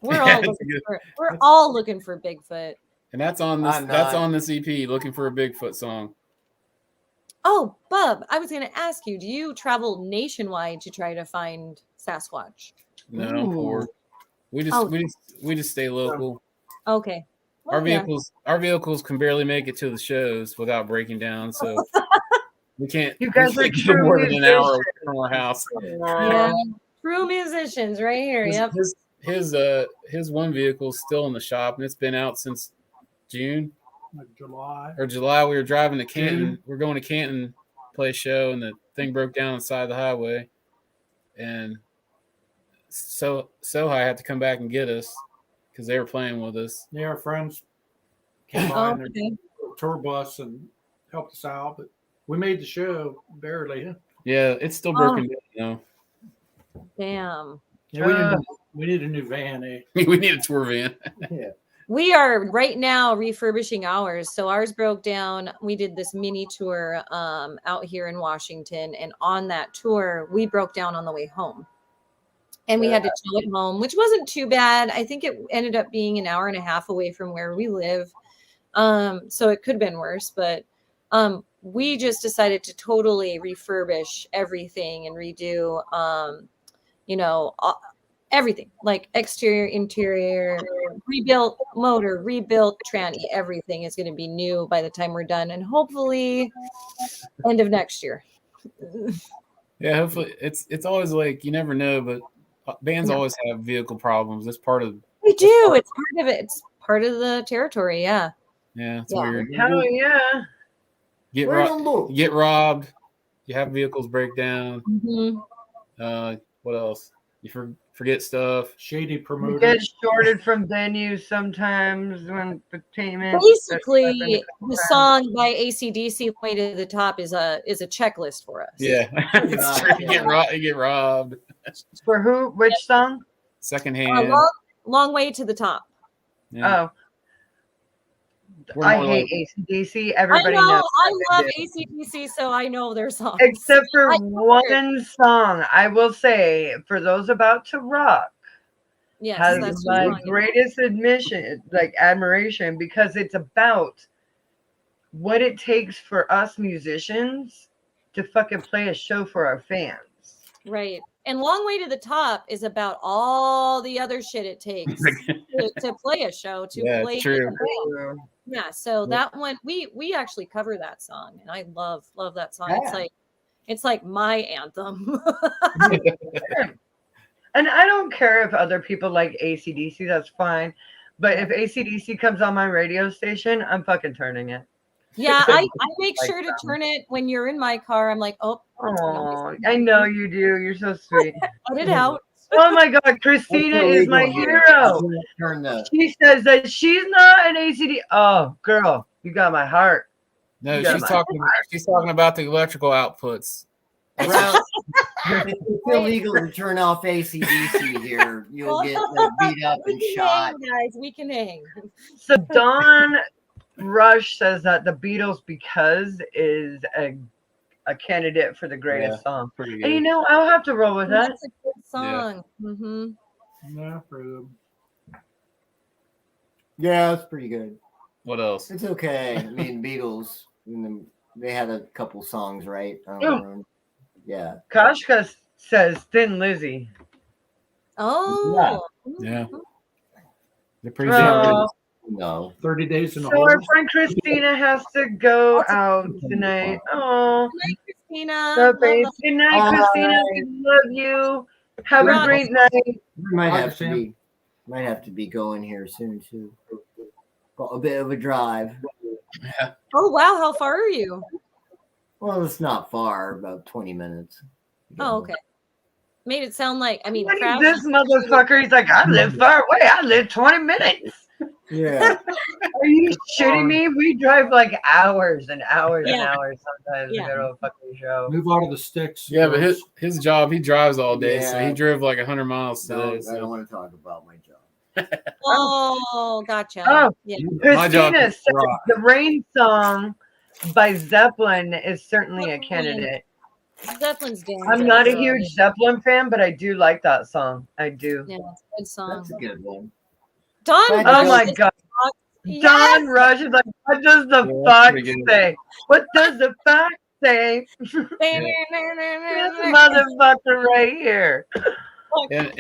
[SPEAKER 3] We're
[SPEAKER 2] Yeah,
[SPEAKER 3] all
[SPEAKER 2] it's
[SPEAKER 3] looking
[SPEAKER 2] good.
[SPEAKER 3] we're all looking for Bigfoot.
[SPEAKER 2] And that's on this.
[SPEAKER 4] I'm
[SPEAKER 2] That's
[SPEAKER 4] not.
[SPEAKER 2] on this EP. Looking for a Bigfoot song.
[SPEAKER 3] Oh, Bub, I was going to ask you, do you travel nationwide to try to find Sasquatch?
[SPEAKER 2] No, I'm poor. We just
[SPEAKER 3] Oh.
[SPEAKER 2] we just stay local.
[SPEAKER 3] Okay. Well,
[SPEAKER 2] Our vehicles can barely make it to the shows without breaking down. So we can't.
[SPEAKER 1] You guys
[SPEAKER 2] we
[SPEAKER 1] are
[SPEAKER 2] can't go
[SPEAKER 1] true
[SPEAKER 2] more than an hour
[SPEAKER 1] musicians.
[SPEAKER 2] from our house.
[SPEAKER 3] Yeah. True musicians right here. Yep.
[SPEAKER 2] His one vehicle is still in the shop and it's been out since June.
[SPEAKER 5] like July.
[SPEAKER 2] or July. We were driving to Canton. We're going to Canton to play a show, and the thing broke down on the side of the highway, and so I had to come back and get us because they were playing with us.
[SPEAKER 5] Yeah, our friends came by
[SPEAKER 3] Oh,
[SPEAKER 5] in their
[SPEAKER 3] okay.
[SPEAKER 5] tour bus and helped us out, but we made the show barely.
[SPEAKER 2] Yeah, it's still broken down.
[SPEAKER 3] Damn.
[SPEAKER 5] Yeah, we need a new van, eh?
[SPEAKER 2] We need a tour van.
[SPEAKER 4] Yeah.
[SPEAKER 3] We are right now refurbishing ours. So ours broke down. We did this mini tour out here in Washington. And on that tour, we broke down on the way home. And we had to tow it home, which wasn't too bad. I think it ended up being an hour and a half away from where we live. So it could have been worse. But we just decided to totally refurbish everything and redo, everything, like exterior, interior, rebuilt motor, rebuilt tranny. Everything is going to be new by the time we're done, and hopefully end of next year.
[SPEAKER 2] Yeah, hopefully it's always like you never know, but bands always have vehicle problems. That's part of.
[SPEAKER 3] We do. It's part of it. It's part of the territory. Yeah.
[SPEAKER 2] Yeah, it's
[SPEAKER 3] Yeah.
[SPEAKER 2] weird.
[SPEAKER 1] Hell yeah.
[SPEAKER 2] Get robbed. You have vehicles break down.
[SPEAKER 3] Mm-hmm.
[SPEAKER 2] What else? You forget stuff.
[SPEAKER 5] Shady
[SPEAKER 1] You
[SPEAKER 5] promoter.
[SPEAKER 1] get shorted from venues sometimes when the payment.
[SPEAKER 3] Basically, the song by AC/DC "Way to the Top" is a checklist for us.
[SPEAKER 2] Yeah, it's true. You get robbed.
[SPEAKER 1] For who? Which song?
[SPEAKER 2] Secondhand.
[SPEAKER 3] Long way to the top.
[SPEAKER 2] Yeah.
[SPEAKER 1] Oh. I hate AC/DC. Everybody
[SPEAKER 3] I know.
[SPEAKER 1] knows.
[SPEAKER 3] I love AC/DC, so I know their songs.
[SPEAKER 1] Except for one song, I will say, for those about to rock,
[SPEAKER 3] yes,
[SPEAKER 1] has
[SPEAKER 3] that's
[SPEAKER 1] my greatest admiration, because it's about what it takes for us musicians to fucking play a show for our fans.
[SPEAKER 3] Right. And Long Way to the Top is about all the other shit it takes to play a show, to play.
[SPEAKER 2] True.
[SPEAKER 3] Yeah. So that one, we actually cover that song, and I love that song.
[SPEAKER 4] Yeah.
[SPEAKER 3] It's like my anthem.
[SPEAKER 1] And I don't care if other people like AC/DC, that's fine. But if AC/DC comes on my radio station, I'm fucking turning it.
[SPEAKER 3] Yeah, I make sure to turn it when you're in my car. I'm like, oh,
[SPEAKER 1] I know you do. You're so sweet.
[SPEAKER 3] Cut it out.
[SPEAKER 1] Oh my God, Christina is my hero. She says that she's not an ACD. Oh, girl, you got my heart.
[SPEAKER 2] No, she's talking about the electrical outputs.
[SPEAKER 4] It's illegal to turn off AC/DC here. You'll get beat up and shot.
[SPEAKER 3] Guys, we can hang.
[SPEAKER 1] So Dawn Rush says that the Beatles "Because" is a candidate for the greatest song.
[SPEAKER 2] Pretty good.
[SPEAKER 1] And you know, I'll have to roll with that.
[SPEAKER 3] That's a good song. Yeah. Mm-hmm.
[SPEAKER 5] Yeah, for them.
[SPEAKER 4] Yeah, it's pretty good.
[SPEAKER 2] What else?
[SPEAKER 4] It's okay. I mean, Beatles, they had a couple songs, right? Yeah.
[SPEAKER 1] Kashka says Thin Lizzy.
[SPEAKER 3] Oh.
[SPEAKER 2] Yeah. They're pretty good.
[SPEAKER 4] No.
[SPEAKER 5] 30 days in a
[SPEAKER 1] So
[SPEAKER 5] hole.
[SPEAKER 1] our friend Christina has to go out tonight. Oh,
[SPEAKER 3] Good night, Christina.
[SPEAKER 1] good night, Christina. We love you. Have a great night.
[SPEAKER 4] We might have to be going here soon too. Got a bit of a drive.
[SPEAKER 2] Yeah.
[SPEAKER 3] Oh wow, how far are you?
[SPEAKER 4] Well, it's not far, about 20 minutes.
[SPEAKER 3] Oh, okay. Made it sound like, I mean,
[SPEAKER 1] This motherfucker, he's like, I live far away. I live 20 minutes.
[SPEAKER 4] Yeah.
[SPEAKER 1] Are you shitting me? We drive like hours and hours and hours sometimes to go to a fucking show.
[SPEAKER 5] Move out of the sticks.
[SPEAKER 2] Yeah, but his job, he drives all day, so he drove like 100 miles today.
[SPEAKER 4] I don't want to talk about my job.
[SPEAKER 3] Oh, gotcha.
[SPEAKER 1] Oh,
[SPEAKER 3] yeah.
[SPEAKER 1] Christina says the Rain song by Zeppelin is certainly a candidate.
[SPEAKER 3] Zeppelin's doing.
[SPEAKER 1] I'm not a huge Zeppelin fan, but I do like that song. I do.
[SPEAKER 3] Yeah, it's a good song.
[SPEAKER 4] That's a good one.
[SPEAKER 3] Don.
[SPEAKER 1] Oh my God.
[SPEAKER 3] Yes.
[SPEAKER 1] Don Rush is like, what does the fuck say? What does the fuck say? This motherfucker right here.
[SPEAKER 2] And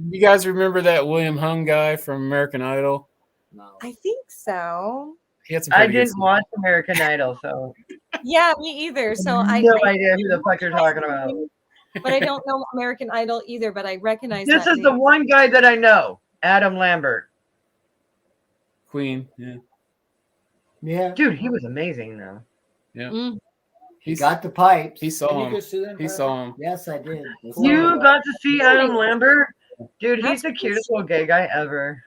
[SPEAKER 2] you guys remember that William Hung guy from American Idol?
[SPEAKER 4] No.
[SPEAKER 3] I think so.
[SPEAKER 2] He had some
[SPEAKER 1] I
[SPEAKER 2] pretty good
[SPEAKER 1] didn't watch American Idol, so
[SPEAKER 3] Yeah, me either. So
[SPEAKER 1] I have no idea who the fuck you're talking about.
[SPEAKER 3] But I don't know American Idol either, but I recognize
[SPEAKER 1] This
[SPEAKER 3] that
[SPEAKER 1] is the
[SPEAKER 3] name.
[SPEAKER 1] one guy that I know, Adam Lambert.
[SPEAKER 2] Queen, yeah.
[SPEAKER 4] Yeah.
[SPEAKER 1] Dude, he was amazing though.
[SPEAKER 2] Yeah.
[SPEAKER 3] Mm.
[SPEAKER 4] He got the pipes.
[SPEAKER 2] He
[SPEAKER 5] Did
[SPEAKER 2] saw
[SPEAKER 5] you
[SPEAKER 2] him.
[SPEAKER 5] go see them,
[SPEAKER 2] He
[SPEAKER 5] Pat?
[SPEAKER 2] saw him.
[SPEAKER 4] Yes, I did.
[SPEAKER 1] You got to see Adam Lambert? Dude,
[SPEAKER 3] That's
[SPEAKER 1] he's the cutest little gay guy ever.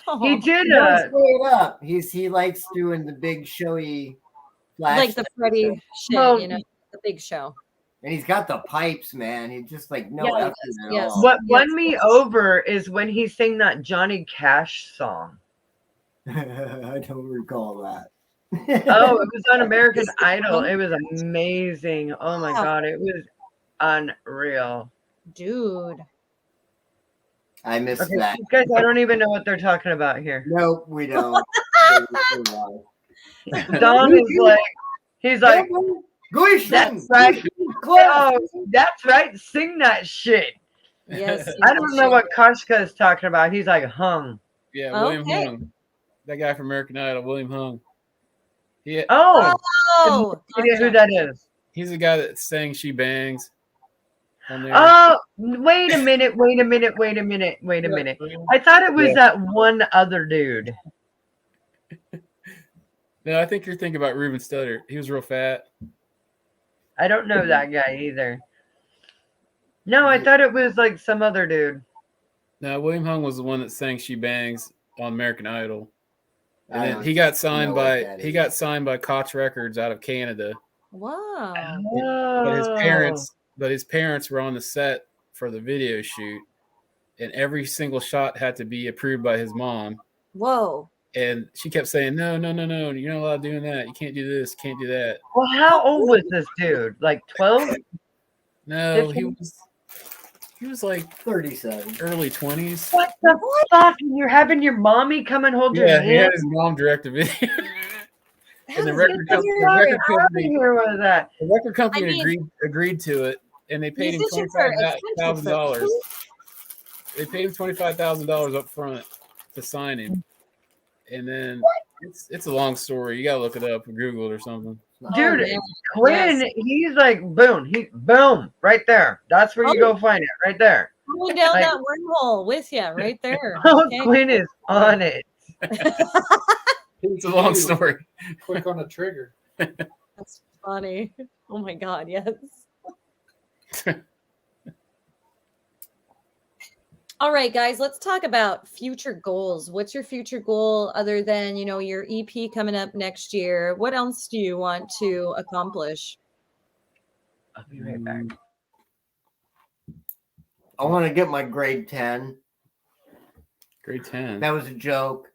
[SPEAKER 3] Oh,
[SPEAKER 1] He did
[SPEAKER 4] Straight up. He likes doing the big showy flash.
[SPEAKER 3] like the Freddie shit,
[SPEAKER 1] Well,
[SPEAKER 3] you know, the big show.
[SPEAKER 4] And he's got the pipes, man. He's just like no
[SPEAKER 3] Yeah, he
[SPEAKER 4] effort
[SPEAKER 3] does.
[SPEAKER 4] at
[SPEAKER 3] Yes.
[SPEAKER 4] all.
[SPEAKER 1] what
[SPEAKER 3] Yes.
[SPEAKER 1] won me over is when he sang that Johnny Cash song.
[SPEAKER 4] I don't recall that.
[SPEAKER 1] Oh, it was on American Idol. It was amazing. Oh my
[SPEAKER 3] Wow.
[SPEAKER 1] God, it was unreal.
[SPEAKER 3] Dude.
[SPEAKER 4] I missed
[SPEAKER 1] Okay,
[SPEAKER 4] that.
[SPEAKER 1] these guys, I don't even know what they're talking about here.
[SPEAKER 4] Nope, we don't.
[SPEAKER 1] Don is like, he's like, that's right. Oh, that's right. Sing that shit.
[SPEAKER 3] Yes.
[SPEAKER 1] I don't know what Koshka is talking about. He's like hung.
[SPEAKER 2] Yeah, William
[SPEAKER 3] Okay.
[SPEAKER 2] Hung. That guy from American Idol, William Hung. Yeah,
[SPEAKER 1] Oh,
[SPEAKER 3] Oh,
[SPEAKER 1] idea who that is.
[SPEAKER 2] he's the guy that sang "She Bangs" on there.
[SPEAKER 1] Oh, wait a minute. I thought it was that one other dude.
[SPEAKER 2] No, I think you're thinking about Ruben Studdard. He was real fat.
[SPEAKER 1] I don't know that guy either. No, I thought it was like some other dude.
[SPEAKER 2] No, William Hung was the one that sang "She Bangs" on American Idol. And
[SPEAKER 4] I
[SPEAKER 2] then
[SPEAKER 4] don't
[SPEAKER 2] he got signed
[SPEAKER 4] know what
[SPEAKER 2] by
[SPEAKER 4] that
[SPEAKER 2] he
[SPEAKER 4] is.
[SPEAKER 2] got signed by Koch Records out of Canada.
[SPEAKER 3] wow.
[SPEAKER 2] But his parents were on the set for the video shoot, and every single shot had to be approved by his mom.
[SPEAKER 3] Whoa.
[SPEAKER 2] And she kept saying, "No, you're not allowed doing that. You can't do this, can't do that."
[SPEAKER 1] Well, how old was this dude? Like 12?
[SPEAKER 2] No, he was like
[SPEAKER 4] 37.
[SPEAKER 2] early 20s.
[SPEAKER 1] What the fuck? And you're having your mommy come and hold your
[SPEAKER 2] Yeah, he
[SPEAKER 1] hand?
[SPEAKER 2] had his mom direct the video. And the record
[SPEAKER 1] Get your
[SPEAKER 2] company,
[SPEAKER 1] out of here with that.
[SPEAKER 2] the record company
[SPEAKER 3] I mean-
[SPEAKER 2] agreed to it, and they paid him
[SPEAKER 3] Musicians are
[SPEAKER 2] $25,000. They paid him $25,000 up front to sign him, and then it's a long story. You gotta look it up or Google it or something.
[SPEAKER 1] Dude,
[SPEAKER 3] man.
[SPEAKER 1] Quinn,
[SPEAKER 3] Yes.
[SPEAKER 1] he's like, boom, right there. That's where you go find it, right there.
[SPEAKER 3] Going down
[SPEAKER 1] Like-
[SPEAKER 3] that wormhole with you right there.
[SPEAKER 1] Oh,
[SPEAKER 3] Okay.
[SPEAKER 1] Quinn is on it.
[SPEAKER 2] It's a long story.
[SPEAKER 5] Quick on the trigger.
[SPEAKER 3] That's funny. Oh my God, yes. All right, guys, let's talk about future goals. What's your future goal other than, you know, your EP coming up next year? What else do you want to accomplish?
[SPEAKER 1] I'll be right back.
[SPEAKER 4] I want to get my grade 10.
[SPEAKER 2] Grade 10.
[SPEAKER 4] That was a joke.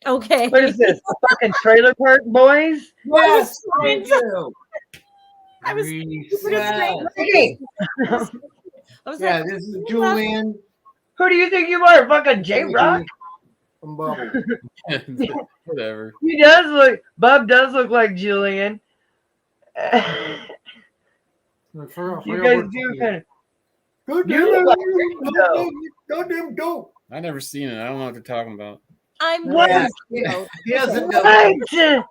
[SPEAKER 3] Okay.
[SPEAKER 1] What is this? A fucking trailer park boys?
[SPEAKER 4] Yes,
[SPEAKER 3] thank
[SPEAKER 4] you.
[SPEAKER 3] I was
[SPEAKER 4] Yeah.
[SPEAKER 1] Hey,
[SPEAKER 3] I was
[SPEAKER 4] Yeah,
[SPEAKER 3] like,
[SPEAKER 4] this is Julian
[SPEAKER 1] who do you think you are? Fucking J Rock?
[SPEAKER 4] from Bubble.
[SPEAKER 2] Whatever.
[SPEAKER 1] He does look, Bub does look like Julian. You guys do kind of. You look like Ringo.
[SPEAKER 4] Goddamn dope.
[SPEAKER 2] I never seen it. I don't know what they're talking about.
[SPEAKER 3] I'm
[SPEAKER 1] What?
[SPEAKER 3] really
[SPEAKER 4] He doesn't know.
[SPEAKER 1] What?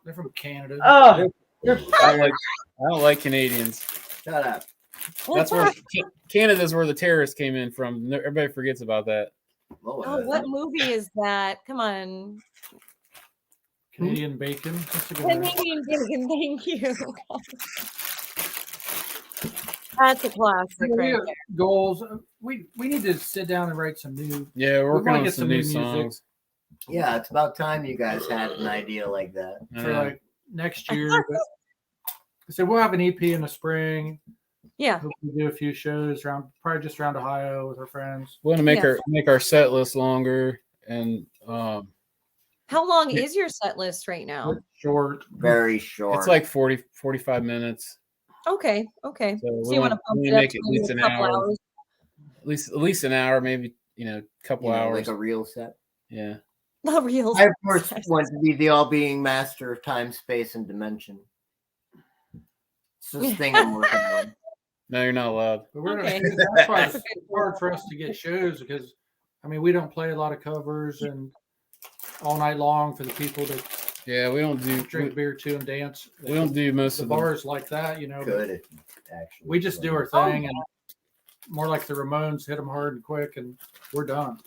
[SPEAKER 5] They're from Canada.
[SPEAKER 1] Oh,
[SPEAKER 2] I don't like Canadians.
[SPEAKER 4] Shut up.
[SPEAKER 2] That's where Canada's where the terrorists came in from. Everybody forgets about that.
[SPEAKER 3] Oh, what movie is that? Come on.
[SPEAKER 5] Canadian bacon. That's a good one.
[SPEAKER 3] Canadian bacon, thank you. That's a classic right there.
[SPEAKER 5] Goals. We need to sit down and write some new.
[SPEAKER 2] Yeah, we're working
[SPEAKER 5] wanna
[SPEAKER 2] on
[SPEAKER 5] get
[SPEAKER 2] some
[SPEAKER 5] some
[SPEAKER 2] new
[SPEAKER 5] new music.
[SPEAKER 2] songs.
[SPEAKER 4] Yeah, it's about time you guys had an idea like that.
[SPEAKER 5] for like next year. But I said we'll have an EP in the spring.
[SPEAKER 3] Yeah.
[SPEAKER 5] Hope we do a few shows around, probably just around Ohio with our friends.
[SPEAKER 2] We want to make
[SPEAKER 3] Yeah.
[SPEAKER 2] our set list longer and
[SPEAKER 3] How long is your set list right now?
[SPEAKER 5] Short.
[SPEAKER 4] Very short.
[SPEAKER 2] it's like 45 minutes.
[SPEAKER 3] Okay.
[SPEAKER 2] So
[SPEAKER 3] So
[SPEAKER 2] we
[SPEAKER 3] you want to
[SPEAKER 2] want
[SPEAKER 3] pump
[SPEAKER 2] to
[SPEAKER 3] it up
[SPEAKER 2] make
[SPEAKER 3] to
[SPEAKER 2] it at
[SPEAKER 3] maybe
[SPEAKER 2] least
[SPEAKER 3] a
[SPEAKER 2] an
[SPEAKER 3] couple
[SPEAKER 2] hour.
[SPEAKER 3] hours?
[SPEAKER 2] At least an hour, maybe a couple hours.
[SPEAKER 4] like a real set.
[SPEAKER 2] Yeah.
[SPEAKER 3] The real.
[SPEAKER 4] I of course want to be the all-being master of time, space, and dimension. It's this thing I'm working on.
[SPEAKER 2] No, you're not allowed.
[SPEAKER 5] But we're
[SPEAKER 3] Okay.
[SPEAKER 5] that's why
[SPEAKER 3] That's
[SPEAKER 5] it's
[SPEAKER 3] a good
[SPEAKER 5] hard for us to get shows because I mean we don't play a lot of covers and all night long for the people that
[SPEAKER 2] Yeah, we don't
[SPEAKER 5] drink beer too and dance.
[SPEAKER 2] we don't do most
[SPEAKER 5] the
[SPEAKER 2] of the
[SPEAKER 5] bars like that, you know. but
[SPEAKER 4] Good, actually.
[SPEAKER 5] We just do our thing and more like the Ramones, hit them hard and quick, and we're done.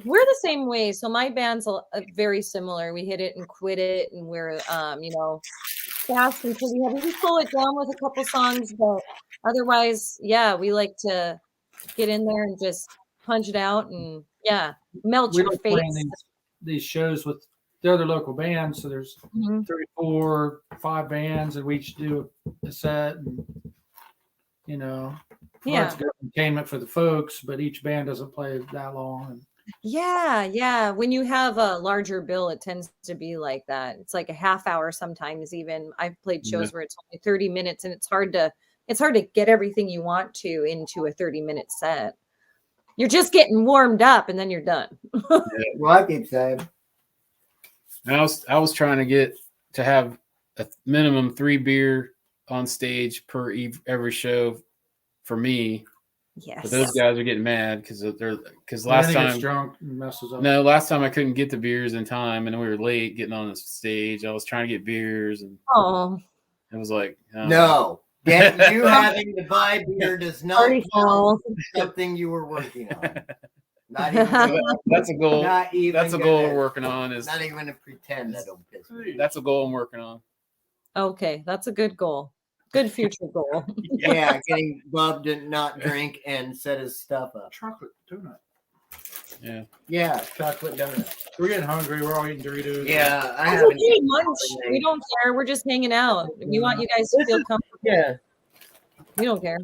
[SPEAKER 3] We're the same way. So my band's very similar. We hit it and quit it, and we're fast and pretty heavy. We slow it down with a couple songs, but otherwise, yeah, we like to get in there and just punch it out and melt
[SPEAKER 5] We
[SPEAKER 3] your
[SPEAKER 5] like
[SPEAKER 3] face.
[SPEAKER 5] playing these shows with the other local bands. So there's 3, 4, 5 bands, and we each do a set. And, it's good entertainment for the folks, but each band doesn't play that long. And
[SPEAKER 3] Yeah. When you have a larger bill, it tends to be like that. It's like a half hour sometimes. Even I've played shows where it's only 30 minutes, and it's hard to get everything you want to into a 30-minute set. You're just getting warmed up, and then you're done.
[SPEAKER 4] Well, I keep saying.
[SPEAKER 2] I was trying to get to have a minimum 3 beer on stage per every show for me.
[SPEAKER 3] Yes.
[SPEAKER 2] But those guys are getting mad because last time
[SPEAKER 5] drunk and messes up.
[SPEAKER 2] No, last time I couldn't get the beers in time, and we were late getting on the stage. I was trying to get beers, and it was like
[SPEAKER 4] no. You having to buy beer does not count something you were working on. Not even.
[SPEAKER 2] That's a goal.
[SPEAKER 4] Not even.
[SPEAKER 2] That's a goal we're working on. Is
[SPEAKER 4] not even to pretend that don't piss me.
[SPEAKER 2] That's a goal I'm working on.
[SPEAKER 3] Okay, that's a good goal. Good future goal.
[SPEAKER 4] Yeah, getting Bob to not drink and set his stuff up.
[SPEAKER 5] Chocolate donut.
[SPEAKER 4] Yeah, chocolate donut.
[SPEAKER 5] We're getting hungry. We're all eating Doritos.
[SPEAKER 4] Yeah, I haven't
[SPEAKER 3] eaten lunch. We don't care. We're just hanging out. If you want you guys to feel comfortable.
[SPEAKER 1] Yeah.
[SPEAKER 3] We don't care.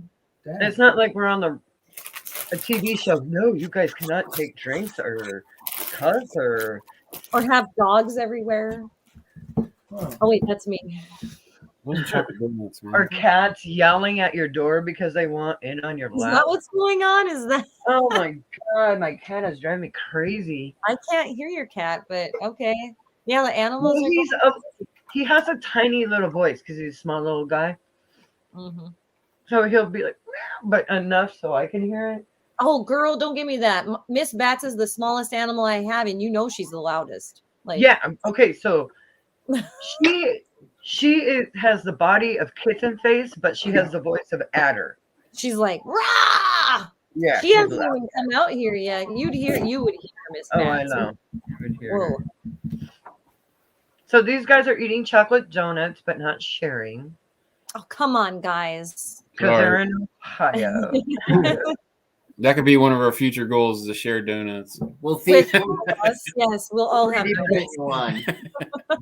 [SPEAKER 1] Damn. It's not like we're on a TV show. No, you guys cannot take drinks or cuss or
[SPEAKER 3] have dogs everywhere. Oh wait, that's me.
[SPEAKER 1] Or cats yelling at your door because they want in on your lap.
[SPEAKER 3] Is that what's going on? Is that?
[SPEAKER 1] Oh my god, my cat is driving me crazy.
[SPEAKER 3] I can't hear your cat, but okay. Yeah, the animals.
[SPEAKER 1] Well, he has a tiny little voice because he's a small little guy.
[SPEAKER 3] Mm-hmm.
[SPEAKER 1] So he'll be like, but enough so I can hear it.
[SPEAKER 3] Oh, girl, don't give me that. Miss Bats is the smallest animal I have, and she's the loudest. Like,
[SPEAKER 1] yeah, okay, so she has the body of Kitten Face, but she has the voice of Adder.
[SPEAKER 3] She's like, rah!
[SPEAKER 1] Yeah,
[SPEAKER 3] she hasn't even come out here yet. You would hear Miss Bats.
[SPEAKER 1] Oh, I know. You would hear her. So these guys are eating chocolate donuts, but not sharing.
[SPEAKER 3] Oh, come on, guys.
[SPEAKER 1] Because they're in Ohio.
[SPEAKER 2] That could be one of our future goals: is to share donuts.
[SPEAKER 4] We'll feed
[SPEAKER 3] us. Yes, we'll all have
[SPEAKER 4] one.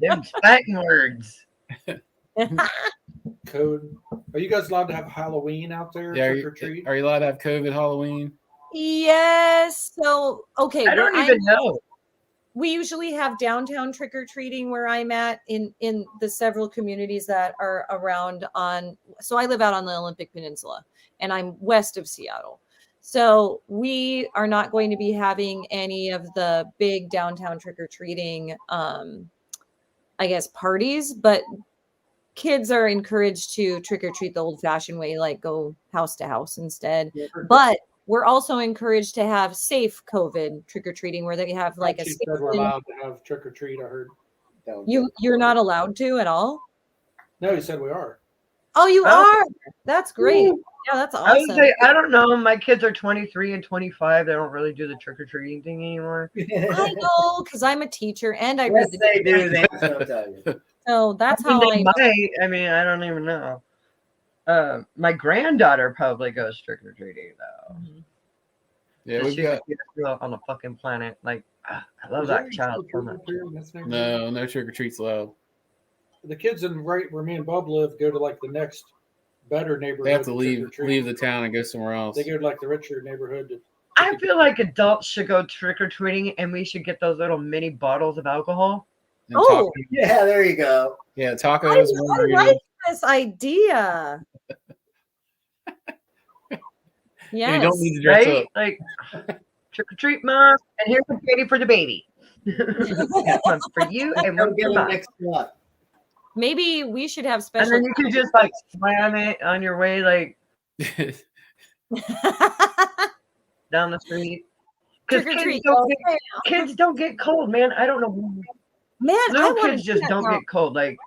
[SPEAKER 1] Them fighting words.
[SPEAKER 5] Code. Are you guys allowed to have Halloween out there?
[SPEAKER 2] Yeah,
[SPEAKER 5] Trick or treat?
[SPEAKER 2] Are you allowed to have COVID Halloween?
[SPEAKER 3] Yes. So okay.
[SPEAKER 1] I don't even know.
[SPEAKER 3] We usually have downtown trick or treating where I'm at in the several communities that are around so I live out on the Olympic Peninsula and I'm west of Seattle. So we are not going to be having any of the big downtown trick or treating, I guess, parties, but kids are encouraged to trick or treat the old fashioned way, like go house to house instead. But we're also encouraged to have safe COVID trick or treating, where they have like
[SPEAKER 5] we're allowed to have trick or treat. I heard.
[SPEAKER 3] You're not allowed to at all.
[SPEAKER 5] No, you said we are.
[SPEAKER 3] Oh, you are. That's great. Yeah, that's awesome.
[SPEAKER 1] I would say, I don't know. My kids are 23 and 25. They don't really do the trick or treating thing anymore.
[SPEAKER 3] I know, because I'm a teacher and I read
[SPEAKER 4] Yes, they do. They don't tell you.
[SPEAKER 3] So that's how
[SPEAKER 1] I mean, I don't even know. My granddaughter probably goes trick or treating though.
[SPEAKER 3] Mm-hmm.
[SPEAKER 2] Yeah,
[SPEAKER 1] she's the cutest girl on the fucking planet. Like, I love that child so much.
[SPEAKER 2] No trick or treats allowed.
[SPEAKER 5] The kids in where me and Bob live go to like the next better neighborhood.
[SPEAKER 2] They have to leave the town and go somewhere else.
[SPEAKER 5] They go to like the richer neighborhood.
[SPEAKER 1] I feel like adults should go trick or treating, and we should get those little mini bottles of alcohol.
[SPEAKER 3] Oh,
[SPEAKER 4] yeah, there you go.
[SPEAKER 2] Yeah, tacos.
[SPEAKER 3] I like this idea.
[SPEAKER 1] Yeah,
[SPEAKER 2] you don't need to dress up.
[SPEAKER 1] Like trick or treat, mom, and here's a candy for the baby. One for you and one for mom.
[SPEAKER 4] Next one.
[SPEAKER 3] Maybe we should have special.
[SPEAKER 1] And then you can just like slam it on your way, like down the street. Because kids don't get cold, man. I don't know.
[SPEAKER 3] Man,
[SPEAKER 1] little kids just don't get cold. Like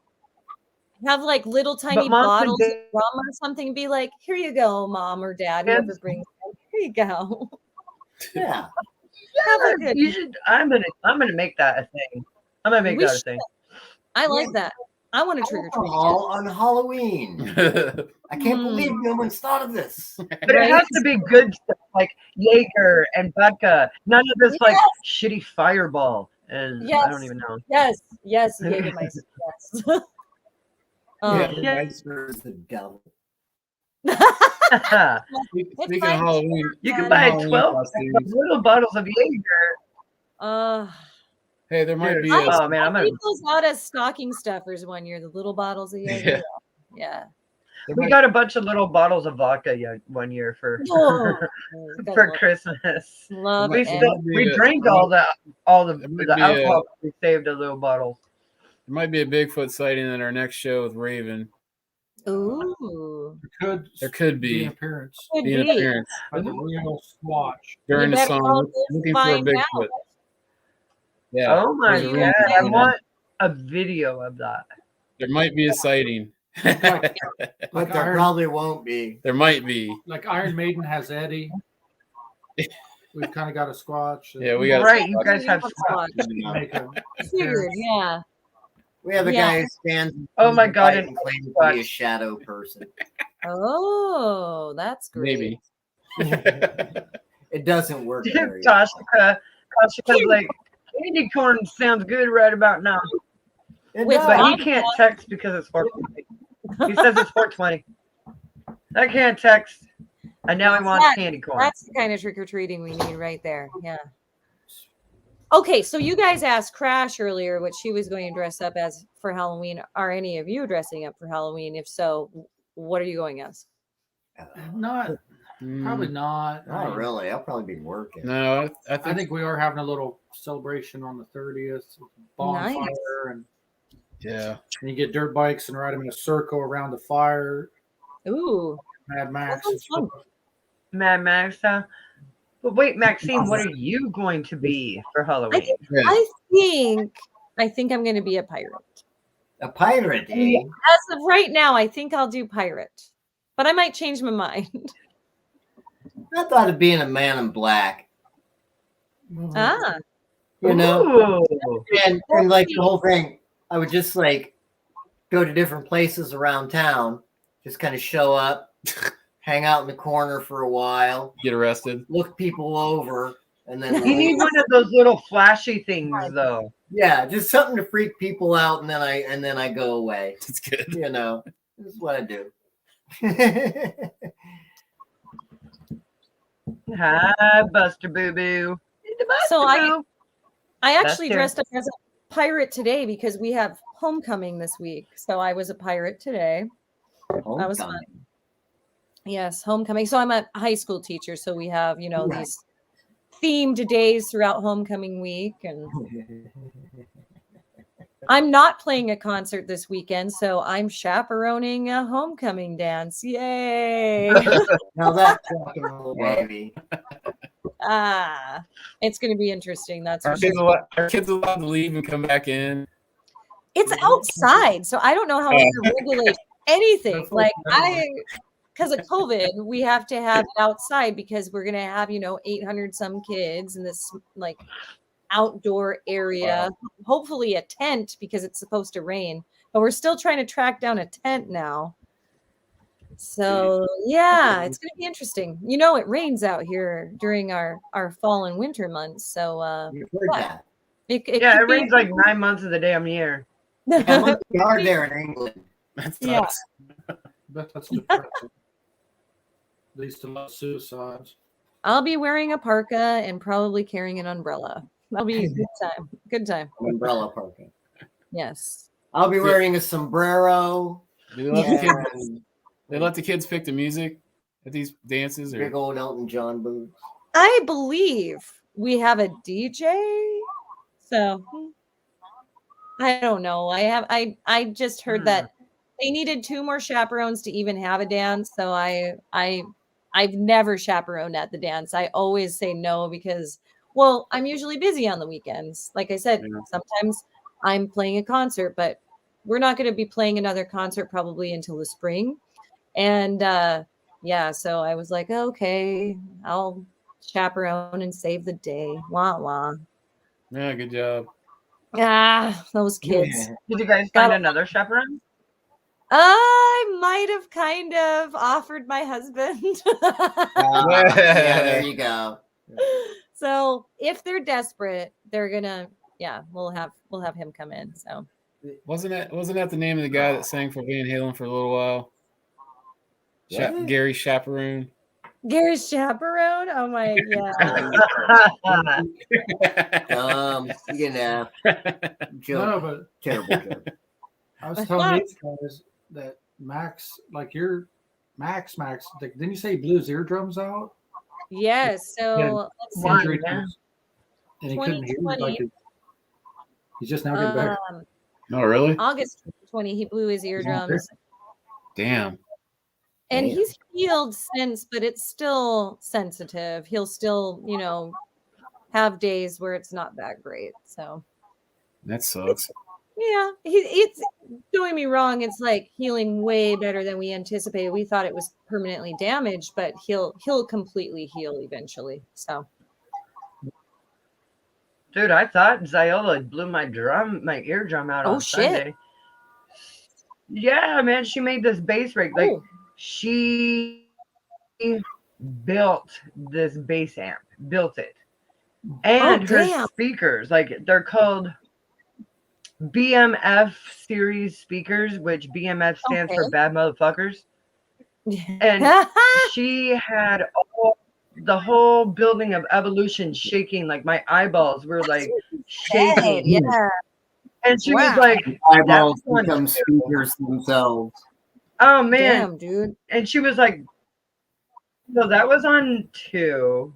[SPEAKER 3] have like little tiny bottles of rum or something. Be like, here you go, mom or dad. Whoever brings them. Here you go.
[SPEAKER 4] Yeah.
[SPEAKER 3] Have a good.
[SPEAKER 1] You should. I'm gonna make that a thing. I'm gonna make
[SPEAKER 3] We
[SPEAKER 1] that a
[SPEAKER 3] should.
[SPEAKER 1] thing.
[SPEAKER 3] I like that. I want to trick or treat.
[SPEAKER 4] Alcohol on Halloween. I can't believe no one's thought of this.
[SPEAKER 1] But it has to be good stuff like Jaeger and vodka. None of this like shitty Fireball. And I don't even know.
[SPEAKER 3] Yes, Jägermeister. Yes.
[SPEAKER 4] Jägermeister is the devil.
[SPEAKER 2] Speaking of Halloween,
[SPEAKER 1] You can buy
[SPEAKER 2] Halloween
[SPEAKER 1] 12
[SPEAKER 2] costumes.
[SPEAKER 1] little bottles of Jaeger.
[SPEAKER 2] Hey, there might
[SPEAKER 1] Dude,
[SPEAKER 2] be.
[SPEAKER 1] oh man, I'm
[SPEAKER 3] I
[SPEAKER 1] gonna.
[SPEAKER 3] made those out as stocking stuffers one year. The little bottles of Jaeger. Yeah.
[SPEAKER 1] We got a bunch of little bottles of vodka one year for for Christmas.
[SPEAKER 3] Love
[SPEAKER 1] we
[SPEAKER 3] it.
[SPEAKER 1] still, we drank all the alcohol we saved a little bottles.
[SPEAKER 2] There might be a Bigfoot sighting at our next show with Raven.
[SPEAKER 3] Ooh.
[SPEAKER 5] There
[SPEAKER 2] could be
[SPEAKER 5] an appearance.
[SPEAKER 3] Could
[SPEAKER 2] Be an
[SPEAKER 3] be.
[SPEAKER 2] appearance
[SPEAKER 5] Like a real swatch.
[SPEAKER 2] during
[SPEAKER 3] You
[SPEAKER 2] the
[SPEAKER 3] better all
[SPEAKER 2] song.
[SPEAKER 3] just
[SPEAKER 2] Looking for a
[SPEAKER 3] find
[SPEAKER 2] Bigfoot.
[SPEAKER 3] out.
[SPEAKER 2] Yeah.
[SPEAKER 1] Oh my
[SPEAKER 2] there's a real
[SPEAKER 1] god! I
[SPEAKER 2] Bigfoot.
[SPEAKER 1] want a video of that.
[SPEAKER 2] There might be a sighting.
[SPEAKER 5] Like
[SPEAKER 4] But there
[SPEAKER 5] Iron,
[SPEAKER 4] probably won't be.
[SPEAKER 2] There might be.
[SPEAKER 5] like Iron Maiden has Eddie. We've kind of got a squatch.
[SPEAKER 2] Yeah, we got
[SPEAKER 1] Right, you guys have
[SPEAKER 3] Squatch.
[SPEAKER 5] Make a
[SPEAKER 3] Figured, yeah.
[SPEAKER 4] We have a guy who stands.
[SPEAKER 1] Oh my God,
[SPEAKER 4] and claims to be a shadow person.
[SPEAKER 3] Oh, that's great.
[SPEAKER 2] Maybe.
[SPEAKER 4] It doesn't work. very
[SPEAKER 1] Tasha's like candy corn sounds good right about now,
[SPEAKER 4] It
[SPEAKER 3] With
[SPEAKER 4] does.
[SPEAKER 1] but he can't text because it's 4:20. He says it's 4:20. I can't text, and now he wants candy corn.
[SPEAKER 3] That's the kind of trick or treating we need right there. Yeah. Okay, so you guys asked Crash earlier what she was going to dress up as for Halloween. Are any of you dressing up for Halloween? If so, what are you going as?
[SPEAKER 5] not probably not.
[SPEAKER 4] Not really. I'll probably be working.
[SPEAKER 2] No, I
[SPEAKER 5] I
[SPEAKER 2] think
[SPEAKER 5] think we are having a little celebration on the 30th, bonfire, and
[SPEAKER 2] yeah.
[SPEAKER 5] you get dirt bikes and ride them in a circle around the fire.
[SPEAKER 3] Ooh,
[SPEAKER 5] Mad Max.
[SPEAKER 3] sounds fun.
[SPEAKER 1] Mad Max style. But wait, Maxine, what are you going to be for Halloween?
[SPEAKER 2] Yeah.
[SPEAKER 3] I think I'm going to be a pirate.
[SPEAKER 4] A pirate, eh?
[SPEAKER 3] As of right now, I think I'll do pirate, but I might change my mind.
[SPEAKER 4] I thought of being a man in black.
[SPEAKER 3] Ah,
[SPEAKER 4] You know?
[SPEAKER 1] Ooh.
[SPEAKER 4] And like the whole thing, I would just like go to different places around town, just kind of show up, hang out in the corner for a while,
[SPEAKER 2] Get arrested.
[SPEAKER 4] look people over, and then
[SPEAKER 1] You need one of those little flashy things, though.
[SPEAKER 4] yeah, just something to freak people out, and then I go away.
[SPEAKER 2] That's good.
[SPEAKER 4] You know, this is what I do.
[SPEAKER 1] Hi, Buster Boo Boo.
[SPEAKER 3] So I actually
[SPEAKER 1] That's
[SPEAKER 3] dressed up as a pirate today because we have homecoming this week. So I was a pirate today. That was fun.
[SPEAKER 4] Homecoming.
[SPEAKER 3] Yes, homecoming. So I'm a high school teacher. So we have, these themed days throughout homecoming week. And I'm not playing a concert this weekend. So I'm chaperoning a homecoming dance. Yay.
[SPEAKER 4] Now that's rock and roll, baby.
[SPEAKER 3] It's going to be interesting. That's for
[SPEAKER 2] Our
[SPEAKER 3] sure.
[SPEAKER 2] kids allowed to leave and come back in.
[SPEAKER 3] It's outside. So I don't know how we can regulate anything. Like because of COVID, we have to have it outside because we're going to have, 800 some kids in this like outdoor area, hopefully a tent because it's supposed to rain, but we're still trying to track down a tent now. So yeah, it's going to be interesting. It rains out here during our fall and winter months. So
[SPEAKER 4] You've heard that.
[SPEAKER 3] it
[SPEAKER 1] It rains like 9 months of the damn year.
[SPEAKER 4] How much we are there in England?
[SPEAKER 2] That's
[SPEAKER 3] Yeah.
[SPEAKER 2] nuts.
[SPEAKER 5] But that's depressing. Leads to less suicides.
[SPEAKER 3] I'll be wearing a parka and probably carrying an umbrella. That'll be a good time. Good time.
[SPEAKER 4] An umbrella parking.
[SPEAKER 3] Yes.
[SPEAKER 4] I'll be wearing a sombrero.
[SPEAKER 2] Do they let, the
[SPEAKER 3] Yeah.
[SPEAKER 2] kids, they let the kids pick the music at these dances?
[SPEAKER 4] Big
[SPEAKER 2] Or
[SPEAKER 4] old Elton John boots.
[SPEAKER 3] I believe we have a DJ. So I don't know. I just heard that they needed 2 more chaperones to even have a dance. So I've never chaperoned at the dance. I always say no because, well, I'm usually busy on the weekends. Like I said, sometimes I'm playing a concert, but we're not going to be playing another concert probably until the spring. And so I was like, okay, I'll chaperone and save the day. Wah wah.
[SPEAKER 2] Yeah, good job.
[SPEAKER 3] Ah, those kids.
[SPEAKER 4] Yeah.
[SPEAKER 1] Did you guys find another chaperone?
[SPEAKER 3] I might have kind of offered my husband.
[SPEAKER 4] Yeah, there you go.
[SPEAKER 3] So if they're desperate, they're gonna, we'll have him come in. So
[SPEAKER 2] Wasn't that the name of the guy that sang for Van Halen for a little while?
[SPEAKER 4] What?
[SPEAKER 2] Gary Chaperone.
[SPEAKER 3] Gary's chaperone. Oh my, yeah.
[SPEAKER 4] You know, joke.
[SPEAKER 5] No, but
[SPEAKER 4] Terrible joke.
[SPEAKER 5] I was telling these guys that Max, like your Max, didn't you say he blew his eardrums out?
[SPEAKER 3] Yes. So let's see.
[SPEAKER 1] Why?
[SPEAKER 5] And he couldn't hear.
[SPEAKER 3] 2020.
[SPEAKER 5] He's just now getting better.
[SPEAKER 2] Oh, really?
[SPEAKER 3] August 2020, he blew his eardrums.
[SPEAKER 2] Damn.
[SPEAKER 3] And he's healed since, but it's still sensitive. He'll still, have days where it's not that great. So
[SPEAKER 2] That sucks.
[SPEAKER 3] yeah, it's doing me wrong. It's like healing way better than we anticipated. We thought it was permanently damaged, but he'll completely heal eventually. So
[SPEAKER 1] Dude, I thought Ziola blew my eardrum out on Sunday. Yeah, man, she made this bass rig. Like she built this bass amp, built it. And her speakers, like they're called BMF series speakers, which BMF stands for bad motherfuckers. And she had the whole building of Evolution shaking, like my eyeballs were like shaking.
[SPEAKER 3] Yeah.
[SPEAKER 1] And she was like,
[SPEAKER 4] eyeballs become speakers themselves.
[SPEAKER 1] Oh man.
[SPEAKER 3] Damn, dude.
[SPEAKER 1] And she was like, so that was on 2.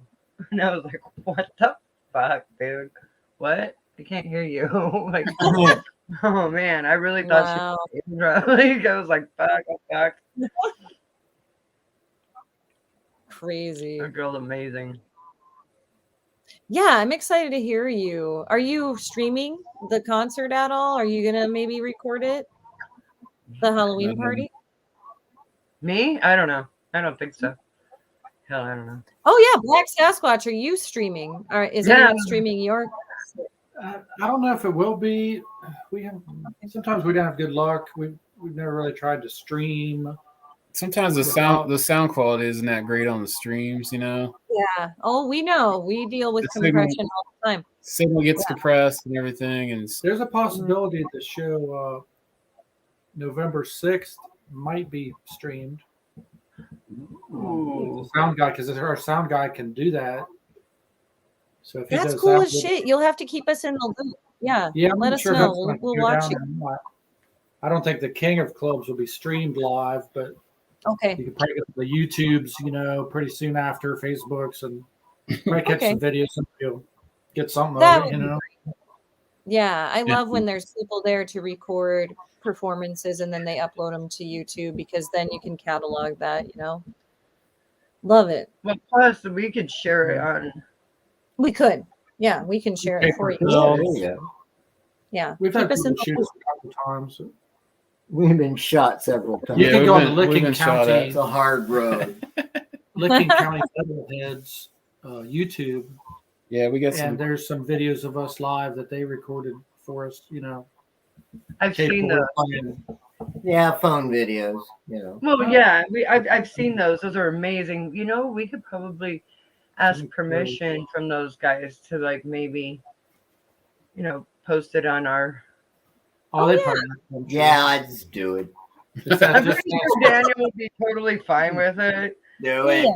[SPEAKER 1] And I was like, what the fuck, dude? What? I can't hear you. Like, oh man, I really thought she was like, I was like, fuck.
[SPEAKER 3] Crazy.
[SPEAKER 1] That girl's amazing.
[SPEAKER 3] Yeah, I'm excited to hear you. Are you streaming the concert at all? Are you gonna maybe record it? The Halloween party?
[SPEAKER 1] Me? I don't know. I don't think so. Hell, I don't know.
[SPEAKER 3] Oh yeah, Black Sasquatch. Are you streaming? Or is anyone streaming your?
[SPEAKER 5] I don't know if it will be. Sometimes we don't have good luck. We've never really tried to stream.
[SPEAKER 2] Sometimes the sound quality isn't that great on the streams,
[SPEAKER 3] Yeah. Oh, we know. We deal with compression all the time.
[SPEAKER 2] Signal gets compressed and everything, and
[SPEAKER 5] there's a possibility the show November 6th might be streamed. The sound guy, because our sound guy can do that. So if
[SPEAKER 3] that's cool as shit. You'll have to keep us in the loop. Yeah. Let us know. We'll watch it.
[SPEAKER 5] I don't think the King of Clubs will be streamed live, but you can probably get the YouTubes, pretty soon after, Facebooks, and probably catch some videos. You'll get something of it,
[SPEAKER 3] Yeah, I love when there's people there to record performances and then they upload them to YouTube, because then you can catalog that, Love it.
[SPEAKER 1] Well, plus we could share it on.
[SPEAKER 3] We could. Yeah, we can share it for you. Yeah.
[SPEAKER 5] We've had people shoot us a couple times.
[SPEAKER 4] We've been shot several times.
[SPEAKER 5] You can go on Licking County.
[SPEAKER 4] It's a hard road.
[SPEAKER 5] Licking County Metalheads YouTube.
[SPEAKER 2] Yeah, we got some.
[SPEAKER 5] And there's some videos of us live that they recorded for us.
[SPEAKER 1] I've seen those.
[SPEAKER 4] Yeah, phone videos.
[SPEAKER 1] Well, yeah, I've seen those. Those are amazing. We could probably ask permission from those guys to maybe, post it on our.
[SPEAKER 4] I'd just do it.
[SPEAKER 1] I'm pretty sure Daniel would be totally fine with it.
[SPEAKER 4] Do it.
[SPEAKER 1] Yeah.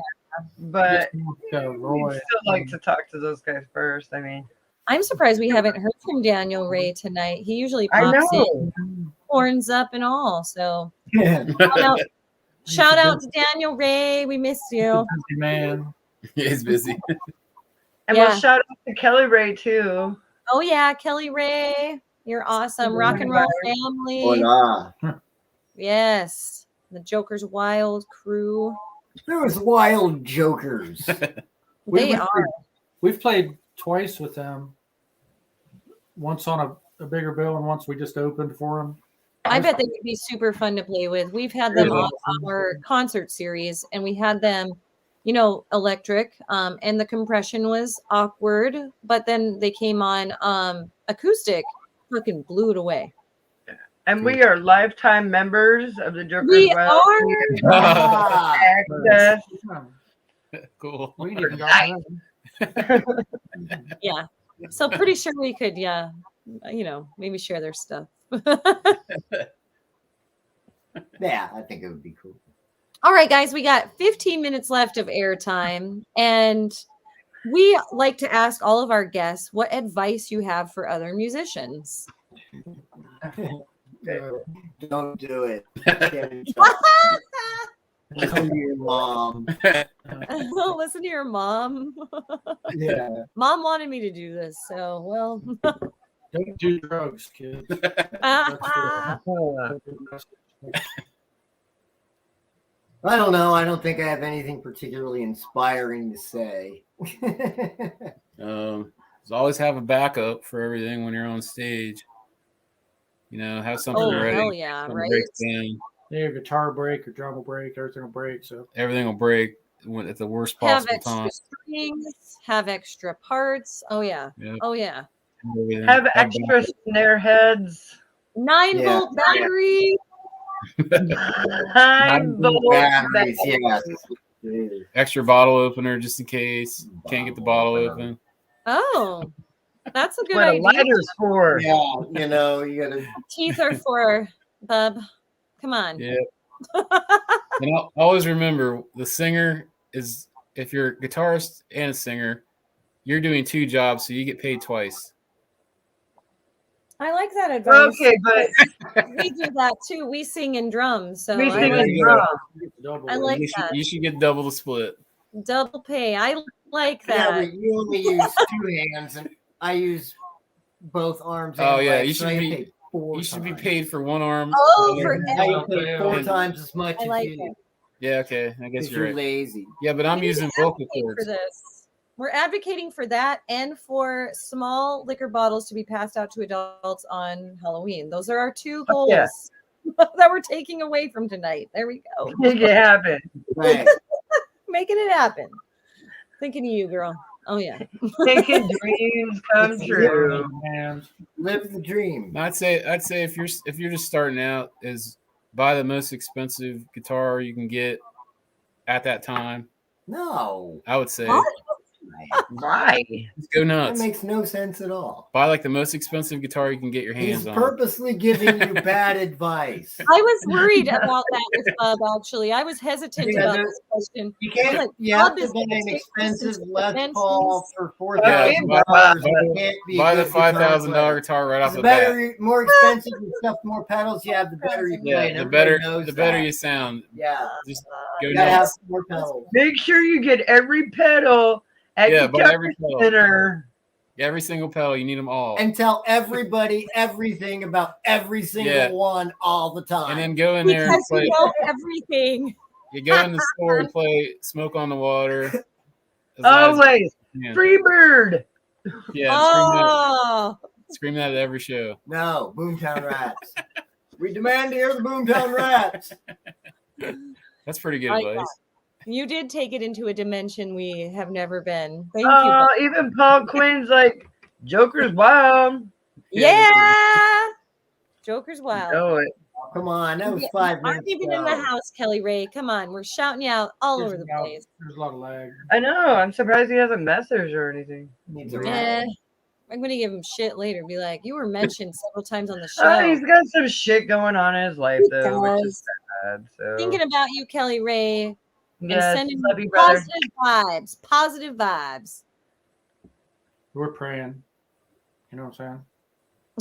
[SPEAKER 1] But we'd still like to talk to those guys first. I mean,
[SPEAKER 3] I'm surprised we haven't heard from Daniel Ray tonight. He usually pops in, horns up and all. So shout out to Daniel Ray. We missed you.
[SPEAKER 5] Busy man.
[SPEAKER 2] He's busy.
[SPEAKER 1] And we'll shout out to Kelly Ray too.
[SPEAKER 3] Oh yeah, Kelly Ray. You're awesome. Rock and roll family.
[SPEAKER 4] Hola.
[SPEAKER 3] Yes. The Joker's Wild crew.
[SPEAKER 4] Those wild jokers.
[SPEAKER 3] They are.
[SPEAKER 5] We've played twice with them. Once on a bigger bill and once we just opened for them.
[SPEAKER 3] I bet they would be super fun to play with. We've had them on our concert series, and we had them, electric, and the compression was awkward, but then they came on acoustic, fucking blew it away.
[SPEAKER 1] And we are lifetime members of the Jokers
[SPEAKER 3] We
[SPEAKER 1] Well.
[SPEAKER 3] are.
[SPEAKER 1] Access.
[SPEAKER 2] Cool.
[SPEAKER 5] We didn't even got that.
[SPEAKER 3] Yeah. So pretty sure we could, maybe share their stuff.
[SPEAKER 4] Yeah, I think it would be cool.
[SPEAKER 3] All right, guys, we got 15 minutes left of airtime, and we like to ask all of our guests what advice you have for other musicians.
[SPEAKER 4] Don't do it. Listen to your mom.
[SPEAKER 3] Listen to your mom.
[SPEAKER 4] Yeah.
[SPEAKER 3] Mom wanted me to do this, so well.
[SPEAKER 5] Don't do drugs, kids.
[SPEAKER 4] I don't know. I don't think I have anything particularly inspiring to say.
[SPEAKER 2] Always have a backup for everything when you're on stage. Have something ready.
[SPEAKER 3] Hell yeah, right?
[SPEAKER 5] Your guitar break, your drum will break, everything will break. So
[SPEAKER 2] everything will break at the worst
[SPEAKER 3] have
[SPEAKER 2] possible
[SPEAKER 3] extra
[SPEAKER 2] time.
[SPEAKER 3] strings, have extra parts. Oh yeah.
[SPEAKER 2] Yep.
[SPEAKER 3] Oh yeah.
[SPEAKER 1] Have extra snare heads.
[SPEAKER 3] 9-volt battery.
[SPEAKER 1] 9-volt
[SPEAKER 4] batteries, yes.
[SPEAKER 2] Extra bottle opener just in case can't get the bottle open.
[SPEAKER 3] Oh, that's a good
[SPEAKER 1] What a
[SPEAKER 3] idea.
[SPEAKER 1] lighter's for.
[SPEAKER 4] Yeah, you gotta.
[SPEAKER 3] Teeth are for, bub. Come on.
[SPEAKER 2] Yeah. And I'll always remember the singer is, if you're a guitarist and a singer, you're doing two jobs, so you get paid twice.
[SPEAKER 3] I like that advice.
[SPEAKER 1] Okay, but
[SPEAKER 3] we do that too. We sing in drums, so
[SPEAKER 1] we
[SPEAKER 3] I
[SPEAKER 1] sing
[SPEAKER 3] like,
[SPEAKER 1] in drum.
[SPEAKER 3] I like that.
[SPEAKER 2] You should get double the split.
[SPEAKER 3] Double pay. I like
[SPEAKER 4] Yeah,
[SPEAKER 3] that.
[SPEAKER 4] but you only use 2 hands, and I use both arms.
[SPEAKER 2] Oh,
[SPEAKER 4] and
[SPEAKER 2] yeah,
[SPEAKER 4] legs,
[SPEAKER 2] you
[SPEAKER 4] so
[SPEAKER 2] should
[SPEAKER 4] I
[SPEAKER 2] be-
[SPEAKER 4] get paid 4
[SPEAKER 2] You should be
[SPEAKER 4] times.
[SPEAKER 2] paid for one arm.
[SPEAKER 3] Oh, for
[SPEAKER 4] I get paid 4
[SPEAKER 2] And-
[SPEAKER 4] times as much
[SPEAKER 3] I
[SPEAKER 4] as
[SPEAKER 3] like
[SPEAKER 4] you.
[SPEAKER 3] it.
[SPEAKER 2] Yeah, okay. I guess
[SPEAKER 4] If
[SPEAKER 2] you're
[SPEAKER 4] you're
[SPEAKER 2] right.
[SPEAKER 4] lazy.
[SPEAKER 2] Yeah, but I'm
[SPEAKER 3] We need
[SPEAKER 2] using
[SPEAKER 3] to
[SPEAKER 2] vocal
[SPEAKER 3] advocate for
[SPEAKER 2] cords.
[SPEAKER 3] this. We're advocating for that and for small liquor bottles to be passed out to adults on Halloween. Those are our 2 goals
[SPEAKER 1] Yeah.
[SPEAKER 3] that we're taking away from tonight. There we go.
[SPEAKER 1] Make it happen.
[SPEAKER 4] Right.
[SPEAKER 3] Making it happen. Thinking of you, girl. Oh yeah.
[SPEAKER 1] Making dreams come true.
[SPEAKER 5] And
[SPEAKER 4] Live the dream.
[SPEAKER 2] I'd say if you're just starting out, is buy the most expensive guitar you can get at that time.
[SPEAKER 4] No.
[SPEAKER 2] I would say
[SPEAKER 3] What?
[SPEAKER 1] Why?
[SPEAKER 2] just go
[SPEAKER 4] That
[SPEAKER 2] nuts.
[SPEAKER 4] makes no sense at all.
[SPEAKER 2] Buy like the most expensive guitar you can get your
[SPEAKER 4] He's
[SPEAKER 2] hands on.
[SPEAKER 4] purposely giving you bad advice.
[SPEAKER 3] I was worried about that with Bub, actually. I was hesitant
[SPEAKER 4] Yeah,
[SPEAKER 3] about
[SPEAKER 4] there-
[SPEAKER 3] this question.
[SPEAKER 4] You can't.
[SPEAKER 3] Like,
[SPEAKER 4] You have
[SPEAKER 3] Bob
[SPEAKER 4] to
[SPEAKER 3] is
[SPEAKER 4] buy
[SPEAKER 3] gonna
[SPEAKER 4] an
[SPEAKER 3] take this
[SPEAKER 4] expensive
[SPEAKER 3] into
[SPEAKER 4] Les
[SPEAKER 3] dimensions.
[SPEAKER 4] Paul for
[SPEAKER 1] Yeah,
[SPEAKER 4] $4,000.
[SPEAKER 1] buy-
[SPEAKER 4] You can't be a
[SPEAKER 2] Buy the
[SPEAKER 4] good guitar
[SPEAKER 2] $5,000
[SPEAKER 4] player.
[SPEAKER 2] guitar right off
[SPEAKER 4] The
[SPEAKER 2] the bat.
[SPEAKER 4] better, more expensive and stuff, more pedals you have, the better you play.
[SPEAKER 2] Yeah,
[SPEAKER 4] and
[SPEAKER 2] the
[SPEAKER 4] everybody
[SPEAKER 2] better
[SPEAKER 4] knows
[SPEAKER 2] the better
[SPEAKER 4] that.
[SPEAKER 2] you sound.
[SPEAKER 4] Yeah,
[SPEAKER 2] Just go
[SPEAKER 4] you gotta have
[SPEAKER 2] nuts.
[SPEAKER 4] more pedals.
[SPEAKER 1] Make sure you get every pedal at
[SPEAKER 2] Yeah, buy
[SPEAKER 1] Guitar
[SPEAKER 2] every pedal.
[SPEAKER 1] Center.
[SPEAKER 2] Every single pedal, you need them all.
[SPEAKER 4] And tell everybody everything about every single
[SPEAKER 2] Yeah.
[SPEAKER 4] one all the time.
[SPEAKER 2] And then go in there and
[SPEAKER 3] Because
[SPEAKER 2] play.
[SPEAKER 3] you know everything.
[SPEAKER 2] You go in the store and play Smoke on the Water. as loud as
[SPEAKER 1] Always.
[SPEAKER 2] you can.
[SPEAKER 1] Freebird.
[SPEAKER 2] Yeah,
[SPEAKER 3] Oh,
[SPEAKER 2] scream that at every show.
[SPEAKER 4] No, Boomtown Rats. We demand to hear the Boomtown Rats.
[SPEAKER 2] That's pretty good
[SPEAKER 3] I like
[SPEAKER 2] advice.
[SPEAKER 3] you did take it into a dimension we have never been. Thank you. Bub.
[SPEAKER 1] Even Paul Quinn's like, Joker's wild.
[SPEAKER 3] Yeah. Joker's wild.
[SPEAKER 1] Know it.
[SPEAKER 4] Come on, that was 5 minutes.
[SPEAKER 3] Aren't even in the
[SPEAKER 4] ago.
[SPEAKER 3] house, Kelly Ray. Come on, we're shouting you out all over the place.
[SPEAKER 5] There's a lot of lag.
[SPEAKER 1] I know. I'm surprised he hasn't messaged or anything.
[SPEAKER 4] Needs a
[SPEAKER 3] Eh,
[SPEAKER 4] rat.
[SPEAKER 3] I'm gonna give him shit later. Be like, you were mentioned several times on the
[SPEAKER 1] He's
[SPEAKER 3] show.
[SPEAKER 1] got some shit going on in his life,
[SPEAKER 3] He
[SPEAKER 1] though, which
[SPEAKER 3] does.
[SPEAKER 1] is sad. So,
[SPEAKER 3] Thinking about you, Kelly Ray, and
[SPEAKER 1] yes,
[SPEAKER 3] sending
[SPEAKER 1] love
[SPEAKER 3] you
[SPEAKER 1] you, brother.
[SPEAKER 3] positive vibes. Positive vibes.
[SPEAKER 5] We're praying. You know what I'm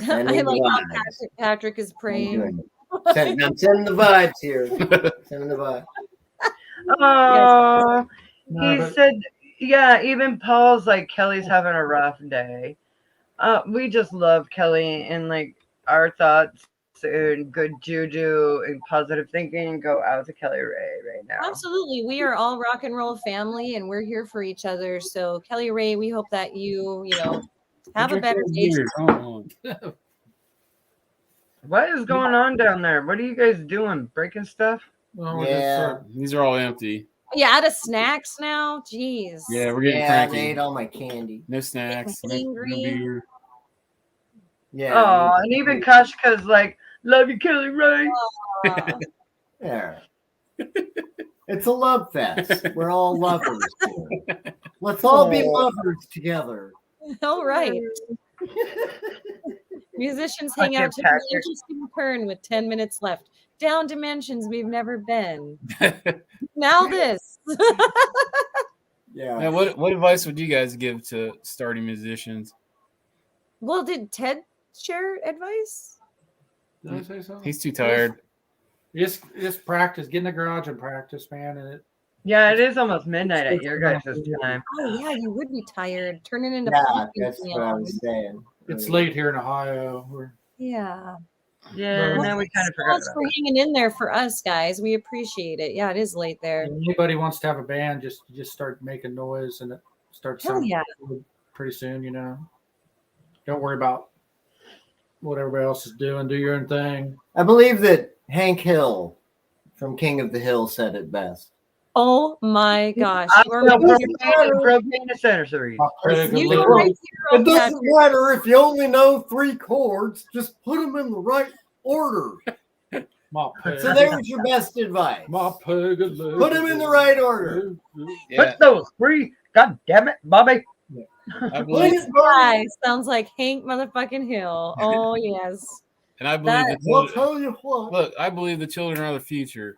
[SPEAKER 3] I
[SPEAKER 4] Sending
[SPEAKER 3] like how
[SPEAKER 4] vibes.
[SPEAKER 3] Patrick is
[SPEAKER 4] I'm
[SPEAKER 3] praying.
[SPEAKER 4] doing it. I'm sending the vibes here. Sending the vibes.
[SPEAKER 1] Oh,
[SPEAKER 5] No,
[SPEAKER 1] he
[SPEAKER 5] but-
[SPEAKER 1] said, yeah, even Paul's like, Kelly's having a rough day. We just love Kelly, and like our thoughts and good juju and positive thinking go out to Kelly Ray right now.
[SPEAKER 3] Absolutely. We are all rock and roll family and we're here for each other. So Kelly Ray, we hope that you have a better day.
[SPEAKER 2] Years. Hold on.
[SPEAKER 1] What is going on down there? What are you guys doing? Breaking stuff?
[SPEAKER 5] Well, we're
[SPEAKER 4] Yeah.
[SPEAKER 5] just,
[SPEAKER 2] These are all empty.
[SPEAKER 3] Yeah, out of snacks now. Jeez.
[SPEAKER 2] Yeah, we're getting
[SPEAKER 4] Yeah, they
[SPEAKER 2] cranky.
[SPEAKER 4] ate all my candy.
[SPEAKER 2] No snacks. No
[SPEAKER 3] Angry.
[SPEAKER 2] beer.
[SPEAKER 4] Yeah.
[SPEAKER 1] Oh, and even Kashka's like, love you, Kelly Ray.
[SPEAKER 3] Aw.
[SPEAKER 4] Yeah. It's a love fest. We're all lovers here. Let's all be lovers together.
[SPEAKER 3] All right. Musicians hang out to an
[SPEAKER 1] Tactic.
[SPEAKER 3] interesting turn with 10 minutes left. Down dimensions we've never been. Now this.
[SPEAKER 4] Yeah.
[SPEAKER 2] Now, what advice would you guys give to starting musicians?
[SPEAKER 3] Well, did Ted share advice?
[SPEAKER 5] Did I say something?
[SPEAKER 2] He's too tired.
[SPEAKER 5] Just practice. Get in the garage and practice, man. And
[SPEAKER 1] Yeah, it is almost midnight at your guys' time.
[SPEAKER 3] Oh yeah, you would be tired. Turning into
[SPEAKER 4] Yeah,
[SPEAKER 3] pumpkin
[SPEAKER 4] that's what I was saying.
[SPEAKER 5] it's late here in Ohio.
[SPEAKER 3] Yeah.
[SPEAKER 1] Yeah,
[SPEAKER 5] Well,
[SPEAKER 1] now we kind of forgot
[SPEAKER 3] Thanks
[SPEAKER 1] about
[SPEAKER 3] for hanging in there for us, guys. We appreciate it. Yeah, it is late there.
[SPEAKER 5] If anybody wants to have a band, just start making noise and it starts
[SPEAKER 3] Hell
[SPEAKER 5] sounding
[SPEAKER 3] yeah.
[SPEAKER 5] good pretty soon. Don't worry about what everybody else is doing. Do your own thing.
[SPEAKER 4] I believe that Hank Hill from King of the Hill said it best.
[SPEAKER 3] Oh my gosh.
[SPEAKER 1] I
[SPEAKER 3] You are
[SPEAKER 1] smell
[SPEAKER 3] my-
[SPEAKER 1] propane accessories.
[SPEAKER 3] you
[SPEAKER 5] It
[SPEAKER 3] are my hero,
[SPEAKER 4] It doesn't
[SPEAKER 3] Patrick.
[SPEAKER 4] matter if you only know 3 chords, just put them in the right order.
[SPEAKER 5] My peg.
[SPEAKER 4] So there's your best advice.
[SPEAKER 5] My peg.
[SPEAKER 4] Put them in the right order.
[SPEAKER 2] Yeah,
[SPEAKER 1] Put those free. God damn it, Bobby.
[SPEAKER 2] I believe,
[SPEAKER 3] This guy sounds like Hank motherfucking Hill. Oh yes.
[SPEAKER 2] and I believe the
[SPEAKER 4] I'll
[SPEAKER 2] children.
[SPEAKER 4] tell you what.
[SPEAKER 2] Look, I believe the children are the future.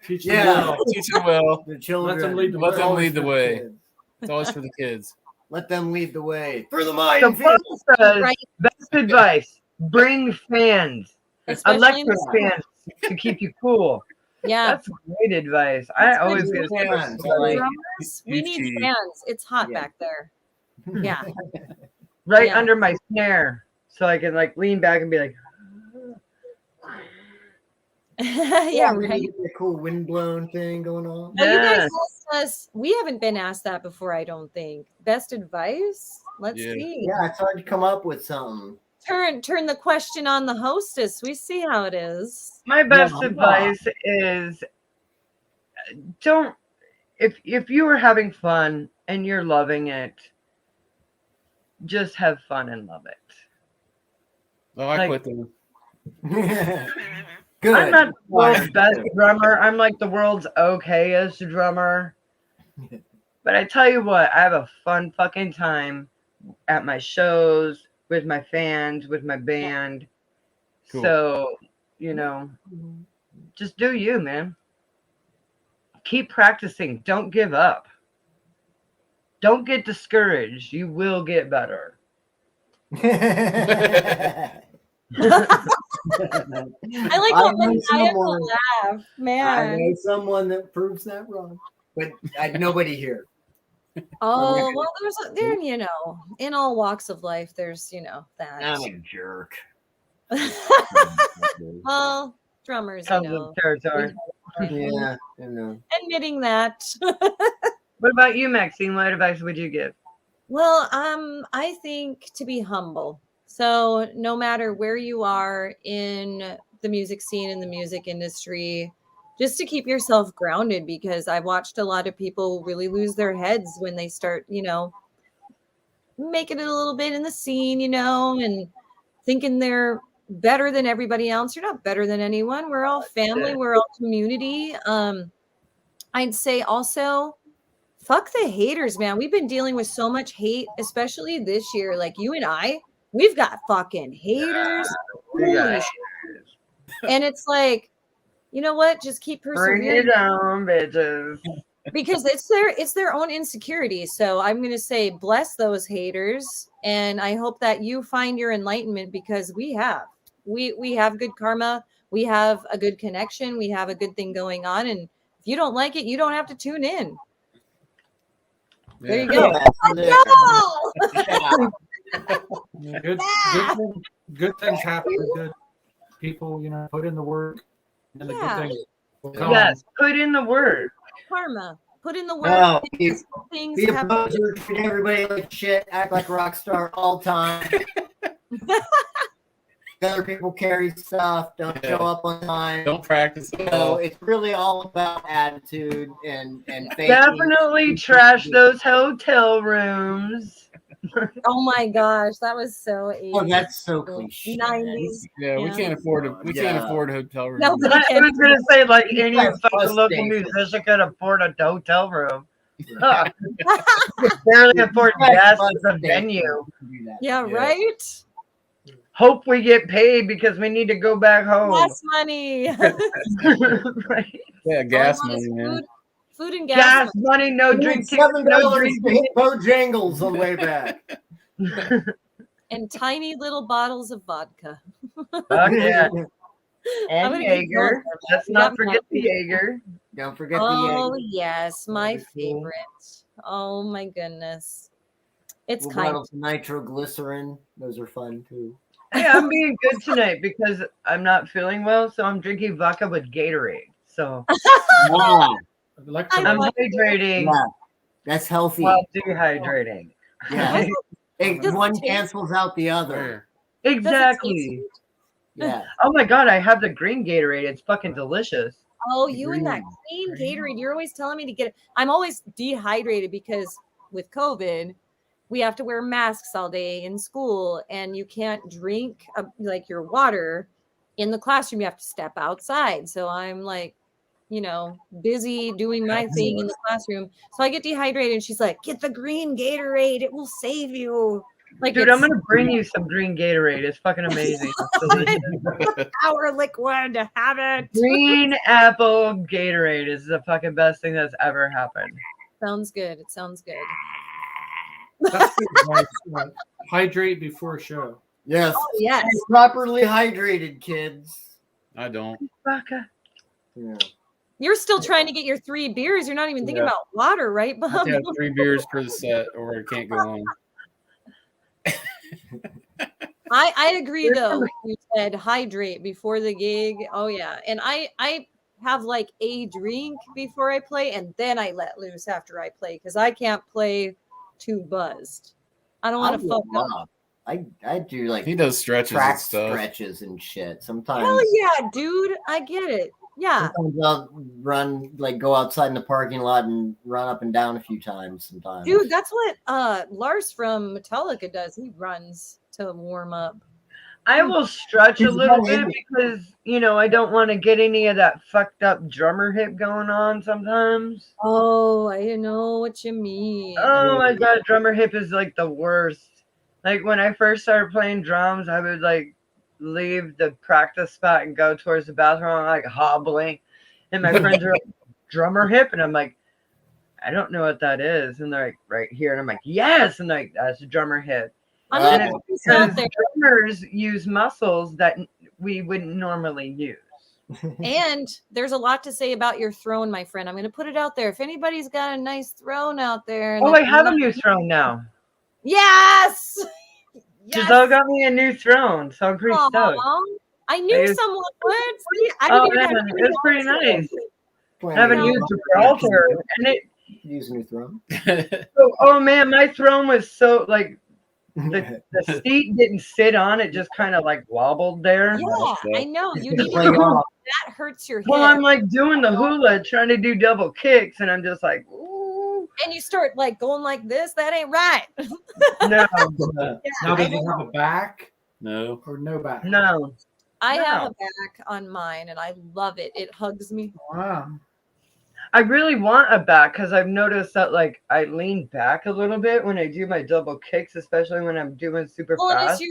[SPEAKER 5] Teach
[SPEAKER 4] Yeah.
[SPEAKER 5] them well.
[SPEAKER 2] Teach them well.
[SPEAKER 4] The children.
[SPEAKER 5] Let them lead the
[SPEAKER 2] Let
[SPEAKER 5] way.
[SPEAKER 2] them lead the
[SPEAKER 4] For
[SPEAKER 2] way.
[SPEAKER 4] kids.
[SPEAKER 2] It's always for the kids.
[SPEAKER 4] Let them lead the way through the
[SPEAKER 1] The
[SPEAKER 4] minefield.
[SPEAKER 1] book says,
[SPEAKER 3] Right.
[SPEAKER 1] best advice, bring fans.
[SPEAKER 3] Especially in
[SPEAKER 1] Electric
[SPEAKER 3] the-
[SPEAKER 1] fans to keep you cool.
[SPEAKER 3] Yeah.
[SPEAKER 1] That's great advice. I
[SPEAKER 3] That's
[SPEAKER 1] always
[SPEAKER 3] good
[SPEAKER 1] get
[SPEAKER 4] fans.
[SPEAKER 1] fans.
[SPEAKER 4] Like,
[SPEAKER 3] Drummers, we
[SPEAKER 2] huge
[SPEAKER 3] need
[SPEAKER 2] key.
[SPEAKER 3] fans. It's hot
[SPEAKER 4] Yeah.
[SPEAKER 3] back there. Yeah.
[SPEAKER 1] right
[SPEAKER 3] Yeah.
[SPEAKER 1] under my snare, so I can like lean back and be like,
[SPEAKER 3] Yeah,
[SPEAKER 4] we
[SPEAKER 3] right.
[SPEAKER 4] get a cool windblown thing going on.
[SPEAKER 3] Now, you guys
[SPEAKER 1] Yes.
[SPEAKER 3] asked us, we haven't been asked that before, I don't think. Best advice? Let's
[SPEAKER 2] Yeah.
[SPEAKER 3] see.
[SPEAKER 4] Yeah, it's hard to come up with something.
[SPEAKER 3] Turn the question on the hostess. We see how it is.
[SPEAKER 1] my best
[SPEAKER 4] Yeah.
[SPEAKER 1] advice is don't if you are having fun and you're loving it, just have fun and love it.
[SPEAKER 2] Oh, I
[SPEAKER 1] Like-
[SPEAKER 2] quit them.
[SPEAKER 4] Good.
[SPEAKER 1] I'm not the world's best drummer. I'm like the world's okayest drummer. But I tell you what, I have a fun fucking time at my shows, with my fans, with my band.
[SPEAKER 2] Cool.
[SPEAKER 1] So, just do you, man. Keep practicing. Don't give up. Don't get discouraged. You will get better.
[SPEAKER 3] I like
[SPEAKER 4] I
[SPEAKER 3] that
[SPEAKER 4] know
[SPEAKER 3] maniacal
[SPEAKER 4] someone-
[SPEAKER 3] laugh,
[SPEAKER 4] I
[SPEAKER 3] man.
[SPEAKER 4] know someone that proves that wrong, but nobody here.
[SPEAKER 3] Oh, well, there, in all walks of life, there's, that.
[SPEAKER 4] I'm a jerk.
[SPEAKER 3] Well, drummers,
[SPEAKER 1] Comes with territory.
[SPEAKER 4] Yeah, I know.
[SPEAKER 3] admitting that.
[SPEAKER 1] What about you, Maxine? What advice would you give?
[SPEAKER 3] Well, I think to be humble. So no matter where you are in the music scene, in the music industry, just to keep yourself grounded, because I've watched a lot of people really lose their heads when they start, making it a little bit in the scene, and thinking they're better than everybody else. You're not better than anyone. We're all family. We're all community. I'd say also, fuck the haters, man. We've been dealing with so much hate, especially this year. Like you and I, we've got fucking haters.
[SPEAKER 1] We got
[SPEAKER 3] Holy shit. And it's like, you know what? Just keep
[SPEAKER 1] Bring
[SPEAKER 3] persevering,
[SPEAKER 1] it on, bitches.
[SPEAKER 3] because it's their own insecurity. So I'm gonna say bless those haters, and I hope that you find your enlightenment, because we have good karma, we have a good connection, we have a good thing going on, and if you don't like it, you don't have to tune in. There you go.
[SPEAKER 4] Yeah.
[SPEAKER 5] Good things happen to good people. Put in the work, and the
[SPEAKER 3] Yeah.
[SPEAKER 5] good things will come.
[SPEAKER 1] Yes, put in the word.
[SPEAKER 3] Karma. Put in the work.
[SPEAKER 4] No,
[SPEAKER 3] Things
[SPEAKER 4] be a
[SPEAKER 3] happen.
[SPEAKER 4] poser, treat everybody like shit, act like a rock star all time. other people carry stuff. Don't show up on time.
[SPEAKER 2] Don't practice at
[SPEAKER 4] So
[SPEAKER 2] all.
[SPEAKER 4] it's really all about attitude and faking.
[SPEAKER 1] Definitely trash those hotel rooms.
[SPEAKER 3] Oh my gosh, that was so 80s.
[SPEAKER 4] Oh, that's so cliche.
[SPEAKER 3] 90s.
[SPEAKER 2] Yeah, we can't afford it. We can't afford hotel rooms.
[SPEAKER 3] Nobody
[SPEAKER 1] I
[SPEAKER 3] can.
[SPEAKER 1] was gonna say like any
[SPEAKER 4] Yes,
[SPEAKER 1] fucking
[SPEAKER 4] bus
[SPEAKER 1] local
[SPEAKER 4] station.
[SPEAKER 1] musician could afford a hotel room. Huh. You could barely afford
[SPEAKER 4] Yes,
[SPEAKER 1] gas
[SPEAKER 4] bus
[SPEAKER 1] at the
[SPEAKER 4] station.
[SPEAKER 1] venue.
[SPEAKER 4] Do that.
[SPEAKER 3] Yeah, right?
[SPEAKER 1] Hope we get paid because we need to go back home.
[SPEAKER 3] Gas money.
[SPEAKER 1] Right?
[SPEAKER 2] Yeah,
[SPEAKER 3] All
[SPEAKER 2] gas
[SPEAKER 3] I want is
[SPEAKER 2] money, man.
[SPEAKER 3] food and gas.
[SPEAKER 1] Gas money, no drink tickets, no
[SPEAKER 4] $7
[SPEAKER 1] drink
[SPEAKER 4] to hit Bojangles on the way back.
[SPEAKER 3] And tiny little bottles of vodka.
[SPEAKER 1] Fuck yeah.
[SPEAKER 3] I'm
[SPEAKER 1] And
[SPEAKER 3] gonna get
[SPEAKER 1] Jaeger.
[SPEAKER 3] going.
[SPEAKER 1] Let's
[SPEAKER 3] You
[SPEAKER 1] not
[SPEAKER 3] got me
[SPEAKER 1] forget the Jaeger.
[SPEAKER 4] Don't forget
[SPEAKER 3] Oh
[SPEAKER 4] the
[SPEAKER 3] yes, my
[SPEAKER 4] That'd be cool.
[SPEAKER 3] favorite. Oh my goodness. It's
[SPEAKER 4] little
[SPEAKER 3] kind
[SPEAKER 4] bottles of nitroglycerin. Those are fun too.
[SPEAKER 1] Hey, I'm being good tonight because I'm not feeling well, so I'm drinking vodka with Gatorade. So
[SPEAKER 4] Wow.
[SPEAKER 1] I'm hydrating
[SPEAKER 4] Yeah, that's healthy.
[SPEAKER 1] while dehydrating.
[SPEAKER 4] Yeah.
[SPEAKER 3] Does it
[SPEAKER 4] One
[SPEAKER 3] taste-
[SPEAKER 4] cancels out the other.
[SPEAKER 2] Where?
[SPEAKER 1] Exactly.
[SPEAKER 4] Yeah.
[SPEAKER 1] Oh my god, I have the green Gatorade. It's fucking delicious.
[SPEAKER 3] Oh, you and that
[SPEAKER 4] Green.
[SPEAKER 3] green Gatorade. You're always telling me to get it. I'm always dehydrated because with COVID, we have to wear masks all day in school and you can't drink like your water in the classroom. You have to step outside. So I'm like, busy doing my thing in the classroom. So I get dehydrated and she's like, get the green Gatorade. It will save you. Like,
[SPEAKER 1] Dude, I'm gonna bring you some green Gatorade. It's fucking amazing. It's delicious.
[SPEAKER 3] our liquid. Have it.
[SPEAKER 1] Green apple Gatorade is the fucking best thing that's ever happened.
[SPEAKER 3] Sounds good. It sounds good.
[SPEAKER 5] That's good advice. Hydrate before a show.
[SPEAKER 4] Yes.
[SPEAKER 3] Oh, yes.
[SPEAKER 4] Stay properly hydrated, kids.
[SPEAKER 2] I don't.
[SPEAKER 1] Vodka.
[SPEAKER 4] Yeah.
[SPEAKER 3] You're still trying to get your 3 beers. You're not even thinking
[SPEAKER 2] Yeah.
[SPEAKER 3] about water, right,
[SPEAKER 2] I have
[SPEAKER 3] Bob?
[SPEAKER 2] to have 3 beers per the set, or it can't go on.
[SPEAKER 3] I agree though. You said hydrate before the gig. Oh yeah. And I have like a drink before I play and then I let loose after I play because I can't play too buzzed. I don't want to fuck up.
[SPEAKER 4] I do like
[SPEAKER 2] He does stretches
[SPEAKER 4] track
[SPEAKER 2] and stuff.
[SPEAKER 4] stretches and shit. Sometimes.
[SPEAKER 3] Hell yeah, dude. I get it. Yeah.
[SPEAKER 4] Sometimes I'll run, like, go outside in the parking lot and run up and down a few times. Sometimes,
[SPEAKER 3] Dude, that's what Lars from Metallica does. He runs to warm up.
[SPEAKER 1] I will stretch a
[SPEAKER 4] He's
[SPEAKER 1] little
[SPEAKER 4] not
[SPEAKER 1] bit
[SPEAKER 4] in it.
[SPEAKER 1] because, I don't want to get any of that fucked up drummer hip going on sometimes.
[SPEAKER 3] Oh, I know what you mean.
[SPEAKER 1] Oh my god, drummer hip is like the worst. Like when I first started playing drums, I would like leave the practice spot and go towards the bathroom, I'm like hobbling. And my friends are like, drummer hip? And I'm like, I don't know what that is. And they're like, right here. And I'm like, yes. And like, that's a drummer hip.
[SPEAKER 3] I'm
[SPEAKER 1] And
[SPEAKER 3] gonna
[SPEAKER 1] it's
[SPEAKER 3] put this out
[SPEAKER 1] because
[SPEAKER 3] there.
[SPEAKER 1] drummers use muscles that we wouldn't normally use.
[SPEAKER 3] And there's a lot to say about your throne, my friend. I'm going to put it out there. If anybody's got a nice throne out there.
[SPEAKER 1] Oh, I have a new throne now.
[SPEAKER 3] Yes.
[SPEAKER 1] Giselle got me a new throne, so I'm pretty stoked.
[SPEAKER 3] Aw, I knew
[SPEAKER 1] just-
[SPEAKER 3] someone would. See, I
[SPEAKER 1] Oh
[SPEAKER 3] didn't even
[SPEAKER 1] man,
[SPEAKER 3] have
[SPEAKER 1] it was pretty nice. I haven't
[SPEAKER 3] No.
[SPEAKER 1] used Gibraltar, and it.
[SPEAKER 4] Use a new throne.
[SPEAKER 1] Oh man, my throne was so like the seat didn't sit on it; just kind of like wobbled there.
[SPEAKER 3] Yeah, I know. You need to
[SPEAKER 4] Play off.
[SPEAKER 3] that hurts your
[SPEAKER 1] Well, I'm
[SPEAKER 3] hip.
[SPEAKER 1] like doing the hula, trying to do double kicks, and I'm just like, ooh,
[SPEAKER 3] And you start like going like this. That ain't right.
[SPEAKER 1] no,
[SPEAKER 5] Now
[SPEAKER 3] I
[SPEAKER 5] does he
[SPEAKER 3] know.
[SPEAKER 5] have a back
[SPEAKER 2] No.
[SPEAKER 5] or no back?
[SPEAKER 1] no.
[SPEAKER 3] I have
[SPEAKER 1] No.
[SPEAKER 3] a back on mine and I love it. It hugs me.
[SPEAKER 5] Wow.
[SPEAKER 1] I really want a back because I've noticed that like I lean back a little bit when I do my double kicks, especially when I'm doing super
[SPEAKER 3] Well, and
[SPEAKER 1] fast.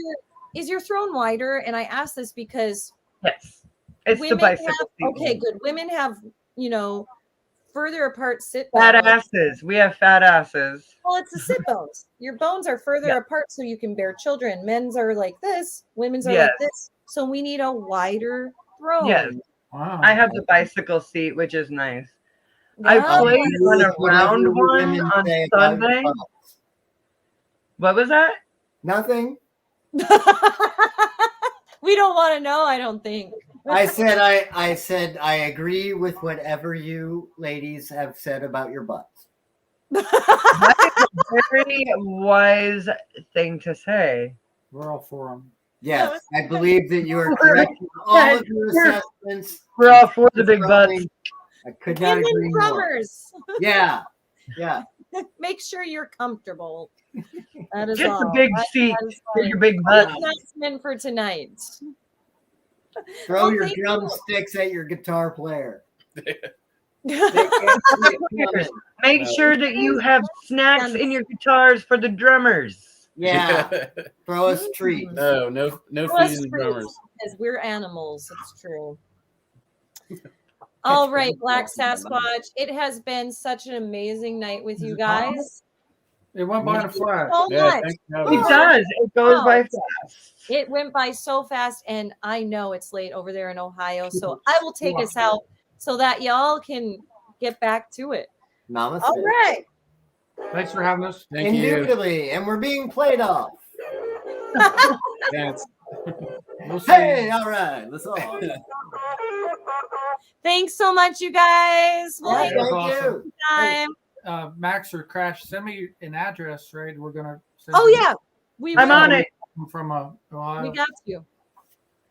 [SPEAKER 3] is your throne wider? And I ask this because
[SPEAKER 1] Yes, it's the bicycle seat.
[SPEAKER 3] okay, good. Women have, further apart sit
[SPEAKER 1] Fat
[SPEAKER 3] bones.
[SPEAKER 1] asses. We have fat asses.
[SPEAKER 3] Well, it's the sit bones. Your bones are further
[SPEAKER 1] Yeah.
[SPEAKER 3] apart so you can bear children. Men's are like this, women's are
[SPEAKER 1] Yes.
[SPEAKER 3] like this. So we need a wider throne.
[SPEAKER 1] Yes,
[SPEAKER 5] Wow.
[SPEAKER 1] I have the bicycle seat, which is nice.
[SPEAKER 3] Yeah.
[SPEAKER 1] I played on a
[SPEAKER 4] Whatever
[SPEAKER 1] round one
[SPEAKER 4] women
[SPEAKER 1] on
[SPEAKER 4] say about your
[SPEAKER 1] Sunday.
[SPEAKER 4] butts.
[SPEAKER 1] What was that?
[SPEAKER 4] Nothing.
[SPEAKER 3] We don't want to know, I don't think.
[SPEAKER 4] I said I agree with whatever you ladies have said about your butts.
[SPEAKER 1] That is a very wise thing to say.
[SPEAKER 5] We're all for him.
[SPEAKER 4] Yes, I believe that you are correct in all of your assessments.
[SPEAKER 1] We're all for the big butts.
[SPEAKER 4] I could not
[SPEAKER 3] Women
[SPEAKER 4] agree more.
[SPEAKER 3] drummers.
[SPEAKER 4] Yeah.
[SPEAKER 3] Make sure you're comfortable. That is
[SPEAKER 1] Just
[SPEAKER 3] all.
[SPEAKER 1] a big seat. Get your big butt.
[SPEAKER 3] Announcement for tonight.
[SPEAKER 4] Throw your
[SPEAKER 3] thank you.
[SPEAKER 4] drumsticks at your guitar player.
[SPEAKER 1] Make sure that you have snacks in your guitars for the drummers.
[SPEAKER 4] Yeah. Throw us treats.
[SPEAKER 2] No feeding the drummers.
[SPEAKER 3] Because we're animals. It's true. All right, Black Sasquatch. It has been such an amazing night with you guys.
[SPEAKER 5] It went by in a flash.
[SPEAKER 3] So much.
[SPEAKER 1] It does. It goes by fast.
[SPEAKER 3] It went by so fast, and I know it's late over there in Ohio, so I will take us out so that y'all can get back to it.
[SPEAKER 4] Namaste.
[SPEAKER 3] All right.
[SPEAKER 5] Thanks for having us.
[SPEAKER 2] Thank you.
[SPEAKER 4] Indubitably, and we're being played off.
[SPEAKER 2] Thanks.
[SPEAKER 5] We'll see.
[SPEAKER 4] Hey, all right, let's all.
[SPEAKER 3] Thanks so much, you guys. We'll
[SPEAKER 4] Yeah,
[SPEAKER 3] see you
[SPEAKER 4] thank
[SPEAKER 5] awesome.
[SPEAKER 4] you.
[SPEAKER 3] next time.
[SPEAKER 5] Max or Crash, send me an address, right? We're gonna. Send
[SPEAKER 3] Oh
[SPEAKER 5] you
[SPEAKER 3] yeah, we
[SPEAKER 1] I'm
[SPEAKER 3] will.
[SPEAKER 1] on it.
[SPEAKER 5] from Ohio.
[SPEAKER 3] We got you.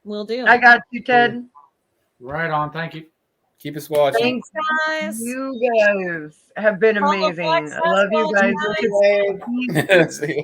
[SPEAKER 3] We'll do.
[SPEAKER 1] I got you, Ted.
[SPEAKER 5] Right on. Thank you.
[SPEAKER 2] Keep us watching.
[SPEAKER 1] Thanks,
[SPEAKER 3] guys.
[SPEAKER 1] You guys have been
[SPEAKER 3] Follow
[SPEAKER 1] amazing.
[SPEAKER 3] Black
[SPEAKER 1] I love you
[SPEAKER 3] Sasquatch,
[SPEAKER 1] guys.
[SPEAKER 3] guys.
[SPEAKER 2] See you.